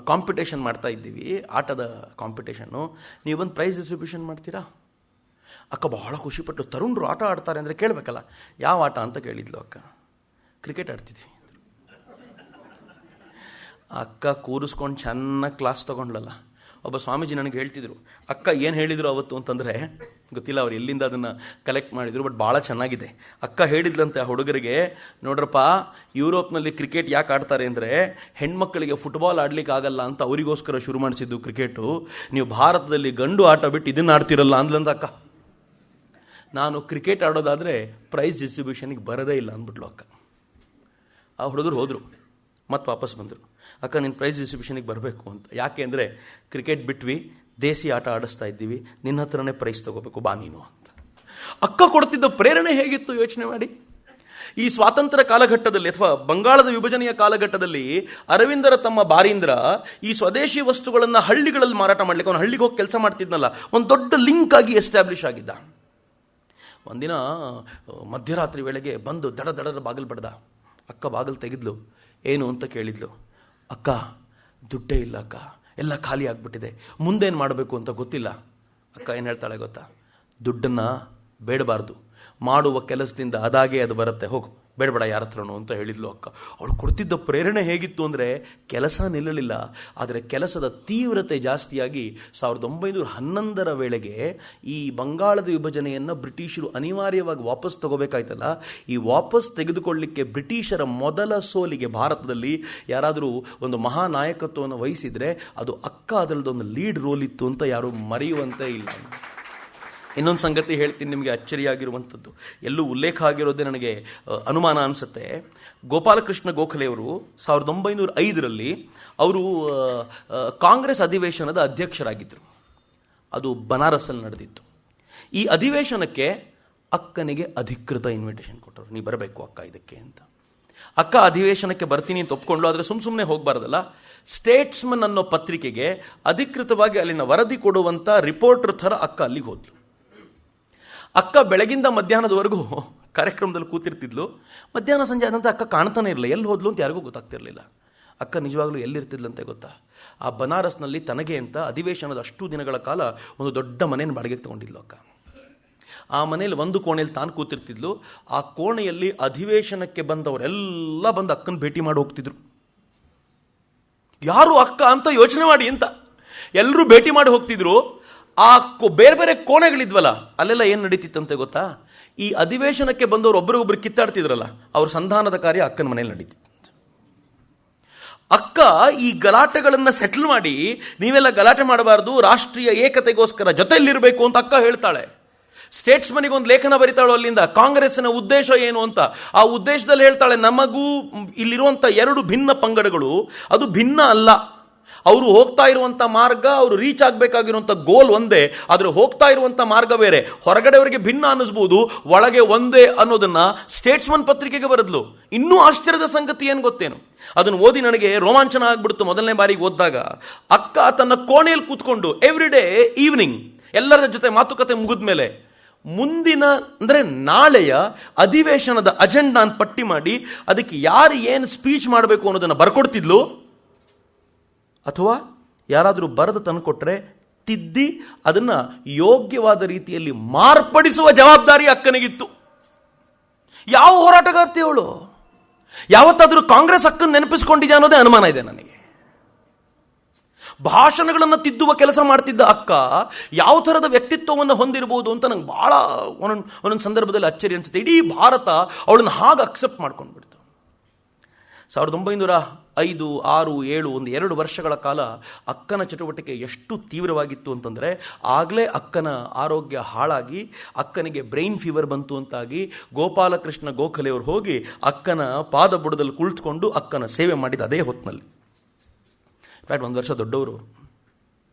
[SPEAKER 1] ಕಾಂಪಿಟೇಷನ್ ಮಾಡ್ತಾ ಇದ್ದೀವಿ, ಆಟದ ಕಾಂಪಿಟೇಷನ್ನು, ನೀವು ಬಂದು ಪ್ರೈಸ್ ಡಿಸ್ಟ್ರಿಬ್ಯೂಷನ್ ಮಾಡ್ತೀರಾ? ಅಕ್ಕ ಬಹಳ ಖುಷಿಪಟ್ಟು, ತರುಣರು ಆಟ ಆಡ್ತಾರೆ ಅಂದರೆ ಕೇಳಬೇಕಲ್ಲ, ಯಾವ ಆಟ ಅಂತ ಕೇಳಿದ್ಲು ಅಕ್ಕ. ಕ್ರಿಕೆಟ್ ಆಡ್ತಿದ್ವಿ. ಅಕ್ಕ ಕೂರಿಸ್ಕೊಂಡು ಚೆನ್ನಾಗಿ ಕ್ಲಾಸ್ ತಗೊಂಡ್ಲಲ್ಲ. ಒಬ್ಬ ಸ್ವಾಮೀಜಿ ನನಗೆ ಹೇಳ್ತಿದ್ರು, ಅಕ್ಕ ಏನು ಹೇಳಿದ್ರು ಅವತ್ತು ಅಂತಂದರೆ ಗೊತ್ತಿಲ್ಲ, ಅವ್ರು ಎಲ್ಲಿಂದ ಅದನ್ನು ಕಲೆಕ್ಟ್ ಮಾಡಿದ್ರು, ಬಟ್ ಭಾಳ ಚೆನ್ನಾಗಿದೆ. ಅಕ್ಕ ಹೇಳಿದ್ಲಂತೆ ಆ ಹುಡುಗರಿಗೆ, ನೋಡ್ರಪ್ಪ, ಯುರೋಪ್ನಲ್ಲಿ ಕ್ರಿಕೆಟ್ ಯಾಕೆ ಆಡ್ತಾರೆ ಅಂದರೆ ಹೆಣ್ಮಕ್ಕಳಿಗೆ ಫುಟ್ಬಾಲ್ ಆಡ್ಲಿಕ್ಕೆ ಆಗಲ್ಲ ಅಂತ ಅವರಿಗೋಸ್ಕರ ಶುರು ಮಾಡಿಸಿದ್ದು ಕ್ರಿಕೆಟು. ನೀವು ಭಾರತದಲ್ಲಿ ಗಂಡು ಆಟ ಬಿಟ್ಟು ಇದನ್ನು ಆಡ್ತಿರಲ್ಲ ಅಂದ್ಲಂತ ಅಕ್ಕ. ನಾನು ಕ್ರಿಕೆಟ್ ಆಡೋದಾದರೆ ಪ್ರೈಸ್ ಡಿಸ್ಟ್ರಿಬ್ಯೂಷನ್ಗೆ ಬರೋದೇ ಇಲ್ಲ ಅಂದ್ಬಿಟ್ಲು ಅಕ್ಕ. ಆ ಹುಡುಗರು ಹೋದರು, ಮತ್ತೆ ವಾಪಸ್ ಬಂದರು. ಅಕ್ಕ ನಿನ್ನ ಪ್ರೈಸ್ ಡಿಸ್ಟ್ರಿಬ್ಯೂಷನ್ಗೆ ಬರಬೇಕು ಅಂತ. ಯಾಕೆ ಅಂದರೆ ಕ್ರಿಕೆಟ್ ಬಿಟ್ವಿ, ದೇಸಿ ಆಟ ಆಡಿಸ್ತಾ ಇದ್ದೀವಿ, ನಿನ್ನ ಹತ್ರನೇ ಪ್ರೈಸ್ ತಗೋಬೇಕು, ಬಾ ನೀನು ಅಂತ. ಅಕ್ಕ ಕೊಡ್ತಿದ್ದ ಪ್ರೇರಣೆ ಹೇಗಿತ್ತು ಯೋಚನೆ ಮಾಡಿ. ಈ ಸ್ವಾತಂತ್ರ್ಯ ಕಾಲಘಟ್ಟದಲ್ಲಿ ಅಥವಾ ಬಂಗಾಳದ ವಿಭಜನೆಯ ಕಾಲಘಟ್ಟದಲ್ಲಿ ಅರವಿಂದರ ತಮ್ಮ ಬಾರೀಂದ್ರ ಈ ಸ್ವದೇಶಿ ವಸ್ತುಗಳನ್ನು ಹಳ್ಳಿಗಳಲ್ಲಿ ಮಾರಾಟ ಮಾಡಲಿಕ್ಕೆ, ಅವನು ಹಳ್ಳಿಗೆ ಹೋಗಿ ಕೆಲಸ ಮಾಡ್ತಿದ್ನಲ್ಲ, ಒಂದು ದೊಡ್ಡ ಲಿಂಕ್ ಆಗಿ ಎಸ್ಟಾಬ್ಲಿಷ್ ಆಗಿದ್ದ. ಒಂದಿನ ಮಧ್ಯರಾತ್ರಿ ವೇಳೆಗೆ ಬಂದು ದಡ ಬಾಗಿಲು ಬಡ್ದ. ಅಕ್ಕ ಬಾಗಿಲು ತೆಗೆದ್ಲು. ಏನು ಅಂತ ಕೇಳಿದ್ಲು. ಅಕ್ಕ, ದುಡ್ಡೇ ಇಲ್ಲ ಅಕ್ಕ, ಎಲ್ಲ ಖಾಲಿ ಆಗಿಬಿಟ್ಟಿದೆ, ಮುಂದೇನು ಮಾಡಬೇಕು ಅಂತ ಗೊತ್ತಿಲ್ಲ. ಅಕ್ಕ ಏನು ಹೇಳ್ತಾಳೆ ಗೊತ್ತಾ? ದುಡ್ಡನ್ನು ಬೇಡಬಾರ್ದು, ಮಾಡುವ ಕೆಲಸದಿಂದ ಅದಾಗೆ ಅದು ಬರುತ್ತೆ, ಹೋಗು ಬೇಡಬೇಡ ಯಾರ ಹತ್ರನೂ ಅಂತ ಹೇಳಿದ್ಲು ಅಕ್ಕ. ಅವಳು ಕೊಡ್ತಿದ್ದ ಪ್ರೇರಣೆ ಹೇಗಿತ್ತು ಅಂದರೆ, ಕೆಲಸ ನಿಲ್ಲಲಿಲ್ಲ, ಆದರೆ ಕೆಲಸದ ತೀವ್ರತೆ ಜಾಸ್ತಿಯಾಗಿ 1911 ವೇಳೆಗೆ ಈ ಬಂಗಾಳದ ವಿಭಜನೆಯನ್ನು ಬ್ರಿಟಿಷರು ಅನಿವಾರ್ಯವಾಗಿ ವಾಪಸ್ ತಗೋಬೇಕಾಯ್ತಲ್ಲ, ಈ ವಾಪಸ್ ತೆಗೆದುಕೊಳ್ಳಿಕ್ಕೆ ಬ್ರಿಟಿಷರ ಮೊದಲ ಸೋಲಿಗೆ ಭಾರತದಲ್ಲಿ ಯಾರಾದರೂ ಒಂದು ಮಹಾನಾಯಕತ್ವವನ್ನು ವಹಿಸಿದರೆ ಅದು ಅಕ್ಕ ಅದರದ್ದೊಂದು ಲೀಡ್ ರೋಲ್ ಇತ್ತು ಅಂತ ಯಾರೂ ಮರೆಯುವಂತೆ ಇಲ್ಲ. ಇನ್ನೊಂದು ಸಂಗತಿ ಹೇಳ್ತೀನಿ ನಿಮಗೆ, ಅಚ್ಚರಿಯಾಗಿರುವಂಥದ್ದು, ಎಲ್ಲೂ ಉಲ್ಲೇಖ ಆಗಿರೋದೇ ನನಗೆ ಅನುಮಾನ ಅನಿಸುತ್ತೆ. ಗೋಪಾಲಕೃಷ್ಣ ಗೋಖಲೆಯವರು 1905 ಅವರು ಕಾಂಗ್ರೆಸ್ ಅಧಿವೇಶನದ ಅಧ್ಯಕ್ಷರಾಗಿದ್ದರು. ಅದು ಬನಾರಸ್ಸಲ್ಲಿ ನಡೆದಿತ್ತು. ಈ ಅಧಿವೇಶನಕ್ಕೆ ಅಕ್ಕನಿಗೆ ಅಧಿಕೃತ ಇನ್ವಿಟೇಷನ್ ಕೊಟ್ಟರು, ನೀ ಬರಬೇಕು ಅಕ್ಕ ಇದಕ್ಕೆ ಅಂತ. ಅಕ್ಕ ಅಧಿವೇಶನಕ್ಕೆ ಬರ್ತೀನಿ ಅಂತ ಒಪ್ಕೊಂಡು, ಆದರೆ ಸುಮ್ಮನೆ ಹೋಗಬಾರ್ದಲ್ಲ. ಸ್ಟೇಟ್ಸ್ಮನ್ ಅನ್ನೋ ಪತ್ರಿಕೆಗೆ ಅಧಿಕೃತವಾಗಿ ಅಲ್ಲಿನ ವರದಿ ಕೊಡುವಂಥ ರಿಪೋರ್ಟರ್ ಥರ ಅಕ್ಕ ಅಲ್ಲಿಗೆ ಹೋದ್ಲು. ಅಕ್ಕ ಬೆಳಗಿಂದ ಮಧ್ಯಾಹ್ನದವರೆಗೂ ಕಾರ್ಯಕ್ರಮದಲ್ಲಿ ಕೂತಿರ್ತಿದ್ಲು. ಮಧ್ಯಾಹ್ನ ಸಂಜೆ ಆದಂತ ಅಕ್ಕ ಕಾಣ್ತಾನೆ ಇರಲಿಲ್ಲ, ಎಲ್ಲಿ ಹೋದ್ಲು ಅಂತ ಯಾರಿಗೂ ಗೊತ್ತಾಗ್ತಿರ್ಲಿಲ್ಲ. ಅಕ್ಕ ನಿಜವಾಗ್ಲೂ ಎಲ್ಲಿರ್ತಿದ್ಲಂತೆ ಗೊತ್ತಾ? ಆ ಬನಾರಸ್ನಲ್ಲಿ ತನಗೆ ಅಂತ ಅಧಿವೇಶನದ ಅಷ್ಟು ದಿನಗಳ ಕಾಲ ಒಂದು ದೊಡ್ಡ ಮನೆಯನ್ನು ಬಾಡಿಗೆಗೆ ತಗೊಂಡಿದ್ಲು ಅಕ್ಕ. ಆ ಮನೇಲಿ ಒಂದು ಕೋಣೆಯಲ್ಲಿ ತಾನು ಕೂತಿರ್ತಿದ್ಲು. ಆ ಕೋಣೆಯಲ್ಲಿ ಅಧಿವೇಶನಕ್ಕೆ ಬಂದವರೆಲ್ಲ ಬಂದು ಅಕ್ಕನ ಭೇಟಿ ಮಾಡಿ ಹೋಗ್ತಿದ್ರು. ಯಾರು ಅಕ್ಕ ಅಂತ ಯೋಚನೆ ಮಾಡಿ ಅಂತ ಎಲ್ಲರೂ ಭೇಟಿ ಮಾಡಿ ಹೋಗ್ತಿದ್ರು. ಆ ಬೇರೆ ಬೇರೆ ಕೋಣೆಗಳಿದ್ವಲ್ಲ, ಅಲ್ಲೆಲ್ಲ ಏನು ನಡೀತಿತ್ತಂತೆ ಗೊತ್ತಾ? ಈ ಅಧಿವೇಶನಕ್ಕೆ ಬಂದವರು ಒಬ್ಬರಿಗೊಬ್ಬರು ಕಿತ್ತಾಡ್ತಿದ್ರಲ್ಲ, ಅವ್ರ ಸಂಧಾನದ ಕಾರ್ಯ ಅಕ್ಕನ ಮನೇಲಿ ನಡೀತಿತ್ತು. ಅಕ್ಕ ಈ ಗಲಾಟೆಗಳನ್ನು ಸೆಟ್ಲ್ ಮಾಡಿ, ನೀವೆಲ್ಲ ಗಲಾಟೆ ಮಾಡಬಾರ್ದು, ರಾಷ್ಟ್ರೀಯ ಏಕತೆಗೋಸ್ಕರ ಜೊತೆಯಲ್ಲಿರಬೇಕು ಅಂತ ಅಕ್ಕ ಹೇಳ್ತಾಳೆ. ಸ್ಟೇಟ್ಸ್ ಮನಿಗೆ ಒಂದು ಲೇಖನ ಬರಿತಾಳು ಅಲ್ಲಿಂದ, ಕಾಂಗ್ರೆಸ್ಸಿನ ಉದ್ದೇಶ ಏನು ಅಂತ. ಆ ಉದ್ದೇಶದಲ್ಲಿ ಹೇಳ್ತಾಳೆ, ನಮಗೂ ಇಲ್ಲಿರುವಂಥ 2 ಭಿನ್ನ ಪಂಗಡಗಳು ಅದು ಭಿನ್ನ ಅಲ್ಲ, ಅವರು ಹೋಗ್ತಾ ಇರುವಂಥ ಮಾರ್ಗ, ಅವರು ರೀಚ್ ಆಗಬೇಕಾಗಿರುವಂಥ ಗೋಲ್ ಒಂದೇ, ಆದರೆ ಹೋಗ್ತಾ ಇರುವಂಥ ಮಾರ್ಗ ಬೇರೆ. ಹೊರಗಡೆಯವರಿಗೆ ಭಿನ್ನ ಅನ್ನಿಸ್ಬೋದು, ಒಳಗೆ ಒಂದೇ ಅನ್ನೋದನ್ನ ಸ್ಟೇಟ್ಸ್ಮನ್ ಪತ್ರಿಕೆಗೆ ಬರೆದ್ಲು. ಇನ್ನೂ ಆಶ್ಚರ್ಯದ ಸಂಗತಿ ಏನು ಗೊತ್ತೇನು? ಅದನ್ನು ಓದಿ ನನಗೆ ರೋಮಾಂಚನ ಆಗ್ಬಿಡ್ತು. ಮೊದಲನೇ ಬಾರಿಗೆ ಓದಿದಾಗ ಅಕ್ಕ ತನ್ನ ಕೋಣೆಯಲ್ಲಿ ಕೂತ್ಕೊಂಡು ಎವ್ರಿ ಡೇ ಈವ್ನಿಂಗ್ ಎಲ್ಲರ ಜೊತೆ ಮಾತುಕತೆ ಮುಗಿದ ಮೇಲೆ ಮುಂದಿನ ಅಂದರೆ ನಾಳೆಯ ಅಧಿವೇಶನದ ಅಜೆಂಡಾನ್ ಪಟ್ಟಿ ಮಾಡಿ ಅದಕ್ಕೆ ಯಾರು ಏನು ಸ್ಪೀಚ್ ಮಾಡಬೇಕು ಅನ್ನೋದನ್ನು ಬರ್ಕೊಡ್ತಿದ್ಲು. ಅಥವಾ ಯಾರಾದರೂ ಬರೆದು ತಂದುಕೊಟ್ರೆ ತಿದ್ದಿ ಅದನ್ನು ಯೋಗ್ಯವಾದ ರೀತಿಯಲ್ಲಿ ಮಾರ್ಪಡಿಸುವ ಜವಾಬ್ದಾರಿ ಅಕ್ಕನಿಗಿತ್ತು. ಯಾವ ಹೋರಾಟಗಾರ್ತಿ ಅವಳು? ಯಾವತ್ತಾದರೂ ಕಾಂಗ್ರೆಸ್ ಅಕ್ಕನ ನೆನಪಿಸ್ಕೊಂಡಿದೆ ಅನ್ನೋದೇ ಅನುಮಾನ ಇದೆ ನನಗೆ. ಭಾಷಣಗಳನ್ನು ತಿದ್ದುವ ಕೆಲಸ ಮಾಡ್ತಿದ್ದ ಅಕ್ಕ ಯಾವ ಥರದ ವ್ಯಕ್ತಿತ್ವವನ್ನು ಹೊಂದಿರಬಹುದು ಅಂತ ನಂಗೆ ಭಾಳ ಒಂದೊಂದು ಸಂದರ್ಭದಲ್ಲಿ ಅಚ್ಚರಿ ಅನಿಸುತ್ತೆ. ಇಡೀ ಭಾರತ ಅವಳನ್ನು ಹಾಗೆ ಅಕ್ಸೆಪ್ಟ್ ಮಾಡ್ಕೊಂಡ್ಬಿಡ್ತು. 1905, 6, 7 ಒಂದು 2 ವರ್ಷಗಳ ಕಾಲ ಅಕ್ಕನ ಚಟುವಟಿಕೆ ಎಷ್ಟು ತೀವ್ರವಾಗಿತ್ತು ಅಂತಂದರೆ, ಆಗಲೇ ಅಕ್ಕನ ಆರೋಗ್ಯ ಹಾಳಾಗಿ ಅಕ್ಕನಿಗೆ ಬ್ರೈನ್ ಫೀವರ್ ಬಂತು ಅಂತಾಗಿ ಗೋಪಾಲಕೃಷ್ಣ ಗೋಖಲೆಯವರು ಹೋಗಿ ಅಕ್ಕನ ಪಾದ ಬುಡದಲ್ಲಿ ಕುಳಿತುಕೊಂಡು ಅಕ್ಕನ ಸೇವೆ ಮಾಡಿದ ಅದೇ ಹೊತ್ತಿನಲ್ಲಿ. 1 ವರ್ಷ ದೊಡ್ಡವರು.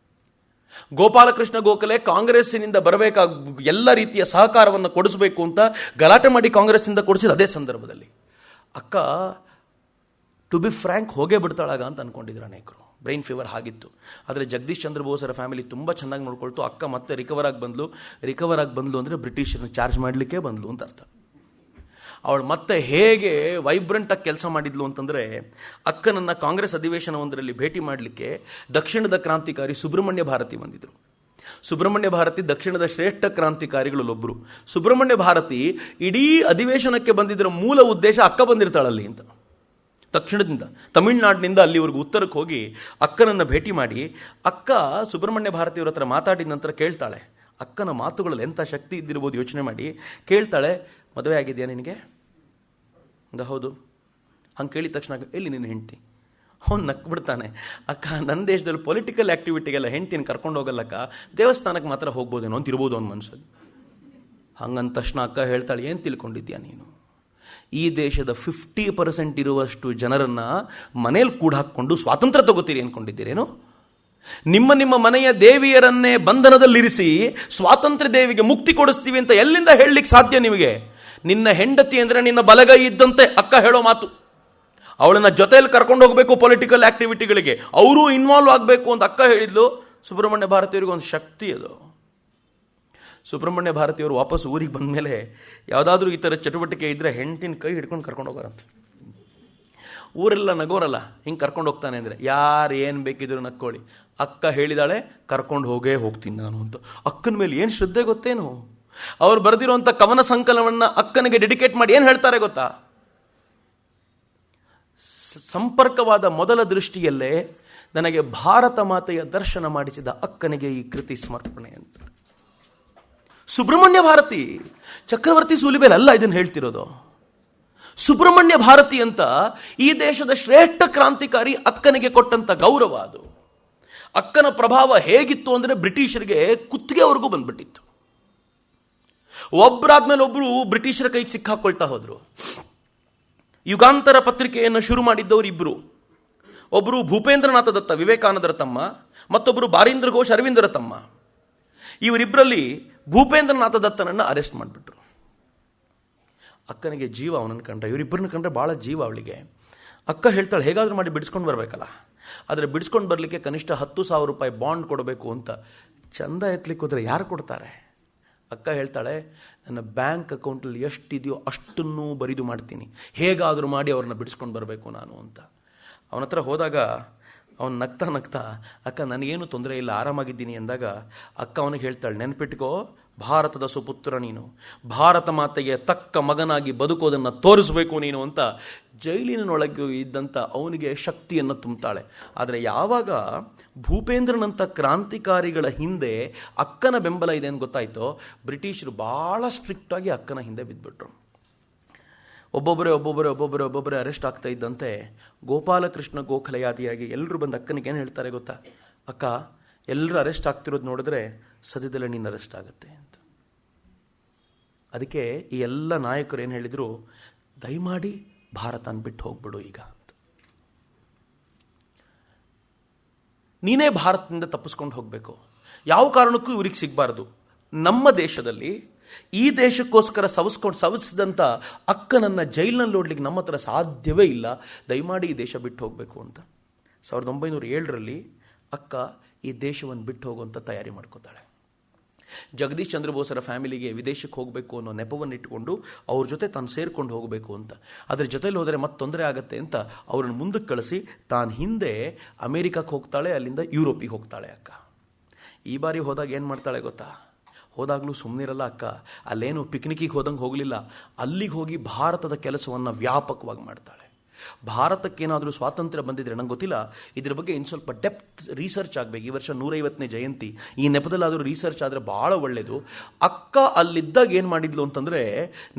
[SPEAKER 1] ಗೋಪಾಲಕೃಷ್ಣ ಗೋಖಲೆ ಕಾಂಗ್ರೆಸ್ಸಿನಿಂದ ಬರಬೇಕಾಗ ಎಲ್ಲ ರೀತಿಯ ಸಹಕಾರವನ್ನು ಕೊಡಿಸಬೇಕು ಅಂತ ಗಲಾಟೆ ಮಾಡಿ ಕಾಂಗ್ರೆಸ್ನಿಂದ ಕೊಡಿಸಿದ ಅದೇ ಸಂದರ್ಭದಲ್ಲಿ ಅಕ್ಕ ಟು ಬಿ ಫ್ರ್ಯಾಂಕ್ ಹೋಗೇ ಬಿಡ್ತಾಳಾಗ ಅಂತ ಅನ್ಕೊಂಡಿದ್ರು ಅನೇಕರು. ಬ್ರೈನ್ ಫೀವರ್ ಆಗಿತ್ತು. ಆದರೆ ಜಗದೀಶ್ ಚಂದ್ರ ಬೋಸರ ಫ್ಯಾಮಿಲಿ ತುಂಬ ಚೆನ್ನಾಗಿ ನೋಡ್ಕೊಳ್ತು. ಅಕ್ಕ ಮತ್ತೆ ರಿಕವರ್ ಆಗಿ ಬಂದ್ಲು ಅಂದರೆ ಬ್ರಿಟಿಷರನ್ನ ಚಾರ್ಜ್ ಮಾಡಲಿಕ್ಕೆ ಬಂದ್ಲು ಅಂತ ಅರ್ಥ. ಅವಳು ಮತ್ತೆ ಹೇಗೆ ವೈಬ್ರೆಂಟಾಗಿ ಕೆಲಸ ಮಾಡಿದ್ಲು ಅಂತಂದರೆ, ಅಕ್ಕನನ್ನು ಕಾಂಗ್ರೆಸ್ ಅಧಿವೇಶನವೊಂದರಲ್ಲಿ ಭೇಟಿ ಮಾಡಲಿಕ್ಕೆ ದಕ್ಷಿಣದ ಕ್ರಾಂತಿಕಾರಿ ಸುಬ್ರಹ್ಮಣ್ಯ ಭಾರತಿ ಬಂದಿದ್ದರು. ಸುಬ್ರಹ್ಮಣ್ಯ ಭಾರತಿ ದಕ್ಷಿಣದ ಶ್ರೇಷ್ಠ ಕ್ರಾಂತಿಕಾರಿಗಳಲ್ಲೊಬ್ಬರು. ಸುಬ್ರಹ್ಮಣ್ಯ ಭಾರತಿ ಇಡೀ ಅಧಿವೇಶನಕ್ಕೆ ಬಂದಿದ್ದರ ಮೂಲ ಉದ್ದೇಶ ಅಕ್ಕ ಬಂದಿರ್ತಾಳಲ್ಲಿ ಅಂತ. ದಕ್ಷಿಣದಿಂದ ತಮಿಳುನಾಡಿನಿಂದ ಅಲ್ಲಿವರೆಗೂ ಉತ್ತರಕ್ಕೆ ಹೋಗಿ ಅಕ್ಕನನ್ನು ಭೇಟಿ ಮಾಡಿ, ಅಕ್ಕ ಸುಬ್ರಹ್ಮಣ್ಯ ಭಾರತಿಯವರ ಹತ್ರ ಮಾತಾಡಿದ ನಂತರ ಕೇಳ್ತಾಳೆ, ಅಕ್ಕನ ಮಾತುಗಳಲ್ಲಿ ಎಂಥ ಶಕ್ತಿ ಇದ್ದಿರ್ಬೋದು ಯೋಚನೆ ಮಾಡಿ. ಕೇಳ್ತಾಳೆ, ಮದುವೆ ಆಗಿದೆಯಾ ನಿನಗೆ? ಹೌದು. ಹಂಗೆ ಕೇಳಿದ ತಕ್ಷಣ ಎಲ್ಲಿ ನಿನ್ನ ಹೆಂಡ್ತಿ? ಅವ್ನು ನಕ್ಬಿಡ್ತಾನೆ. ಅಕ್ಕ, ನನ್ನ ದೇಶದಲ್ಲಿ ಪೊಲಿಟಿಕಲ್ ಆ್ಯಕ್ಟಿವಿಟಿಗೆಲ್ಲ ಹೆಂಡ್ತಿನ ಕರ್ಕೊಂಡು ಹೋಗಲ್ಲಕ್ಕ, ದೇವಸ್ಥಾನಕ್ಕೆ ಮಾತ್ರ ಹೋಗ್ಬೋದೇನೋ ಅಂತ ಇರ್ಬೋದು ಅವ್ನ ಮನಸ್ಸಲ್ಲಿ. ಹಂಗಂದ ತಕ್ಷಣ ಅಕ್ಕ ಹೇಳ್ತಾಳೆ, ಏನು ತಿಳ್ಕೊಂಡಿದ್ಯಾ ನೀನು? ಈ ದೇಶದ 50% ಇರುವಷ್ಟು ಜನರನ್ನು ಮನೇಲಿ ಕೂಡ ಹಾಕ್ಕೊಂಡು ಸ್ವಾತಂತ್ರ್ಯ ತಗೋತೀರಿ ಅಂದ್ಕೊಂಡಿದ್ದೀರೇನು? ನಿಮ್ಮ ಮನೆಯ ದೇವಿಯರನ್ನೇ ಬಂಧನದಲ್ಲಿರಿಸಿ ಸ್ವಾತಂತ್ರ್ಯ ದೇವಿಗೆ ಮುಕ್ತಿ ಕೊಡಿಸ್ತೀವಿ ಅಂತ ಎಲ್ಲಿಂದ ಹೇಳಲಿಕ್ಕೆ ಸಾಧ್ಯ ನಿಮಗೆ? ನಿನ್ನ ಹೆಂಡತಿ ಅಂದರೆ ನಿನ್ನ ಬಲಗೈ ಇದ್ದಂತೆ ಅಕ್ಕ ಹೇಳೋ ಮಾತು. ಅವಳನ್ನ ಜೊತೆಯಲ್ಲಿ ಕರ್ಕೊಂಡು ಹೋಗಬೇಕು ಪೊಲಿಟಿಕಲ್ ಆಕ್ಟಿವಿಟಿಗಳಿಗೆ, ಅವರು ಇನ್ವಾಲ್ವ್ ಆಗಬೇಕು ಅಂತ ಅಕ್ಕ ಹೇಳಿದ್ಲು. ಸುಬ್ರಹ್ಮಣ್ಯ ಭಾರತಿಯವರಿಗೆ ಒಂದು ಶಕ್ತಿ ಅದು. ಸುಬ್ರಹ್ಮಣ್ಯ ಭಾರತಿಯವರು ವಾಪಸ್ ಊರಿಗೆ ಬಂದ ಮೇಲೆ ಯಾವುದಾದ್ರೂ ಈ ಥರ ಚಟುವಟಿಕೆ ಇದ್ದರೆ ಹೆಂಡತಿನ ಕೈ ಹಿಡ್ಕೊಂಡು ಕರ್ಕೊಂಡು ಹೋಗೋರಂತೆ. ಊರೆಲ್ಲ ನಗೋರಲ್ಲ, ಹಿಂಗೆ ಕರ್ಕೊಂಡು ಹೋಗ್ತಾನೆ ಅಂದರೆ ಯಾರು ಏನು ಬೇಕಿದ್ರು ನಕ್ಕೊಳ್ಳಿ. ಅಕ್ಕ ಹೇಳಿದಾಳೆ ಕರ್ಕೊಂಡು ಹೋಗ್ತೀನಿ ನಾನು ಅಂತ. ಅಕ್ಕನ ಮೇಲೆ ಏನು ಶ್ರದ್ಧೆ ಗೊತ್ತೇನು? ಅವ್ರು ಬರೆದಿರುವಂಥ ಕವನ ಸಂಕಲನವನ್ನು ಅಕ್ಕನಿಗೆ ಡೆಡಿಕೇಟ್ ಮಾಡಿ ಏನು ಹೇಳ್ತಾರೆ ಗೊತ್ತಾ? ಸಂಪರ್ಕವಾದ ಮೊದಲ ದೃಷ್ಟಿಯಲ್ಲೇ ನನಗೆ ಭಾರತ ಮಾತೆಯ ದರ್ಶನ ಮಾಡಿಸಿದ ಅಕ್ಕನಿಗೆ ಈ ಕೃತಿ ಸಮರ್ಪಣೆ ಅಂತ. ಸುಬ್ರಹ್ಮಣ್ಯ ಭಾರತಿ, ಚಕ್ರವರ್ತಿ ಸೂಲಿಬೇಲ್ ಅಲ್ಲ ಇದನ್ನು ಹೇಳ್ತಿರೋದು. ಸುಬ್ರಹ್ಮಣ್ಯ ಭಾರತಿ ಅಂತ ಈ ದೇಶದ ಶ್ರೇಷ್ಠ ಕ್ರಾಂತಿಕಾರಿ ಅಕ್ಕನಿಗೆ ಕೊಟ್ಟಂತ ಗೌರವ ಅದು. ಅಕ್ಕನ ಪ್ರಭಾವ ಹೇಗಿತ್ತು ಅಂದರೆ ಬ್ರಿಟಿಷರಿಗೆ ಕುತ್ತಿಗೆವರೆಗೂ ಬಂದ್ಬಿಟ್ಟಿತ್ತು. ಒಬ್ಬರಾದ್ಮೇಲೆ ಒಬ್ರು ಬ್ರಿಟಿಷರ ಕೈಗೆ ಸಿಕ್ಕಾಕೊಳ್ತಾ ಹೋದ್ರು. ಯುಗಾಂತರ ಪತ್ರಿಕೆಯನ್ನು ಶುರು ಮಾಡಿದ್ದವರು ಇಬ್ರು. ಒಬ್ಬರು ಭೂಪೇಂದ್ರನಾಥ ದತ್ತ, ವಿವೇಕಾನಂದರ ತಮ್ಮ, ಮತ್ತೊಬ್ಬರು ಬಾರೀಂದ್ರ ಘೋಷ್, ಅರವಿಂದರ ತಮ್ಮ. ಇವರಿಬ್ಬರಲ್ಲಿ ಭೂಪೇಂದ್ರನಾಥ ದತ್ತನನ್ನು ಅರೆಸ್ಟ್ ಮಾಡಿಬಿಟ್ರು. ಅಕ್ಕನಿಗೆ ಜೀವ ಅವನನ್ನು ಕಂಡ್ರೆ, ಇವರಿಬ್ಬರನ್ನ ಕಂಡ್ರೆ ಭಾಳ ಜೀವ ಅವಳಿಗೆ. ಅಕ್ಕ ಹೇಳ್ತಾಳೆ ಹೇಗಾದರೂ ಮಾಡಿ ಬಿಡಿಸ್ಕೊಂಡು ಬರಬೇಕಲ್ಲ, ಆದರೆ ಬಿಡಿಸ್ಕೊಂಡು ಬರಲಿಕ್ಕೆ ಕನಿಷ್ಠ 10,000 ರೂಪಾಯಿ ಬಾಂಡ್ ಕೊಡಬೇಕು ಅಂತ. ಚಂದ ಎತ್ತಲಿಕ್ಕೆ ಹೋದರೆ ಯಾರು ಕೊಡ್ತಾರೆ? ಅಕ್ಕ ಹೇಳ್ತಾಳೆ ನನ್ನ ಬ್ಯಾಂಕ್ ಅಕೌಂಟಲ್ಲಿ ಎಷ್ಟಿದೆಯೋ ಅಷ್ಟನ್ನೂ ಬರಿದು ಮಾಡ್ತೀನಿ, ಹೇಗಾದರೂ ಮಾಡಿ ಅವ್ರನ್ನ ಬಿಡಿಸ್ಕೊಂಡು ಬರಬೇಕು ನಾನು ಅಂತ. ಅವನ ಹತ್ರ ಹೋದಾಗ ಅವನು ನಗ್ತಾ ಅಕ್ಕ ನನಗೇನು ತೊಂದರೆ ಇಲ್ಲ, ಆರಾಮಾಗಿದ್ದೀನಿ ಅಂದಾಗ ಅಕ್ಕ ಅವನಿಗೆ ಹೇಳ್ತಾಳೆ ನೆನ್ಪಿಟ್ಕೋ, ಭಾರತದ ಸುಪುತ್ರ ನೀನು, ಭಾರತ ಮಾತೆಗೆ ತಕ್ಕ ಮಗನಾಗಿ ಬದುಕೋದನ್ನು ತೋರಿಸಬೇಕು ನೀನು ಅಂತ ಜೈಲಿನೊಳಗೆ ಇದ್ದಂಥ ಅವನಿಗೆ ಶಕ್ತಿಯನ್ನು ತುಂಬುತ್ತಾಳೆ. ಆದರೆ ಯಾವಾಗ ಭೂಪೇಂದ್ರನಂಥ ಕ್ರಾಂತಿಕಾರಿಗಳ ಹಿಂದೆ ಅಕ್ಕನ ಬೆಂಬಲ ಇದೆ ಅಂತ ಗೊತ್ತಾಯ್ತೋ, ಬ್ರಿಟಿಷರು ಭಾಳ ಸ್ಟ್ರಿಕ್ಟಾಗಿ ಅಕ್ಕನ ಹಿಂದೆ ಬಿದ್ದುಬಿಟ್ರು. ಒಬ್ಬೊಬ್ಬರೇ ಅರೆಸ್ಟ್ ಆಗ್ತಾ ಇದ್ದಂತೆ ಗೋಪಾಲಕೃಷ್ಣ ಗೋಖಲೆಯಾದಿಯಾಗಿ ಎಲ್ಲರೂ ಬಂದು ಅಕ್ಕನಿಗೆ ಏನು ಹೇಳ್ತಾರೆ ಗೊತ್ತಾ? ಅಕ್ಕ, ಎಲ್ಲರೂ ಅರೆಸ್ಟ್ ಆಗ್ತಿರೋದು ನೋಡಿದ್ರೆ ಸದ್ಯದಲ್ಲೇ ನೀನು ಅರೆಸ್ಟ್ ಆಗುತ್ತೆ ಅಂತ. ಅದಕ್ಕೆ ಈ ಎಲ್ಲ ನಾಯಕರು ಏನು ಹೇಳಿದರು, ದಯಮಾಡಿ ಭಾರತನ ಬಿಟ್ಟು ಹೋಗ್ಬಿಡು ಈಗ ಅಂತ. ನೀನೇ ಭಾರತದಿಂದ ತಪ್ಪಿಸ್ಕೊಂಡು ಹೋಗಬೇಕು, ಯಾವ ಕಾರಣಕ್ಕೂ ಇವ್ರಿಗೆ ಸಿಗಬಾರ್ದು. ನಮ್ಮ ದೇಶದಲ್ಲಿ ಈ ದೇಶಕ್ಕೋಸ್ಕರ ಸವಿಸಿದಂಥ ಅಕ್ಕನನ್ನು ಜೈಲಿನಲ್ಲಿ ನೋಡ್ಲಿಕ್ಕೆ ನಮ್ಮ ಹತ್ರ ಸಾಧ್ಯವೇ ಇಲ್ಲ, ದಯಮಾಡಿ ಈ ದೇಶ ಬಿಟ್ಟು ಹೋಗಬೇಕು ಅಂತ. 1907ರಲ್ಲಿ ಅಕ್ಕ ಈ ದೇಶವನ್ನು ಬಿಟ್ಟು ಹೋಗುವಂಥ ತಯಾರಿ ಮಾಡ್ಕೋತಾಳೆ. ಜಗದೀಶ್ ಚಂದ್ರ ಬೋಸರ ಫ್ಯಾಮಿಲಿಗೆ ವಿದೇಶಕ್ಕೆ ಹೋಗಬೇಕು ಅನ್ನೋ ನೆಪವನ್ನು ಇಟ್ಕೊಂಡು ಅವ್ರ ಜೊತೆ ತಾನು ಸೇರ್ಕೊಂಡು ಹೋಗಬೇಕು ಅಂತ. ಅದ್ರ ಜೊತೆಲಿ ಹೋದರೆ ಮತ್ತೆ ತೊಂದರೆ ಆಗುತ್ತೆ ಅಂತ ಅವ್ರನ್ನ ಮುಂದಕ್ಕೆ ಕಳಿಸಿ ತಾನು ಹಿಂದೆ ಅಮೇರಿಕಕ್ಕೆ ಹೋಗ್ತಾಳೆ, ಅಲ್ಲಿಂದ ಯುರೋಪಿಗೆ ಹೋಗ್ತಾಳೆ ಅಕ್ಕ. ಈ ಬಾರಿ ಹೋದಾಗ ಏನು ಮಾಡ್ತಾಳೆ ಗೊತ್ತಾ? ಹೋದಾಗಲೂ ಸುಮ್ಮನಿರಲ್ಲ ಅಕ್ಕ, ಅಲ್ಲೇನು ಪಿಕ್ನಿಕ್ಕಿಗೆ ಹೋದಂಗೆ ಹೋಗಲಿಲ್ಲ, ಅಲ್ಲಿಗೆ ಹೋಗಿ ಭಾರತದ ಕೆಲಸವನ್ನು ವ್ಯಾಪಕವಾಗಿ ಮಾಡ್ತಾಳೆ. ಭಾರತಕ್ಕೇನಾದರೂ ಸ್ವಾತಂತ್ರ್ಯ ಬಂದಿದ್ರೆ ನಂಗೆ ಗೊತ್ತಿಲ್ಲ, ಇದ್ರ ಬಗ್ಗೆ ಇನ್ನು ಸ್ವಲ್ಪ ಡೆಪ್ತ್ ರಿಸರ್ಚ್ ಆಗಬೇಕು. ಈ ವರ್ಷ 150ನೇ ಜಯಂತಿ, ಈ ನೆಪದಲ್ಲಾದರೂ ರಿಸರ್ಚ್ ಆದರೆ ಭಾಳ ಒಳ್ಳೆಯದು. ಅಕ್ಕ ಅಲ್ಲಿದ್ದಾಗ ಏನು ಮಾಡಿದ್ಲು ಅಂತಂದರೆ,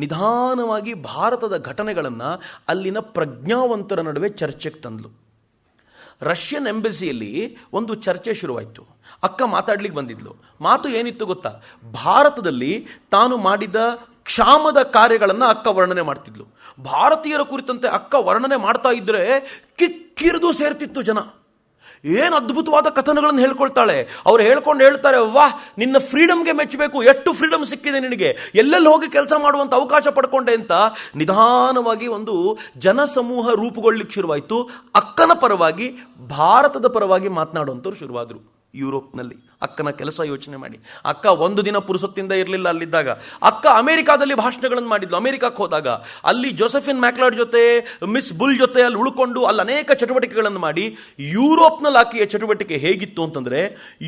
[SPEAKER 1] ನಿಧಾನವಾಗಿ ಭಾರತದ ಘಟನೆಗಳನ್ನು ಅಲ್ಲಿನ ಪ್ರಜ್ಞಾವಂತರ ನಡುವೆ ಚರ್ಚೆಗೆ ತಂದ್ಲು. ರಷ್ಯನ್ ಎಂಬಸಿಯಲ್ಲಿ ಒಂದು ಚರ್ಚೆ ಶುರುವಾಯಿತು. ಅಕ್ಕ ಮಾತಾಡ್ಲಿಕ್ಕೆ ಬಂದಿದ್ಲು. ಮಾತು ಏನಿತ್ತು ಗೊತ್ತಾ? ಭಾರತದಲ್ಲಿ ತಾನು ಮಾಡಿದ ಕ್ಷಾಮದ ಕಾರ್ಯಗಳನ್ನು ಅಕ್ಕ ವರ್ಣನೆ ಮಾಡ್ತಿದ್ಲು. ಭಾರತೀಯರ ಕುರಿತಂತೆ ಅಕ್ಕ ವರ್ಣನೆ ಮಾಡ್ತಾ ಇದ್ರೆ ಕಿಕ್ಕಿರಿದು ಸೇರ್ತಿತ್ತು ಜನ. ಏನು ಅದ್ಭುತವಾದ ಕಥನಗಳನ್ನು ಹೇಳ್ಕೊಳ್ತಾಳೆ. ಅವ್ರು ಹೇಳ್ತಾರೆ, ವಾಹ್ ನಿನ್ನ ಫ್ರೀಡಮ್ಗೆ ಮೆಚ್ಚಬೇಕು, ಎಷ್ಟು ಫ್ರೀಡಮ್ ಸಿಕ್ಕಿದೆ ನಿನಗೆ, ಎಲ್ಲೆಲ್ಲಿ ಹೋಗಿ ಕೆಲಸ ಮಾಡುವಂಥ ಅವಕಾಶ ಪಡ್ಕೊಂಡೆ ಅಂತ ನಿಧಾನವಾಗಿ ಒಂದು ಜನಸಮೂಹ ರೂಪುಗೊಳ್ಳಿಕ್ಕೆ ಶುರುವಾಯಿತು. ಅಕ್ಕನ ಪರವಾಗಿ, ಭಾರತದ ಪರವಾಗಿ ಮಾತನಾಡುವಂಥವ್ರು ಶುರುವಾದರು ಯುರೋಪ್ನಲ್ಲಿ. ಅಕ್ಕನ ಕೆಲಸ ಯೋಚನೆ ಮಾಡಿ. ಅಕ್ಕ ಒಂದು ದಿನ ಪುರುಸೊತ್ತಿಂದ ಇರಲಿಲ್ಲ ಅಲ್ಲಿದ್ದಾಗ. ಅಕ್ಕ ಅಮೆರಿಕಾದಲ್ಲಿ ಭಾಷಣಗಳನ್ನು ಮಾಡಿದ್ಲು. ಅಮೆರಿಕಕ್ಕೆ ಹೋದಾಗ ಅಲ್ಲಿ ಜೋಸೆಫಿನ್ ಮ್ಯಾಕ್ಲಾಡ್ ಜೊತೆ, ಮಿಸ್ ಬುಲ್ ಜೊತೆ ಅಲ್ಲಿ ಉಳ್ಕೊಂಡು ಅಲ್ಲಿ ಅನೇಕ ಚಟುವಟಿಕೆಗಳನ್ನು ಮಾಡಿ, ಯುರೋಪ್ನಲ್ಲಿ ಆಕೆಯ ಚಟುವಟಿಕೆ ಹೇಗಿತ್ತು ಅಂತಂದರೆ,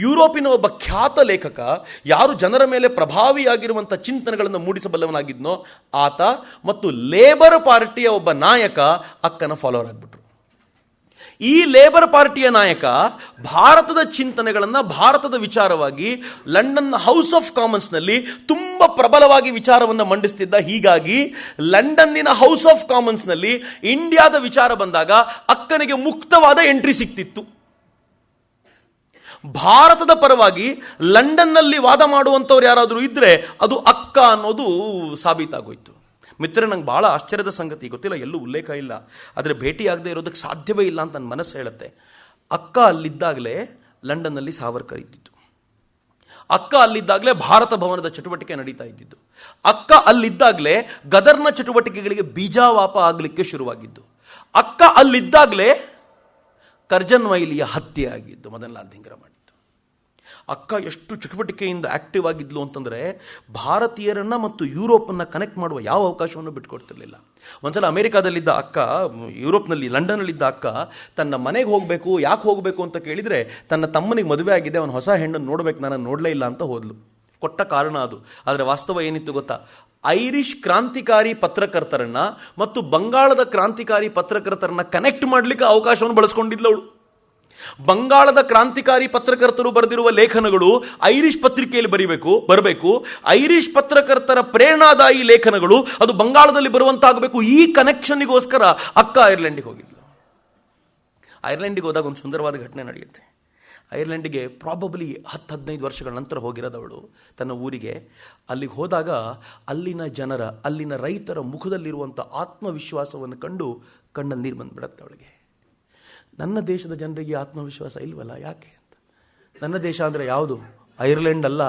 [SPEAKER 1] ಯುರೋಪಿನ ಒಬ್ಬ ಖ್ಯಾತ ಲೇಖಕ, ಯಾರು ಜನರ ಮೇಲೆ ಪ್ರಭಾವಿಯಾಗಿರುವಂಥ ಚಿಂತನೆಗಳನ್ನು ಮೂಡಿಸಬಲ್ಲವನಾಗಿದ್ನೋ ಆತ, ಮತ್ತು ಲೇಬರ್ ಪಾರ್ಟಿಯ ಒಬ್ಬ ನಾಯಕ ಅಕ್ಕನ ಫಾಲೋವರ್ ಆಗಿಬಿಟ್ರು. ಈ ಲೇಬರ್ ಪಾರ್ಟಿಯ ನಾಯಕ ಭಾರತದ ಚಿಂತನೆಗಳನ್ನು, ಭಾರತದ ವಿಚಾರವಾಗಿ ಲಂಡನ್ನ ಹೌಸ್ ಆಫ್ ಕಾಮನ್ಸ್ನಲ್ಲಿ ತುಂಬ ಪ್ರಬಲವಾಗಿ ವಿಚಾರವನ್ನು ಮಂಡಿಸ್ತಿದ್ದ. ಹೀಗಾಗಿ ಲಂಡನ್ನಿನ ಹೌಸ್ ಆಫ್ ಕಾಮನ್ಸ್ನಲ್ಲಿ ಇಂಡಿಯಾದ ವಿಚಾರ ಬಂದಾಗ ಅಕ್ಕನಿಗೆ ಮುಕ್ತವಾದ ಎಂಟ್ರಿ ಸಿಕ್ತಿತ್ತು. ಭಾರತದ ಪರವಾಗಿ ಲಂಡನ್ನಲ್ಲಿ ವಾದ ಮಾಡುವಂಥವ್ರು ಯಾರಾದರೂ ಇದ್ರೆ ಅದು ಅಕ್ಕ ಅನ್ನೋದು ಸಾಬೀತಾಗೋಯ್ತು. ಮಿತ್ರ, ನಂಗೆ ಭಾಳ ಆಶ್ಚರ್ಯದ ಸಂಗತಿ, ಗೊತ್ತಿಲ್ಲ, ಎಲ್ಲೂ ಉಲ್ಲೇಖ ಇಲ್ಲ, ಆದರೆ ಭೇಟಿಯಾಗದೆ ಇರೋದಕ್ಕೆ ಸಾಧ್ಯವೇ ಇಲ್ಲ ಅಂತ ನನ್ನ ಮನಸ್ಸು ಹೇಳುತ್ತೆ. ಅಕ್ಕ ಅಲ್ಲಿದ್ದಾಗಲೇ ಲಂಡನ್ನಲ್ಲಿ ಸಾವರ್ಕರ್ ಇದ್ದಿದ್ದು. ಅಕ್ಕ ಅಲ್ಲಿದ್ದಾಗಲೇ ಭಾರತ ಭವನದ ಚಟುವಟಿಕೆ ನಡೀತಾ ಇದ್ದಿದ್ದು. ಅಕ್ಕ ಅಲ್ಲಿದ್ದಾಗಲೇ ಗದರ್ನ ಚಟುವಟಿಕೆಗಳಿಗೆ ಬೀಜಾವಾಪ ಆಗಲಿಕ್ಕೆ ಶುರುವಾಗಿದ್ದು. ಅಕ್ಕ ಅಲ್ಲಿದ್ದಾಗಲೇ ಕರ್ಜನ್ ವೈಲಿಯ ಹತ್ಯೆ ಆಗಿದ್ದು, ಮದನ್ ಲಾಲ್ ಧಿಂಗ್ರಾ ಮಾಡಿದ್ದು. ಅಕ್ಕ ಎಷ್ಟು ಚಟುವಟಿಕೆಯಿಂದ ಆಕ್ಟಿವ್ ಆಗಿದ್ಲು ಅಂತಂದರೆ ಭಾರತೀಯರನ್ನು ಮತ್ತು ಯುರೋಪನ್ನು ಕನೆಕ್ಟ್ ಮಾಡುವ ಯಾವ ಅವಕಾಶವನ್ನು ಬಿಟ್ಕೊಡ್ತಿರ್ಲಿಲ್ಲ. ಒಂದ್ಸಲ ಅಮೆರಿಕಾದಲ್ಲಿದ್ದ ಅಕ್ಕ, ಯುರೋಪ್ನಲ್ಲಿ ಲಂಡನ್ನಲ್ಲಿದ್ದ ಅಕ್ಕ ತನ್ನ ಮನೆಗೆ ಹೋಗಬೇಕು, ಯಾಕೆ ಹೋಗಬೇಕು ಅಂತ ಕೇಳಿದರೆ ತನ್ನ ತಮ್ಮನಿಗೆ ಮದುವೆ ಆಗಿದೆ, ಅವನು ಹೊಸ ಹೆಣ್ಣನ್ನು ನೋಡ್ಬೇಕು, ನಾನು ನೋಡಲೇ ಇಲ್ಲ ಅಂತ ಹೋದ್ಲು. ಕೊಟ್ಟ ಕಾರಣ ಅದು. ಆದರೆ ವಾಸ್ತವ ಏನಿತ್ತು ಗೊತ್ತಾ? ಐರಿಷ್ ಕ್ರಾಂತಿಕಾರಿ ಪತ್ರಕರ್ತರನ್ನ ಮತ್ತು ಬಂಗಾಳದ ಕ್ರಾಂತಿಕಾರಿ ಪತ್ರಕರ್ತರನ್ನ ಕನೆಕ್ಟ್ ಮಾಡಲಿಕ್ಕೆ ಅವಕಾಶವನ್ನು ಬಳಸ್ಕೊಂಡಿದ್ಲವಳು. ಬಂಗಾಳದ ಕ್ರಾಂತಿಕಾರಿ ಪತ್ರಕರ್ತರು ಬರೆದಿರುವ ಲೇಖನಗಳು ಐರಿಷ್ ಪತ್ರಿಕೆಯಲ್ಲಿ ಬರಬೇಕು. ಐರಿಷ್ ಪತ್ರಕರ್ತರ ಪ್ರೇರಣಾದಾಯಿ ಲೇಖನಗಳು ಅದು ಬಂಗಾಳದಲ್ಲಿ ಬರುವಂತಾಗಬೇಕು. ಈ ಕನೆಕ್ಷನ್ನಿಗೋಸ್ಕರ ಅಕ್ಕ ಐರ್ಲೆಂಡಿಗೆ ಹೋಗಿದ್ಲು. ಐರ್ಲೆಂಡಿಗೆ ಹೋದಾಗ ಒಂದು ಸುಂದರವಾದ ಘಟನೆ ನಡೆಯುತ್ತೆ. ಐರ್ಲೆಂಡಿಗೆ ಪ್ರಾಬಬ್ಲಿ 10-15 ವರ್ಷಗಳ ನಂತರ ಹೋಗಿರೋದವಳು ತನ್ನ ಊರಿಗೆ. ಅಲ್ಲಿಗೆ ಹೋದಾಗ ಅಲ್ಲಿನ ಜನರ, ಅಲ್ಲಿನ ರೈತರ ಮುಖದಲ್ಲಿರುವಂಥ ಆತ್ಮವಿಶ್ವಾಸವನ್ನು ಕಂಡು ಕಣ್ಣಲ್ಲಿ ನೀರು ಬಂದುಬಿಡತ್ತೆ ಅವಳಿಗೆ. ನನ್ನ ದೇಶದ ಜನರಿಗೆ ಆತ್ಮವಿಶ್ವಾಸ ಇಲ್ವಲ್ಲ, ಯಾಕೆ ಅಂತ. ನನ್ನ ದೇಶ ಅಂದರೆ ಯಾವುದು? ಐರ್ಲೆಂಡ್ ಅಲ್ಲ,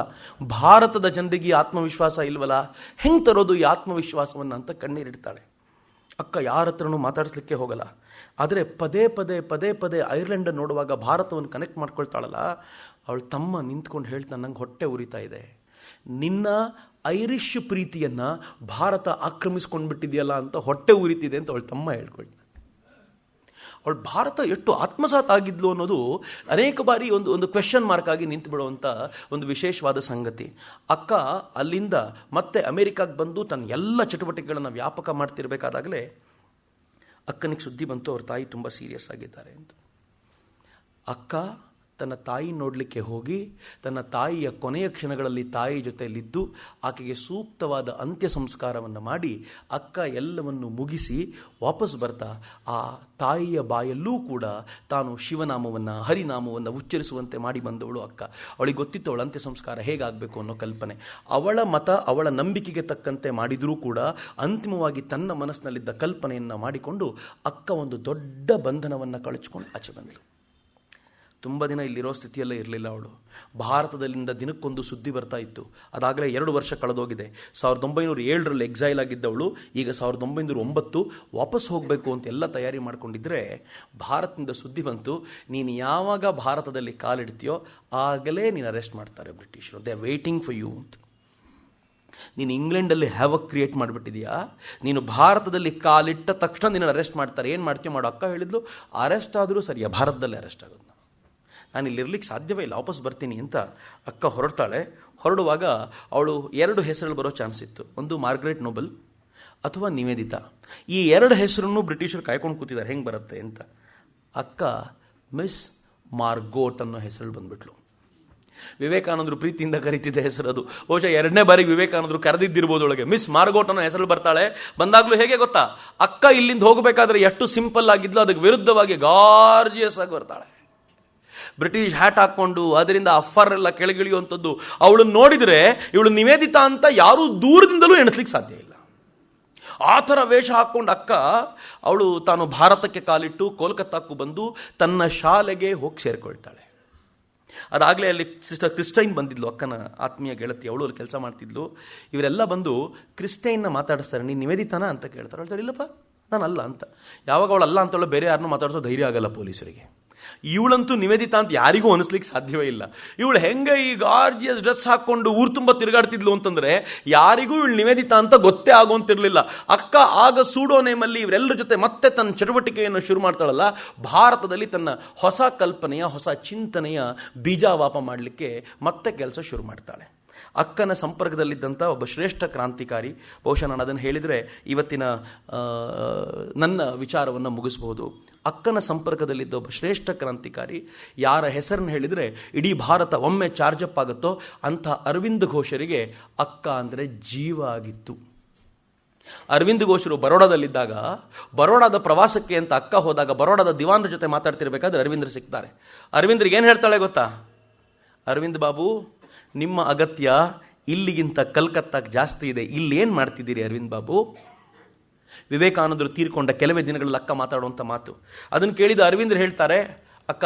[SPEAKER 1] ಭಾರತದ ಜನರಿಗೆ ಆತ್ಮವಿಶ್ವಾಸ ಇಲ್ವಲ್ಲ, ಹೆಂಗೆ ತರೋದು ಈ ಆತ್ಮವಿಶ್ವಾಸವನ್ನು ಅಂತ ಕಣ್ಣೀರಿಡ್ತಾಳೆ. ಅಕ್ಕ ಯಾರ ಹತ್ರನೂ ಮಾತಾಡಿಸ್ಲಿಕ್ಕೆ ಹೋಗಲ್ಲ. ಆದರೆ ಪದೇ ಪದೇ ಐರ್ಲೆಂಡ್ ನೋಡುವಾಗ ಭಾರತವನ್ನು ಕನೆಕ್ಟ್ ಮಾಡ್ಕೊಳ್ತಾಳಲ್ಲ, ಅವಳು ತಮ್ಮ ನಿಂತ್ಕೊಂಡು ಹೇಳ್ತಾನೆ, ನಂಗೆ ಹೊಟ್ಟೆ ಉರಿತಾ ಇದೆ, ನಿನ್ನ ಐರಿಷ್ ಪ್ರೀತಿಯನ್ನು ಭಾರತ ಆಕ್ರಮಿಸ್ಕೊಂಡ್ಬಿಟ್ಟಿದೆಯಲ್ಲ ಅಂತ ಹೊಟ್ಟೆ ಉರಿತಿದೆ ಅಂತ ಅವಳು ತಮ್ಮ ಹೇಳ್ಕೊಳ್ತಾನೆ. ಅವಳು ಭಾರತ ಎಷ್ಟು ಆತ್ಮಸಾತ್ ಆಗಿದ್ಲು ಅನ್ನೋದು ಅನೇಕ ಬಾರಿ ಒಂದು ಕ್ವೆಶ್ಚನ್ ಮಾರ್ಕ್ ಆಗಿ ನಿಂತು ಬಿಡುವಂಥ ಒಂದು ವಿಶೇಷವಾದ ಸಂಗತಿ. ಅಕ್ಕ ಅಲ್ಲಿಂದ ಮತ್ತೆ ಅಮೆರಿಕಾಗೆ ಬಂದು ತನ್ನ ಎಲ್ಲ ಚಟುವಟಿಕೆಗಳನ್ನು ವ್ಯಾಪಕ ಮಾಡ್ತಿರ್ಬೇಕಾದಾಗಲೇ ಅಕ್ಕನಿಗೆ ಸುದ್ದಿ ಬಂತು, ಅವ್ರ ತಾಯಿ ತುಂಬ ಸೀರಿಯಸ್ ಆಗಿದ್ದಾರೆ ಅಂತ. ಅಕ್ಕ ತನ್ನ ತಾಯಿ ನೋಡಲಿಕ್ಕೆ ಹೋಗಿ ತನ್ನ ತಾಯಿಯ ಕೊನೆಯ ಕ್ಷಣಗಳಲ್ಲಿ ತಾಯಿ ಜೊತೆಯಲ್ಲಿದ್ದು ಆಕೆಗೆ ಸೂಕ್ತವಾದ ಅಂತ್ಯ ಸಂಸ್ಕಾರವನ್ನು ಮಾಡಿ ಅಕ್ಕ ಎಲ್ಲವನ್ನು ಮುಗಿಸಿ ವಾಪಸ್ ಬರ್ತಾ ಆ ತಾಯಿಯ ಬಾಯಲ್ಲೂ ಕೂಡ ತಾನು ಶಿವನಾಮವನ್ನು, ಹರಿನಾಮವನ್ನು ಉಚ್ಚರಿಸುವಂತೆ ಮಾಡಿ ಬಂದವಳು ಅಕ್ಕ. ಅವಳಿಗೆ ಗೊತ್ತಿತ್ತು ಅವಳ ಅಂತ್ಯ ಸಂಸ್ಕಾರ ಹೇಗಾಗಬೇಕು ಅನ್ನೋ ಕಲ್ಪನೆ. ಅವಳ ಮತ, ಅವಳ ನಂಬಿಕೆಗೆ ತಕ್ಕಂತೆ ಮಾಡಿದರೂ ಕೂಡ ಅಂತಿಮವಾಗಿ ತನ್ನ ಮನಸ್ಸಿನಲ್ಲಿದ್ದ ಕಲ್ಪನೆಯನ್ನು ಮಾಡಿಕೊಂಡು ಅಕ್ಕ ಒಂದು ದೊಡ್ಡ ಬಂಧನವನ್ನು ಕಳಚಿಕೊಂಡು ಆಚೆ ಬಂದಳು. ತುಂಬ ದಿನ ಇಲ್ಲಿರೋ ಸ್ಥಿತಿಯಲ್ಲೇ ಇರಲಿಲ್ಲ ಅವಳು. ಭಾರತದಲ್ಲಿಂದ ದಿನಕ್ಕೊಂದು ಸುದ್ದಿ ಬರ್ತಾ ಇತ್ತು. ಅದಾಗಲೇ 2 ವರ್ಷ ಕಳೆದೋಗಿದೆ. 1907 ಎಕ್ಸೈಲ್ ಆಗಿದ್ದವಳು ಈಗ 1909 ವಾಪಸ್ ಹೋಗಬೇಕು ಅಂತ ಎಲ್ಲ ತಯಾರಿ ಮಾಡ್ಕೊಂಡಿದ್ರೆ ಭಾರತದಿಂದ ಸುದ್ದಿ ಬಂತು, ನೀನು ಯಾವಾಗ ಭಾರತದಲ್ಲಿ ಕಾಲಿಡ್ತೀಯೋ ಆಗಲೇ ನೀನು ಅರೆಸ್ಟ್ ಮಾಡ್ತಾರೆ ಬ್ರಿಟಿಷರು. They are waiting for you ಅಂತ. ನೀನು ಇಂಗ್ಲೆಂಡಲ್ಲಿ ಹ್ಯಾವಕ್ ಕ್ರಿಯೇಟ್ ಮಾಡಿಬಿಟ್ಟಿದೆಯಾ, ನೀನು ಭಾರತದಲ್ಲಿ ಕಾಲಿಟ್ಟ ತಕ್ಷಣ ನಿನ್ನ ಅರೆಸ್ಟ್ ಮಾಡ್ತಾರೆ. ಏನು ಮಾಡ್ತೀಯೋ ಮಾಡು. ಅಕ್ಕ ಹೇಳಿದ್ಲು, ಅರೆಸ್ಟ್ ಆದರೂ ಸರಿಯಾ, ಭಾರತದಲ್ಲೇ ಅರೆಸ್ಟ್ ಆಗೋದು, ನಾನು ಇಲ್ಲಿರ್ಲಿಕ್ಕೆ ಸಾಧ್ಯವೇ ಇಲ್ಲ, ವಾಪಸ್ ಬರ್ತೀನಿ ಅಂತ ಅಕ್ಕ ಹೊರಡ್ತಾಳೆ. ಹೊರಡುವಾಗ ಅವಳು 2 ಹೆಸರುಗಳು ಬರೋ ಚಾನ್ಸ್ ಇತ್ತು. ಒಂದು ಮಾರ್ಗರೆಟ್ ನೋಬಲ್ ಅಥವಾ ನಿವೇದಿತಾ. ಈ 2 ಹೆಸರನ್ನು ಬ್ರಿಟಿಷರು ಕಾಯ್ಕೊಂಡು ಕೂತಿದ್ದಾರೆ ಹೆಂಗೆ ಬರುತ್ತೆ ಅಂತ. ಅಕ್ಕ ಮಿಸ್ ಮಾರ್ಗೋಟ್ ಅನ್ನೋ ಹೆಸರು ಬಂದ್ಬಿಟ್ಲು. ವಿವೇಕಾನಂದರು ಪ್ರೀತಿಯಿಂದ ಕರೀತಿದ್ದ ಹೆಸರು ಅದು. ಬಹುಶಃ 2ನೇ ಬಾರಿಗೆ ವಿವೇಕಾನಂದರು ಕರೆದಿದ್ದಿರ್ಬೋದು ಒಳಗೆ. ಮಿಸ್ ಮಾರ್ಗೋಟ್ ಅನ್ನೋ ಹೆಸರು ಬರ್ತಾಳೆ. ಬಂದಾಗಲೂ ಹೇಗೆ ಗೊತ್ತಾ, ಅಕ್ಕ ಇಲ್ಲಿಂದ ಹೋಗಬೇಕಾದ್ರೆ ಎಷ್ಟು ಸಿಂಪಲ್ ಆಗಿದ್ಲು ಅದಕ್ಕೆ ವಿರುದ್ಧವಾಗಿ ಗಾರ್ಜಿಯಸ್ ಆಗಿ ಬರ್ತಾಳೆ. ಬ್ರಿಟಿಷ್ ಹ್ಯಾಟ್ ಹಾಕ್ಕೊಂಡು ಅದರಿಂದ ಅಫರ್ ಎಲ್ಲ ಕೆಳಗಿಳಿಯುವಂಥದ್ದು. ಅವಳನ್ನು ನೋಡಿದರೆ ಇವಳು ನಿವೇದಿತಾ ಅಂತ ಯಾರೂ ದೂರದಿಂದಲೂ ಎಣಿಸ್ಲಿಕ್ಕೆ ಸಾಧ್ಯ ಇಲ್ಲ. ಆ ಥರ ವೇಷ ಹಾಕ್ಕೊಂಡು ಅಕ್ಕ ಅವಳು ತಾನು ಭಾರತಕ್ಕೆ ಕಾಲಿಟ್ಟು ಕೋಲ್ಕತ್ತಾಕ್ಕೂ ಬಂದು ತನ್ನ ಶಾಲೆಗೆ ಹೋಗಿ ಸೇರಿಕೊಳ್ತಾಳೆ. ಅದಾಗಲೇ ಅಲ್ಲಿ ಸಿಸ್ಟರ್ ಕ್ರಿಸ್ಟೈನ್ ಬಂದಿದ್ಲು, ಅಕ್ಕನ ಆತ್ಮೀಯ ಗೆಳತಿ. ಅವಳು ಅಲ್ಲಿ ಕೆಲಸ ಮಾಡ್ತಿದ್ಲು. ಇವರೆಲ್ಲ ಬಂದು ಕ್ರಿಸ್ಟೈನ್ನ ಮಾತಾಡಿಸ್ತಾರೆ. ನೀನು ನಿವೇದಿತಾನ ಅಂತ ಕೇಳ್ತಾರೆ. ಹೇಳ್ತಾರೆ, ಇಲ್ಲಪ್ಪ ನಾನು ಅಲ್ಲ ಅಂತ. ಯಾವಾಗ ಅವಳು ಅಲ್ಲ ಅಂತೇಳೋ ಬೇರೆ ಯಾರನ್ನೂ ಮಾತಾಡಿಸೋ ಧೈರ್ಯ ಆಗಲ್ಲ ಪೊಲೀಸರಿಗೆ. ಇವಳಂತೂ ನಿವೇದಿತಾ ಅಂತ ಯಾರಿಗೂ ಅನಿಸ್ಲಿಕ್ಕೆ ಸಾಧ್ಯವೇ ಇಲ್ಲ. ಇವಳು ಹೆಂಗೆ ಈ ಗಾರ್ಜಿಯಸ್ ಡ್ರೆಸ್ ಹಾಕ್ಕೊಂಡು ಊರು ತುಂಬ ತಿರುಗಾಡ್ತಿದ್ಲು ಅಂತಂದರೆ ಯಾರಿಗೂ ಇವಳು ನಿವೇದಿತಾ ಅಂತ ಗೊತ್ತೇ ಆಗೋಂತಿರಲಿಲ್ಲ. ಅಕ್ಕ ಆಗ ಸೂಡೋ ನೇಮಲ್ಲಿ ಇವರೆಲ್ಲರ ಜೊತೆ ಮತ್ತೆ ತನ್ನ ಚಟುವಟಿಕೆಯನ್ನು ಶುರು ಮಾಡ್ತಾಳಲ್ಲ, ಭಾರತದಲ್ಲಿ ತನ್ನ ಹೊಸ ಕಲ್ಪನೆಯ, ಹೊಸ ಚಿಂತನೆಯ ಬೀಜಾವಾಪ ಮಾಡಲಿಕ್ಕೆ ಮತ್ತೆ ಕೆಲಸ ಶುರು ಮಾಡ್ತಾಳೆ. ಅಕ್ಕನ ಸಂಪರ್ಕದಲ್ಲಿದ್ದಂಥ ಒಬ್ಬ ಶ್ರೇಷ್ಠ ಕ್ರಾಂತಿಕಾರಿ, ಬಹುಶಃ ನಾನು ಅದನ್ನು ಹೇಳಿದರೆ ಇವತ್ತಿನ ನನ್ನ ವಿಚಾರವನ್ನು ಮುಗಿಸ್ಬೋದು. ಅಕ್ಕನ ಸಂಪರ್ಕದಲ್ಲಿದ್ದ ಒಬ್ಬ ಶ್ರೇಷ್ಠ ಕ್ರಾಂತಿಕಾರಿ, ಯಾರ ಹೆಸರನ್ನು ಹೇಳಿದರೆ ಇಡೀ ಭಾರತ ಒಮ್ಮೆ ಚಾರ್ಜಪ್ ಆಗುತ್ತೋ ಅಂಥ ಅರವಿಂದ್ ಘೋಷರಿಗೆ ಅಕ್ಕ ಅಂದರೆ ಜೀವ ಆಗಿತ್ತು. ಅರವಿಂದ್ ಘೋಷರು ಬರೋಡಾದಲ್ಲಿದ್ದಾಗ, ಬರೋಡಾದ ಪ್ರವಾಸಕ್ಕೆ ಅಂತ ಅಕ್ಕ ಹೋದಾಗ ಬರೋಡಾದ ದಿವಾನರ ಜೊತೆ ಮಾತಾಡ್ತಿರ್ಬೇಕಾದ್ರೆ ಅರವಿಂದ್ರ ಸಿಗ್ತಾರೆ. ಅರವಿಂದ್ರಿಗೆ ಏನು ಹೇಳ್ತಾಳೆ ಗೊತ್ತಾ? ಅರವಿಂದ್ ಬಾಬು, ನಿಮ್ಮ ಅಗತ್ಯ ಇಲ್ಲಿಗಿಂತ ಕಲ್ಕತ್ತಾಕ್ಕೆ ಜಾಸ್ತಿ ಇದೆ, ಇಲ್ಲೇನು ಮಾಡ್ತಿದ್ದೀರಿ ಅರವಿಂದ್ ಬಾಬು? ವಿವೇಕಾನಂದರು ತೀರ್ಕೊಂಡ ಕೆಲವೇ ದಿನಗಳಲ್ಲಿ ಅಕ್ಕ ಮಾತಾಡುವಂಥ ಮಾತು. ಅದನ್ನು ಕೇಳಿದ ಅರವಿಂದ್ರ ಹೇಳ್ತಾರೆ, ಅಕ್ಕ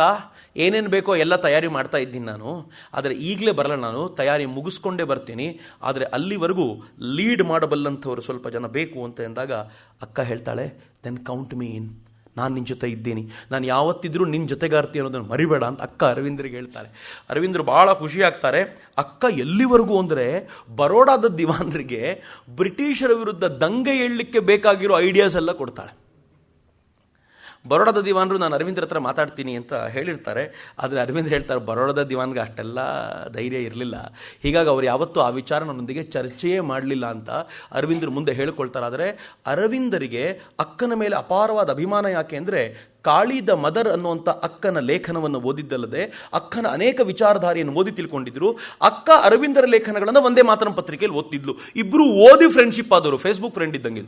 [SPEAKER 1] ಏನೇನು ಬೇಕೋ ಎಲ್ಲ ತಯಾರಿ ಮಾಡ್ತಾ ಇದ್ದೀನಿ ನಾನು, ಆದರೆ ಈಗಲೇ ಬರಲ್ಲ, ನಾನು ತಯಾರಿ ಮುಗಿಸ್ಕೊಂಡೇ ಬರ್ತೀನಿ, ಆದರೆ ಅಲ್ಲಿವರೆಗೂ ಲೀಡ್ ಮಾಡಬಲ್ಲಂಥವ್ರು ಸ್ವಲ್ಪ ಜನ ಬೇಕು ಅಂತ ಎಂದಾಗ ಅಕ್ಕ ಹೇಳ್ತಾಳೆ, ದೆನ್ ಕೌಂಟ್ ಮೀ ಇನ್, ನಾನು ನಿನ್ನ ಜೊತೆ ಇದ್ದೀನಿ, ನಾನು ಯಾವತ್ತಿದ್ರೂ ನಿನ್ನ ಜೊತೆಗಾರ್ತಿ ಅನ್ನೋದನ್ನು ಮರಿಬೇಡ ಅಂತ ಅಕ್ಕ ಅರವಿಂದ್ರಿಗೆ ಹೇಳ್ತಾರೆ. ಅರವಿಂದರು ಭಾಳ ಖುಷಿ ಆಗ್ತಾರೆ. ಅಕ್ಕ ಎಲ್ಲಿವರೆಗೂ ಅಂದರೆ ಬರೋಡಾದ ದಿವಾನರಿಗೆ ಬ್ರಿಟಿಷರ ವಿರುದ್ಧ ದಂಗೆ ಏಳಲಿಕ್ಕೆ ಬೇಕಾಗಿರೋ ಐಡಿಯಾಸ್ ಎಲ್ಲ ಕೊಡ್ತಾಳೆ. ಬರೋಡಾದ ದಿವಾನರು ನಾನು ಅರವಿಂದ್ರ ಹತ್ರ ಮಾತಾಡ್ತೀನಿ ಅಂತ ಹೇಳಿರ್ತಾರೆ. ಆದರೆ ಅರವಿಂದ್ರ ಹೇಳ್ತಾರೆ ಬರೋಡಾದ ದಿವಾನ್ಗೆ ಅಷ್ಟೆಲ್ಲ ಧೈರ್ಯ ಇರಲಿಲ್ಲ, ಹೀಗಾಗಿ ಅವ್ರು ಯಾವತ್ತೂ ಆ ವಿಚಾರ ನನ್ನೊಂದಿಗೆ ಚರ್ಚೆಯೇ ಮಾಡಲಿಲ್ಲ ಅಂತ ಅರವಿಂದ್ರ ಮುಂದೆ ಹೇಳಿಕೊಳ್ತಾರೆ. ಆದರೆ ಅರವಿಂದರಿಗೆ ಅಕ್ಕನ ಮೇಲೆ ಅಪಾರವಾದ ಅಭಿಮಾನ ಯಾಕೆ ಅಂದರೆ ಕಾಳಿ ದ ಮದರ್ ಅನ್ನುವಂಥ ಅಕ್ಕನ ಲೇಖನವನ್ನು ಓದಿದ್ದಲ್ಲದೆ ಅಕ್ಕನ ಅನೇಕ ವಿಚಾರಧಾರೆಯನ್ನು ಓದಿ ತಿಳ್ಕೊಂಡಿದ್ರು. ಅಕ್ಕ ಅರವಿಂದರ ಲೇಖನಗಳನ್ನು ಒಂದೇ ಮಾತರಂ ಪತ್ರಿಕೆಯಲ್ಲಿ ಓದ್ತಿದ್ಲು. ಇಬ್ಬರು ಓದಿ ಫ್ರೆಂಡ್ಶಿಪ್ ಆದವರು, ಫೇಸ್ಬುಕ್ ಫ್ರೆಂಡ್ ಇದ್ದಂಗೆ.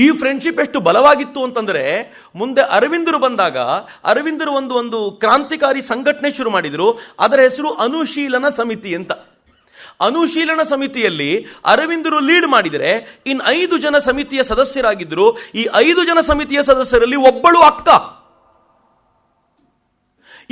[SPEAKER 1] ಈ ಫ್ರೆಂಡ್ಶಿಪ್ ಎಷ್ಟು ಬಲವಾಗಿತ್ತು ಅಂತಂದ್ರೆ ಮುಂದೆ ಅರವಿಂದರು ಬಂದಾಗ ಅರವಿಂದರು ಒಂದು ಕ್ರಾಂತಿಕಾರಿ ಸಂಘಟನೆ ಶುರು ಮಾಡಿದ್ರು. ಅದರ ಹೆಸರು ಅನುಶೀಲನ ಸಮಿತಿ ಅಂತ. ಅನುಶೀಲನ ಸಮಿತಿಯಲ್ಲಿ ಅರವಿಂದರು ಲೀಡ್ ಮಾಡಿದರೆ 5 ಜನ ಸಮಿತಿಯ ಸದಸ್ಯರಾಗಿದ್ದರು. ಈ 5 ಜನ ಸಮಿತಿಯ ಸದಸ್ಯರಲ್ಲಿ ಒಬ್ಬಳು ಅಕ್ಕ.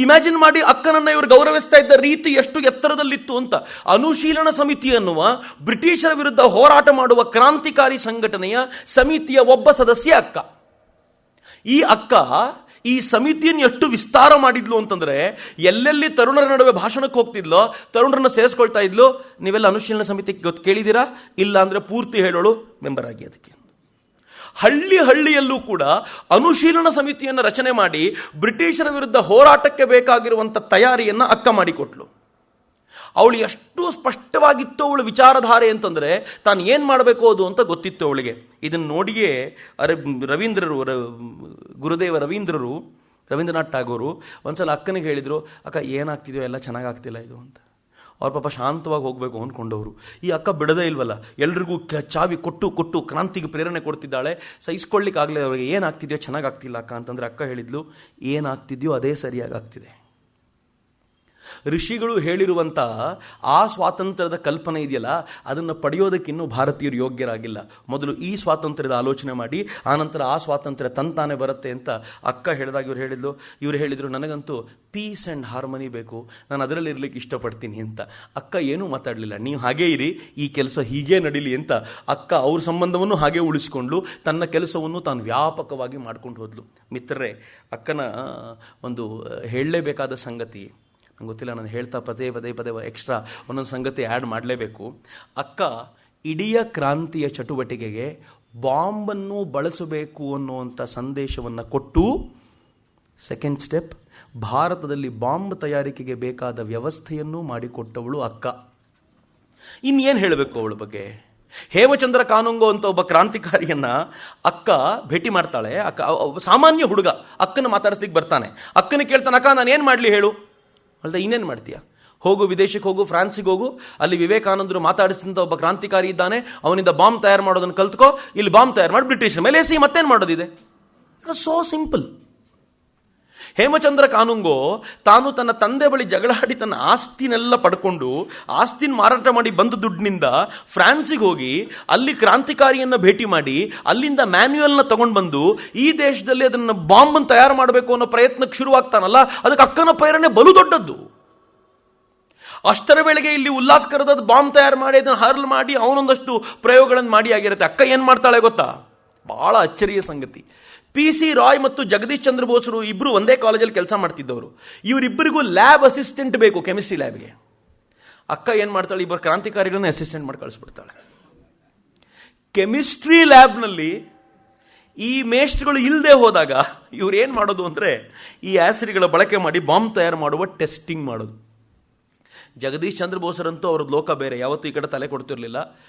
[SPEAKER 1] ಇಮ್ಯಾಜಿನ್ ಮಾಡಿ ಅಕ್ಕನನ್ನ ಇವರು ಗೌರವಿಸ್ತಾ ಇದ್ದ ರೀತಿ ಎಷ್ಟು ಎತ್ತರದಲ್ಲಿತ್ತು ಅಂತ. ಅನುಶೀಲನ ಸಮಿತಿ ಅನ್ನುವ ಬ್ರಿಟಿಷರ ವಿರುದ್ಧ ಹೋರಾಟ ಮಾಡುವ ಕ್ರಾಂತಿಕಾರಿ ಸಂಘಟನೆಯ ಸಮಿತಿಯ ಒಬ್ಬ ಸದಸ್ಯ ಅಕ್ಕ. ಈ ಅಕ್ಕ ಈ ಸಮಿತಿಯನ್ನು ಎಷ್ಟು ವಿಸ್ತಾರ ಮಾಡಿದ್ಲು ಅಂತಂದ್ರೆ ಎಲ್ಲೆಲ್ಲಿ ತರುಣರ ನಡುವೆ ಭಾಷಣಕ್ಕೆ ಹೋಗ್ತಿದ್ಲೋ ತರುಣರನ್ನ ಸೇರಿಸ್ಕೊಳ್ತಾ ಇದ್ಲು. ನೀವೆಲ್ಲ ಅನುಶೀಲನ ಸಮಿತಿ ಕೇಳಿದ್ದೀರಾ? ಇಲ್ಲ ಅಂದ್ರೆ ಪೂರ್ತಿ ಹೇಳೋಳು, ಮೆಂಬರ್ ಆಗಿ. ಅದಕ್ಕೆ ಹಳ್ಳಿಯಲ್ಲೂ ಕೂಡ ಅನುಶೀಲನ ಸಮಿತಿಯನ್ನು ರಚನೆ ಮಾಡಿ ಬ್ರಿಟಿಷರ ವಿರುದ್ಧ ಹೋರಾಟಕ್ಕೆ ಬೇಕಾಗಿರುವಂಥ ತಯಾರಿಯನ್ನು ಅಕ್ಕ ಮಾಡಿಕೊಟ್ಲು. ಅವಳು ಎಷ್ಟು ಸ್ಪಷ್ಟವಾಗಿತ್ತು ಅವಳು ವಿಚಾರಧಾರೆ ಅಂತಂದರೆ ತಾನು ಏನು ಮಾಡಬೇಕು ಅದು ಅಂತ ಗೊತ್ತಿತ್ತು ಅವಳಿಗೆ. ಇದನ್ನು ನೋಡಿಯೇ ಗುರುದೇವ ರವೀಂದ್ರನಾಥ್ ಟಾಗೋರು ಒಂದ್ಸಲ ಅಕ್ಕನಿಗೆ ಹೇಳಿದರು, ಅಕ್ಕ ಏನಾಗ್ತಿದೆಯೋ ಎಲ್ಲ ಚೆನ್ನಾಗಾಗ್ತಿಲ್ಲ ಇದು ಅಂತ. ಅವ್ರ ಪಾಪ ಶಾಂತವಾಗಿ ಹೋಗಬೇಕು ಅಂದ್ಕೊಂಡವರು. ಈ ಅಕ್ಕ ಬಿಡದೇ ಇಲ್ವಲ್ಲ, ಎಲ್ರಿಗೂ ಚಾವಿ ಕೊಟ್ಟು ಕ್ರಾಂತಿಗೆ ಪ್ರೇರಣೆ ಕೊಡ್ತಿದ್ದಾಳೆ. ಸಹಿಸ್ಕೊಳ್ಳಿಕ್ಕಾಗಲೇ ಅವ್ರಿಗೆ ಏನಾಗ್ತಿದೆಯೋ ಚೆನ್ನಾಗಾಗ್ತಿಲ್ಲ ಅಕ್ಕ ಅಂತಂದರೆ ಅಕ್ಕ ಹೇಳಿದ್ಲು, ಏನಾಗ್ತಿದೆಯೋ ಅದೇ ಸರಿಯಾಗಿ ಆಗ್ತಿದೆ. ಋಷಿಗಳು ಹೇಳಿರುವಂಥ ಆ ಸ್ವಾತಂತ್ರ್ಯದ ಕಲ್ಪನೆ ಇದೆಯಲ್ಲ, ಅದನ್ನು ಪಡೆಯೋದಕ್ಕಿನ್ನೂ ಭಾರತೀಯರು ಯೋಗ್ಯರಾಗಿಲ್ಲ. ಮೊದಲು ಈ ಸ್ವಾತಂತ್ರ್ಯದ ಆಲೋಚನೆ ಮಾಡಿ ಆನಂತರ ಆ ಸ್ವಾತಂತ್ರ್ಯ ತಂತಾನೆ ಬರುತ್ತೆ ಅಂತ ಅಕ್ಕ ಹೇಳಿದಾಗ ಇವರು ಹೇಳಿದರು ನನಗಂತೂ ಪೀಸ್ ಆ್ಯಂಡ್ ಹಾರ್ಮನಿ ಬೇಕು, ನಾನು ಅದರಲ್ಲಿ ಇರಲಿಕ್ಕೆ ಇಷ್ಟಪಡ್ತೀನಿ ಅಂತ. ಅಕ್ಕ ಏನೂ ಮಾತಾಡಲಿಲ್ಲ, ನೀವು ಹಾಗೇ ಇರಿ, ಈ ಕೆಲಸ ಹೀಗೇ ನಡೀಲಿ ಅಂತ ಅಕ್ಕ ಅವ್ರ ಸಂಬಂಧವನ್ನು ಹಾಗೆ ಉಳಿಸಿಕೊಂಡು ತನ್ನ ಕೆಲಸವನ್ನು ತಾನು ವ್ಯಾಪಕವಾಗಿ ಮಾಡ್ಕೊಂಡು ಹೋದ್ಲು. ಮಿತ್ರರೇ, ಅಕ್ಕನ ಒಂದು ಹೇಳಲೇಬೇಕಾದ ಸಂಗತಿ ನಂಗೆ ಗೊತ್ತಿಲ್ಲ, ನಾನು ಹೇಳ್ತಾ ಪದೇ ಎಕ್ಸ್ಟ್ರಾ ಒಂದೊಂದು ಸಂಗತಿ ಆ್ಯಡ್ ಮಾಡಲೇಬೇಕು. ಅಕ್ಕ ಇಡೀ ಕ್ರಾಂತಿಯ ಚಟುವಟಿಕೆಗೆ ಬಾಂಬನ್ನು ಬಳಸಬೇಕು ಅನ್ನುವಂಥ ಸಂದೇಶವನ್ನು ಕೊಟ್ಟು, ಸೆಕೆಂಡ್ ಸ್ಟೆಪ್ ಭಾರತದಲ್ಲಿ ಬಾಂಬ್ ತಯಾರಿಕೆಗೆ ಬೇಕಾದ ವ್ಯವಸ್ಥೆಯನ್ನು ಮಾಡಿಕೊಟ್ಟವಳು ಅಕ್ಕ. ಇನ್ನೇನು ಹೇಳಬೇಕು ಅವಳ ಬಗ್ಗೆ? ಹೇಮಚಂದ್ರ ಕಾನುಂಗೋ ಅಂತ ಒಬ್ಬ ಕ್ರಾಂತಿಕಾರಿಯನ್ನ ಅಕ್ಕ ಭೇಟಿ ಮಾಡ್ತಾಳೆ. ಅಕ್ಕ ಸಾಮಾನ್ಯ ಹುಡುಗ ಅಕ್ಕನ ಮಾತಾಡಿಸ್ಲಿಕ್ಕೆ ಬರ್ತಾನೆ. ಅಕ್ಕನ ಕೇಳ್ತಾನೆ, ಅಕ್ಕ ನಾನು ಏನು ಮಾಡಲಿ ಹೇಳು? ಅಲ್ದ ಇನ್ನೇನು ಮಾಡ್ತೀಯ? ಹೋಗು, ವಿದೇಶಕ್ಕೆ ಹೋಗು, ಫ್ರಾನ್ಸಿಗೆ ಹೋಗು, ಅಲ್ಲಿ ವಿವೇಕಾನಂದರು ಮಾತಾಡಿಸಿದಂಥ ಒಬ್ಬ ಕ್ರಾಂತಿಕಾರಿ ಇದ್ದಾನೆ, ಅವನಿಂದ ಬಾಂಬ್ ತಯಾರು ಮಾಡೋದನ್ನು ಕಲ್ತ್ಕೋ, ಇಲ್ಲಿ ಬಾಂಬ್ ತಯಾರು ಮಾಡಿ ಬ್ರಿಟಿಷರ ಮೇಲೆ ಎಸಿ, ಮತ್ತೇನು ಮಾಡೋದಿದೆ? So simple. ಹೇಮಚಂದ್ರ ಕಾನುಂಗೋ ತಾನು ತನ್ನ ತಂದೆ ಬಳಿ ಜಗಳಾಡಿ ತನ್ನ ಆಸ್ತಿನೆಲ್ಲ ಪಡ್ಕೊಂಡು ಆಸ್ತಿನ ಮಾರಾಟ ಮಾಡಿ ಬಂದ ದುಡ್ಡಿನಿಂದ ಫ್ರಾನ್ಸಿಗೆ ಹೋಗಿ ಅಲ್ಲಿ ಕ್ರಾಂತಿಕಾರಿಯನ್ನು ಭೇಟಿ ಮಾಡಿ ಅಲ್ಲಿಂದ ಮ್ಯಾನ್ಯುಯಲ್ನ ತಗೊಂಡು ಬಂದು ಈ ದೇಶದಲ್ಲಿ ಅದನ್ನು ಬಾಂಬನ್ನು ತಯಾರು ಮಾಡಬೇಕು ಅನ್ನೋ ಪ್ರಯತ್ನಕ್ಕೆ ಶುರುವಾಗ್ತಾನಲ್ಲ, ಅದಕ್ಕೆ ಅಕ್ಕನ ಪ್ರೇರಣೆ ಬಲು ದೊಡ್ಡದ್ದು. ಅಷ್ಟರ ವೇಳೆಗೆ ಇಲ್ಲಿ ಉಲ್ಲಾಸ್ಕರದ ಬಾಂಬ್ ತಯಾರು ಮಾಡಿ ಅದನ್ನು ಹರ್ಲ್ ಮಾಡಿ ಅವನೊಂದಷ್ಟು ಪ್ರಯೋಗಗಳನ್ನು ಮಾಡಿ ಆಗಿರುತ್ತೆ. ಅಕ್ಕ ಏನು ಮಾಡ್ತಾಳೆ ಗೊತ್ತಾ? ಬಹಳ ಅಚ್ಚರಿಯ ಸಂಗತಿ. PC ರಾಯ್ ಮತ್ತು ಜಗದೀಶ್ ಚಂದ್ರ ಬೋಸರು ಇಬ್ಬರು ಒಂದೇ ಕಾಲೇಜಲ್ಲಿ ಕೆಲಸ ಮಾಡ್ತಿದ್ದವರು. ಇವರಿಬ್ಬರಿಗೂ ಲ್ಯಾಬ್ ಅಸಿಸ್ಟೆಂಟ್ ಬೇಕು, ಕೆಮಿಸ್ಟ್ರಿ ಲ್ಯಾಬ್ಗೆ. ಅಕ್ಕ ಏನು ಮಾಡ್ತಾಳೆ, ಇಬ್ಬರು ಕ್ರಾಂತಿಕಾರಿಗಳನ್ನ ಅಸಿಸ್ಟೆಂಟ್ ಮಾಡಿ ಕಳಿಸ್ಬಿಡ್ತಾಳೆ. ಕೆಮಿಸ್ಟ್ರಿ ಲ್ಯಾಬ್ನಲ್ಲಿ ಈ ಮೇಸ್ಟ್ಗಳು ಇಲ್ಲದೆ ಹೋದಾಗ ಇವ್ರು ಏನು ಮಾಡೋದು ಅಂದರೆ ಈ ಆಸಿಡ್ಗಳ ಬಳಕೆ ಮಾಡಿ ಬಾಂಬ್ ತಯಾರು ಮಾಡುವ ಟೆಸ್ಟಿಂಗ್ ಮಾಡೋದು. ಜಗದೀಶ್ ಚಂದ್ರ ಬೋಸರಂತೂ ಅವ್ರದ್ದು ಲೋಕ ಬೇರೆ, ಯಾವತ್ತೂ ಈ ಕಡೆ ತಲೆ ಕೊಡ್ತಿರ್ಲಿಲ್ಲ.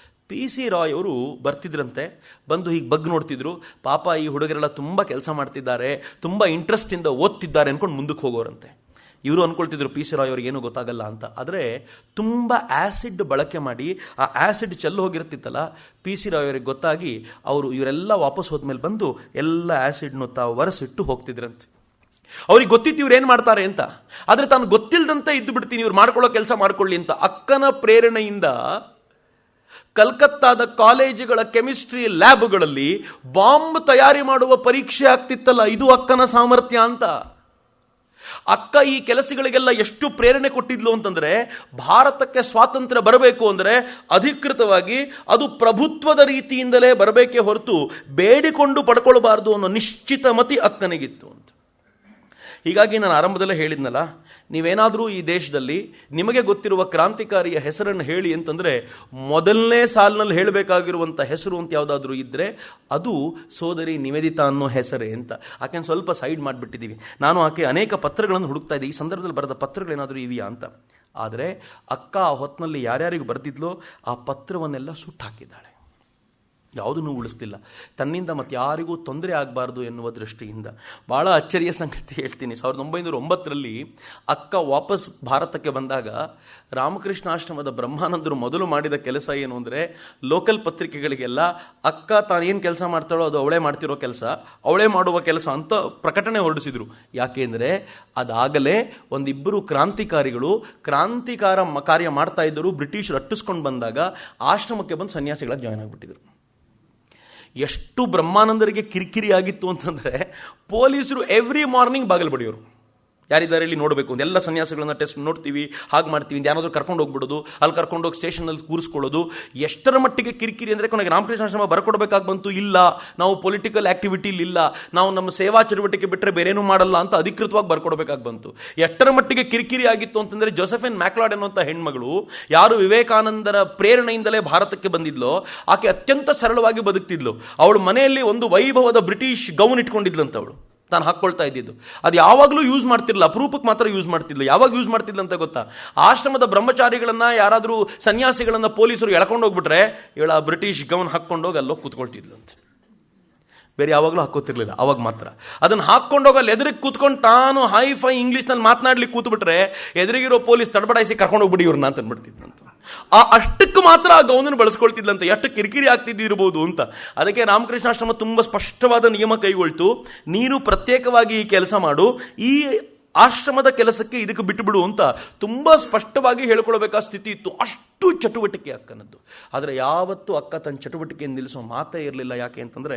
[SPEAKER 1] PC ರಾಯ್ ಅವರು ಬರ್ತಿದ್ರಂತೆ, ಬಂದು ಹೀಗೆ ಬಗ್ ನೋಡ್ತಿದ್ರು. ಪಾಪ ಈ ಹುಡುಗರೆಲ್ಲ ತುಂಬ ಕೆಲಸ ಮಾಡ್ತಿದ್ದಾರೆ, ತುಂಬ ಇಂಟ್ರೆಸ್ಟಿಂದ ಓದ್ತಿದ್ದಾರೆ ಅಂದ್ಕೊಂಡು ಮುಂದಕ್ಕೆ ಹೋಗೋರಂತೆ. ಇವರು ಅಂದ್ಕೊಳ್ತಿದ್ರು PC ರಾಯ್ ಅವ್ರಿಗೆ ಏನೂ ಗೊತ್ತಾಗಲ್ಲ ಅಂತ. ಆದರೆ ತುಂಬ ಆ್ಯಸಿಡ್ ಬಳಕೆ ಮಾಡಿ ಆ ಆ್ಯಸಿಡ್ ಚೆಲ್ಲಿ ಹೋಗಿರ್ತಿತ್ತಲ್ಲ, PC ರಾಯ್ ಅವರಿಗೆ ಗೊತ್ತಾಗಿ ಇವರೆಲ್ಲ ವಾಪಸ್ ಹೋದ್ಮೇಲೆ ಬಂದು ಎಲ್ಲ ಆ್ಯಸಿಡ್ನು ತಾವು ಒರೆಸಿಟ್ಟು ಹೋಗ್ತಿದ್ರಂತೆ. ಅವ್ರಿಗೆ ಗೊತ್ತಿತ್ತು ಇವ್ರು ಏನು ಮಾಡ್ತಾರೆ ಅಂತ. ಆದರೆ ತಾನು ಗೊತ್ತಿಲ್ಲದಂತೆ ಇದ್ದು ಬಿಡ್ತೀನಿ, ಇವ್ರು ಮಾಡ್ಕೊಳ್ಳೋ ಕೆಲಸ ಮಾಡ್ಕೊಳ್ಳಿ ಅಂತ ಅಕ್ಕನ ಪ್ರೇರಣೆಯಿಂದ ಕಲ್ಕತ್ತಾದ ಕಾಲೇಜುಗಳ ಕೆಮಿಸ್ಟ್ರಿ ಲ್ಯಾಬ್ಗಳಲ್ಲಿ ಬಾಂಬ್ ತಯಾರಿ ಮಾಡುವ ಪರೀಕ್ಷೆ ಆಗ್ತಿತ್ತಲ್ಲ, ಇದು ಅಕ್ಕನ ಸಾಮರ್ಥ್ಯ ಅಂತ. ಅಕ್ಕ ಈ ಕೆಲಸಗಳಿಗೆಲ್ಲ ಎಷ್ಟು ಪ್ರೇರಣೆ ಕೊಟ್ಟಿದ್ಲು ಅಂತಂದ್ರೆ, ಭಾರತಕ್ಕೆ ಸ್ವಾತಂತ್ರ್ಯ ಬರಬೇಕು ಅಂದರೆ ಅಧಿಕೃತವಾಗಿ ಅದು ಪ್ರಭುತ್ವದ ರೀತಿಯಿಂದಲೇ ಬರಬೇಕೇ ಹೊರತು ಬೇಡಿಕೊಂಡು ಪಡ್ಕೊಳ್ಬಾರ್ದು ಅನ್ನೋ ನಿಶ್ಚಿತ ಮತಿ ಅಕ್ಕನಿಗಿತ್ತು ಅಂತ. ಹೀಗಾಗಿ ನಾನು ಆರಂಭದಲ್ಲೇ ಹೇಳಿದ್ನಲ್ಲ, ನೀವೇನಾದರೂ ಈ ದೇಶದಲ್ಲಿ ನಿಮಗೆ ಗೊತ್ತಿರುವ ಕ್ರಾಂತಿಕಾರಿಯ ಹೆಸರನ್ನು ಹೇಳಿ ಅಂತಂದರೆ ಮೊದಲನೇ ಸಾಲಿನಲ್ಲಿ ಹೇಳಬೇಕಾಗಿರುವಂಥ ಹೆಸರು ಅಂತ ಯಾವುದಾದ್ರೂ ಇದ್ದರೆ ಅದು ಸೋದರಿ ನಿವೇದಿತಾ ಅನ್ನೋ ಹೆಸರೇ ಅಂತ. ಆಕೆಯನ್ನು ಸ್ವಲ್ಪ ಸೈಡ್ ಮಾಡಿಬಿಟ್ಟಿದ್ದೀವಿ. ನಾನು ಆಕೆ ಅನೇಕ ಪತ್ರಗಳನ್ನು ಹುಡುಕ್ತಾ ಇದ್ದೆ, ಈ ಸಂದರ್ಭದಲ್ಲಿ ಬರೆದ ಪತ್ರಗಳೇನಾದರೂ ಇವೆಯಾ ಅಂತ. ಆದರೆ ಅಕ್ಕ ಆ ಹೊತ್ತಿನಲ್ಲಿ ಯಾರ್ಯಾರಿಗೂ ಬರೆದಿದ್ಲೋ ಆ ಪತ್ರವನ್ನೆಲ್ಲ ಸುಟ್ಟು ಹಾಕಿದ್ದಾಳೆ, ಯಾವುದನ್ನು ಉಳಿಸ್ತಿಲ್ಲ. ತನ್ನಿಂದ ಮತ್ತೆ ಯಾರಿಗೂ ತೊಂದರೆ ಆಗಬಾರ್ದು ಎನ್ನುವ ದೃಷ್ಟಿಯಿಂದ. ಭಾಳ ಅಚ್ಚರಿಯ ಸಂಗತಿ ಹೇಳ್ತೀನಿ. 1909ರಲ್ಲಿ ಅಕ್ಕ ವಾಪಸ್ ಭಾರತಕ್ಕೆ ಬಂದಾಗ ರಾಮಕೃಷ್ಣ ಆಶ್ರಮದ ಬ್ರಹ್ಮಾನಂದರು ಮೊದಲು ಮಾಡಿದ ಕೆಲಸ ಏನು ಅಂದರೆ, ಲೋಕಲ್ ಪತ್ರಿಕೆಗಳಿಗೆಲ್ಲ ಅಕ್ಕ ತಾನೇನು ಕೆಲಸ ಮಾಡ್ತಾಳೋ ಅದು ಅವಳೇ ಮಾಡ್ತಿರೋ ಕೆಲಸ, ಅವಳೇ ಮಾಡುವ ಕೆಲಸ ಅಂತ ಪ್ರಕಟಣೆ ಹೊರಡಿಸಿದ್ರು. ಯಾಕೆಂದರೆ ಅದಾಗಲೇ ಒಂದಿಬ್ಬರು ಕ್ರಾಂತಿಕಾರಿಗಳು ಕ್ರಾಂತಿಕಾರ ಕಾರ್ಯ ಮಾಡ್ತಾ ಇದ್ದರು, ಬ್ರಿಟಿಷರು ಅಟ್ಟಿಸ್ಕೊಂಡು ಬಂದಾಗ ಆಶ್ರಮಕ್ಕೆ ಬಂದು ಸನ್ಯಾಸಿಗಳಾಗಿ ಜಾಯ್ನ್ ಆಗಿಬಿಟ್ಟಿದ್ರು. ಎಷ್ಟು ಬ್ರಹ್ಮಾನಂದರಿಗೆ ಕಿರಿಕಿರಿ ಆಗಿತ್ತು ಅಂತಂದರೆ, ಪೊಲೀಸರು ಎವ್ರಿ ಮಾರ್ನಿಂಗ್ ಬಾಗಿಲು ಬಡಿಯೋರು. ಯಾರಿದ್ದಾರೆ ಇಲ್ಲಿ ನೋಡಬೇಕು ಅಂತ ಎಲ್ಲ ಸನ್ಯಾಸಿಗಳನ್ನ ಟೆಸ್ಟ್ ನೋಡ್ತೀವಿ, ಹಾಗೆ ಮಾಡ್ತೀವಿ ಅಂತ ಯಾರಾದರೂ ಕರ್ಕೊಂಡು ಹೋಗ್ಬಿಡೋದು, ಅಲ್ಲಿ ಕರ್ಕೊಂಡೋಗಿ ಸ್ಟೇಷನಲ್ಲಿ ಕೂರಿಸ್ಕೊಳ್ಳೋದು. ಎಷ್ಟರ ಮಟ್ಟಿಗೆ ಕಿರಿಕಿರಿ ಅಂದರೆ ಕೊನೆಗೆ ರಾಮಕೃಷ್ಣ ಆಶ್ರಮ ಬರ್ಕೊಡ್ಬೇಕಾಗಿ ಬಂತು. ಇಲ್ಲ, ನಾವು ಪೊಲಿಟಿಕಲ್ ಆಕ್ಟಿವಿಟಿಲಿ ಇಲ್ಲ, ನಾವು ನಮ್ಮ ಸೇವಾ ಚಟುವಟಿಕೆ ಬಿಟ್ಟರೆ ಬೇರೇನೂ ಮಾಡಲ್ಲ ಅಂತ ಅಧಿಕೃತವಾಗಿ ಬರ್ಕೊಡ್ಬೇಕಾಗಿ ಬಂತು. ಎಷ್ಟರ ಮಟ್ಟಿಗೆ ಕಿರಿಕಿರಿ ಆಗಿತ್ತು ಅಂತಂದರೆ, ಜೋಸೆಫಿನ್ ಮ್ಯಾಕ್ಲಾಡ್ ಅನ್ನುವಂಥ ಹೆಣ್ಮಗಳು ಯಾರು ವಿವೇಕಾನಂದರ ಪ್ರೇರಣೆಯಿಂದಲೇ ಭಾರತಕ್ಕೆ ಬಂದಿದ್ಲೋ ಆಕೆ ಅತ್ಯಂತ ಸರಳವಾಗಿ ಬದುಕ್ತಿದ್ಲು. ಅವಳು ಮನೆಯಲ್ಲಿ ಒಂದು ವೈಭವದ ಬ್ರಿಟಿಷ್ ಗೌನ್ ಇಟ್ಕೊಂಡಿದ್ಲಂತ ಅವಳು ತಾನು ಹಾಕ್ಕೊಳ್ತಾ ಇದ್ದಿದ್ದು. ಅದು ಯಾವಾಗಲೂ ಯೂಸ್ ಮಾಡ್ತಿರ್ಲಿಲ್ಲ, ಅಪರೂಪಕ್ಕೆ ಮಾತ್ರ ಯೂಸ್ ಮಾಡ್ತಿದ್ಲು. ಯಾವಾಗ ಯೂಸ್ ಮಾಡ್ತಿದ್ಲು ಅಂತ ಗೊತ್ತಾ? ಆಶ್ರಮದ ಬ್ರಹ್ಮಚಾರಿಗಳನ್ನ ಯಾರಾದರೂ ಸನ್ಯಾಸಿಗಳನ್ನ ಪೊಲೀಸರು ಎಳ್ಕೊಂಡು ಹೋಗ್ಬಿಟ್ರೆ ಇವಳ ಬ್ರಿಟಿಷ್ ಗೌನ್ ಹಾಕ್ಕೊಂಡೋಗಿ ಅಲ್ಲೋಗಿ ಕೂತ್ಕೊಳ್ತಿದ್ಲಂತೆ. ಬೇರೆ ಯಾವಾಗಲೂ ಹಾಕೋತಿರ್ಲಿಲ್ಲ, ಅವಾಗ ಮಾತ್ರ. ಅದನ್ನು ಹಾಕ್ಕೊಂಡೋಗಿ ಅಲ್ಲಿ ಎದುರಿಗೆ ಕೂತ್ಕೊಂಡು ತಾನು ಹೈ ಫೈ ಇಂಗ್ಲೀಷ್ನಲ್ಲಿ ಮಾತನಾಡ್ಲಿಕ್ಕೆ ಕೂತ್ಬಿಟ್ರೆ ಎದುರಿಗಿರೋ ಪೊಲೀಸ್ ತಡಬಡಾಯಿಸಿ ಕರ್ಕೊಂಡು ಹೋಗ್ಬಿಡಿ ಇವ್ರನ್ನ ಅಂತ ಅಂದ್ಬಿಡ್ತಿದ್ದಂತ. ಅಷ್ಟಕ್ಕೆ ಮಾತ್ರ ಆ ಗೌನನ್ನು ಬಳಸ್ಕೊಳ್ತಿದ್ಲಂತ. ಎಷ್ಟು ಕಿರಿಕಿರಿ ಆಗ್ತಿದ್ದಿರ್ಬೋದು ಅಂತ. ಅದಕ್ಕೆ ರಾಮಕೃಷ್ಣಾಶ್ರಮ ತುಂಬ ಸ್ಪಷ್ಟವಾದ ನಿಯಮ ಕೈಗೊಳ್ತು. ನೀನು ಪ್ರತ್ಯೇಕವಾಗಿ ಈ ಕೆಲಸ ಮಾಡು, ಈ ಆಶ್ರಮದ ಕೆಲಸಕ್ಕೆ ಇದಕ್ಕೆ ಬಿಟ್ಟುಬಿಡು ಅಂತ ತುಂಬ ಸ್ಪಷ್ಟವಾಗಿ ಹೇಳ್ಕೊಳ್ಬೇಕಾದ ಸ್ಥಿತಿ ಇತ್ತು. ಅಷ್ಟು ಚಟುವಟಿಕೆ ಅಕ್ಕನದ್ದು. ಆದರೆ ಯಾವತ್ತೂ ಅಕ್ಕ ತನ್ನ ಚಟುವಟಿಕೆಯನ್ನು ನಿಲ್ಲಿಸೋ ಮಾತೇ ಇರಲಿಲ್ಲ. ಯಾಕೆ ಅಂತಂದರೆ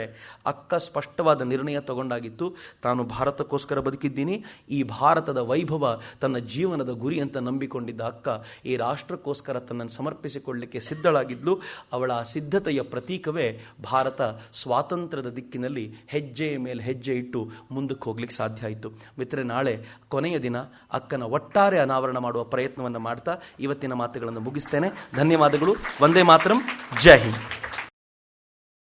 [SPEAKER 1] ಅಕ್ಕ ಸ್ಪಷ್ಟವಾದ ನಿರ್ಣಯ ತಗೊಂಡಾಗಿತ್ತು. ತಾನು ಭಾರತಕ್ಕೋಸ್ಕರ ಬದುಕಿದ್ದೀನಿ, ಈ ಭಾರತದ ವೈಭವ ತನ್ನ ಜೀವನದ ಗುರಿ ಅಂತ ನಂಬಿಕೊಂಡಿದ್ದ ಅಕ್ಕ ಈ ರಾಷ್ಟ್ರಕ್ಕೋಸ್ಕರ ತನ್ನನ್ನು ಸಮರ್ಪಿಸಿಕೊಳ್ಳಲಿಕ್ಕೆ ಸಿದ್ಧಳಾಗಿದ್ಲು. ಅವಳ ಸಿದ್ಧತೆಯ ಪ್ರತೀಕವೇ ಭಾರತ ಸ್ವಾತಂತ್ರ್ಯದ ದಿಕ್ಕಿನಲ್ಲಿ ಹೆಜ್ಜೆಯ ಮೇಲೆ ಹೆಜ್ಜೆ ಇಟ್ಟು ಮುಂದಕ್ಕೆ ಹೋಗ್ಲಿಕ್ಕೆ ಸಾಧ್ಯ ಆಯಿತು. ಮಿತ್ರರೆ, ನಾಳೆ ಕೊನೆಯ ದಿನ ಅಕ್ಕನ ಒಟ್ಟಾರೆ ಅನಾವರಣ ಮಾಡುವ ಪ್ರಯತ್ನವನ್ನು ಮಾಡ್ತಾ ಇವತ್ತಿನ ಮಾತುಗಳನ್ನು ಮುಗಿಸ್ತೇನೆ. ಧನ್ಯವಾದಗಳು. ವಂದೇ ಮಾತರಂ. ಜೈ ಹಿಂದ್.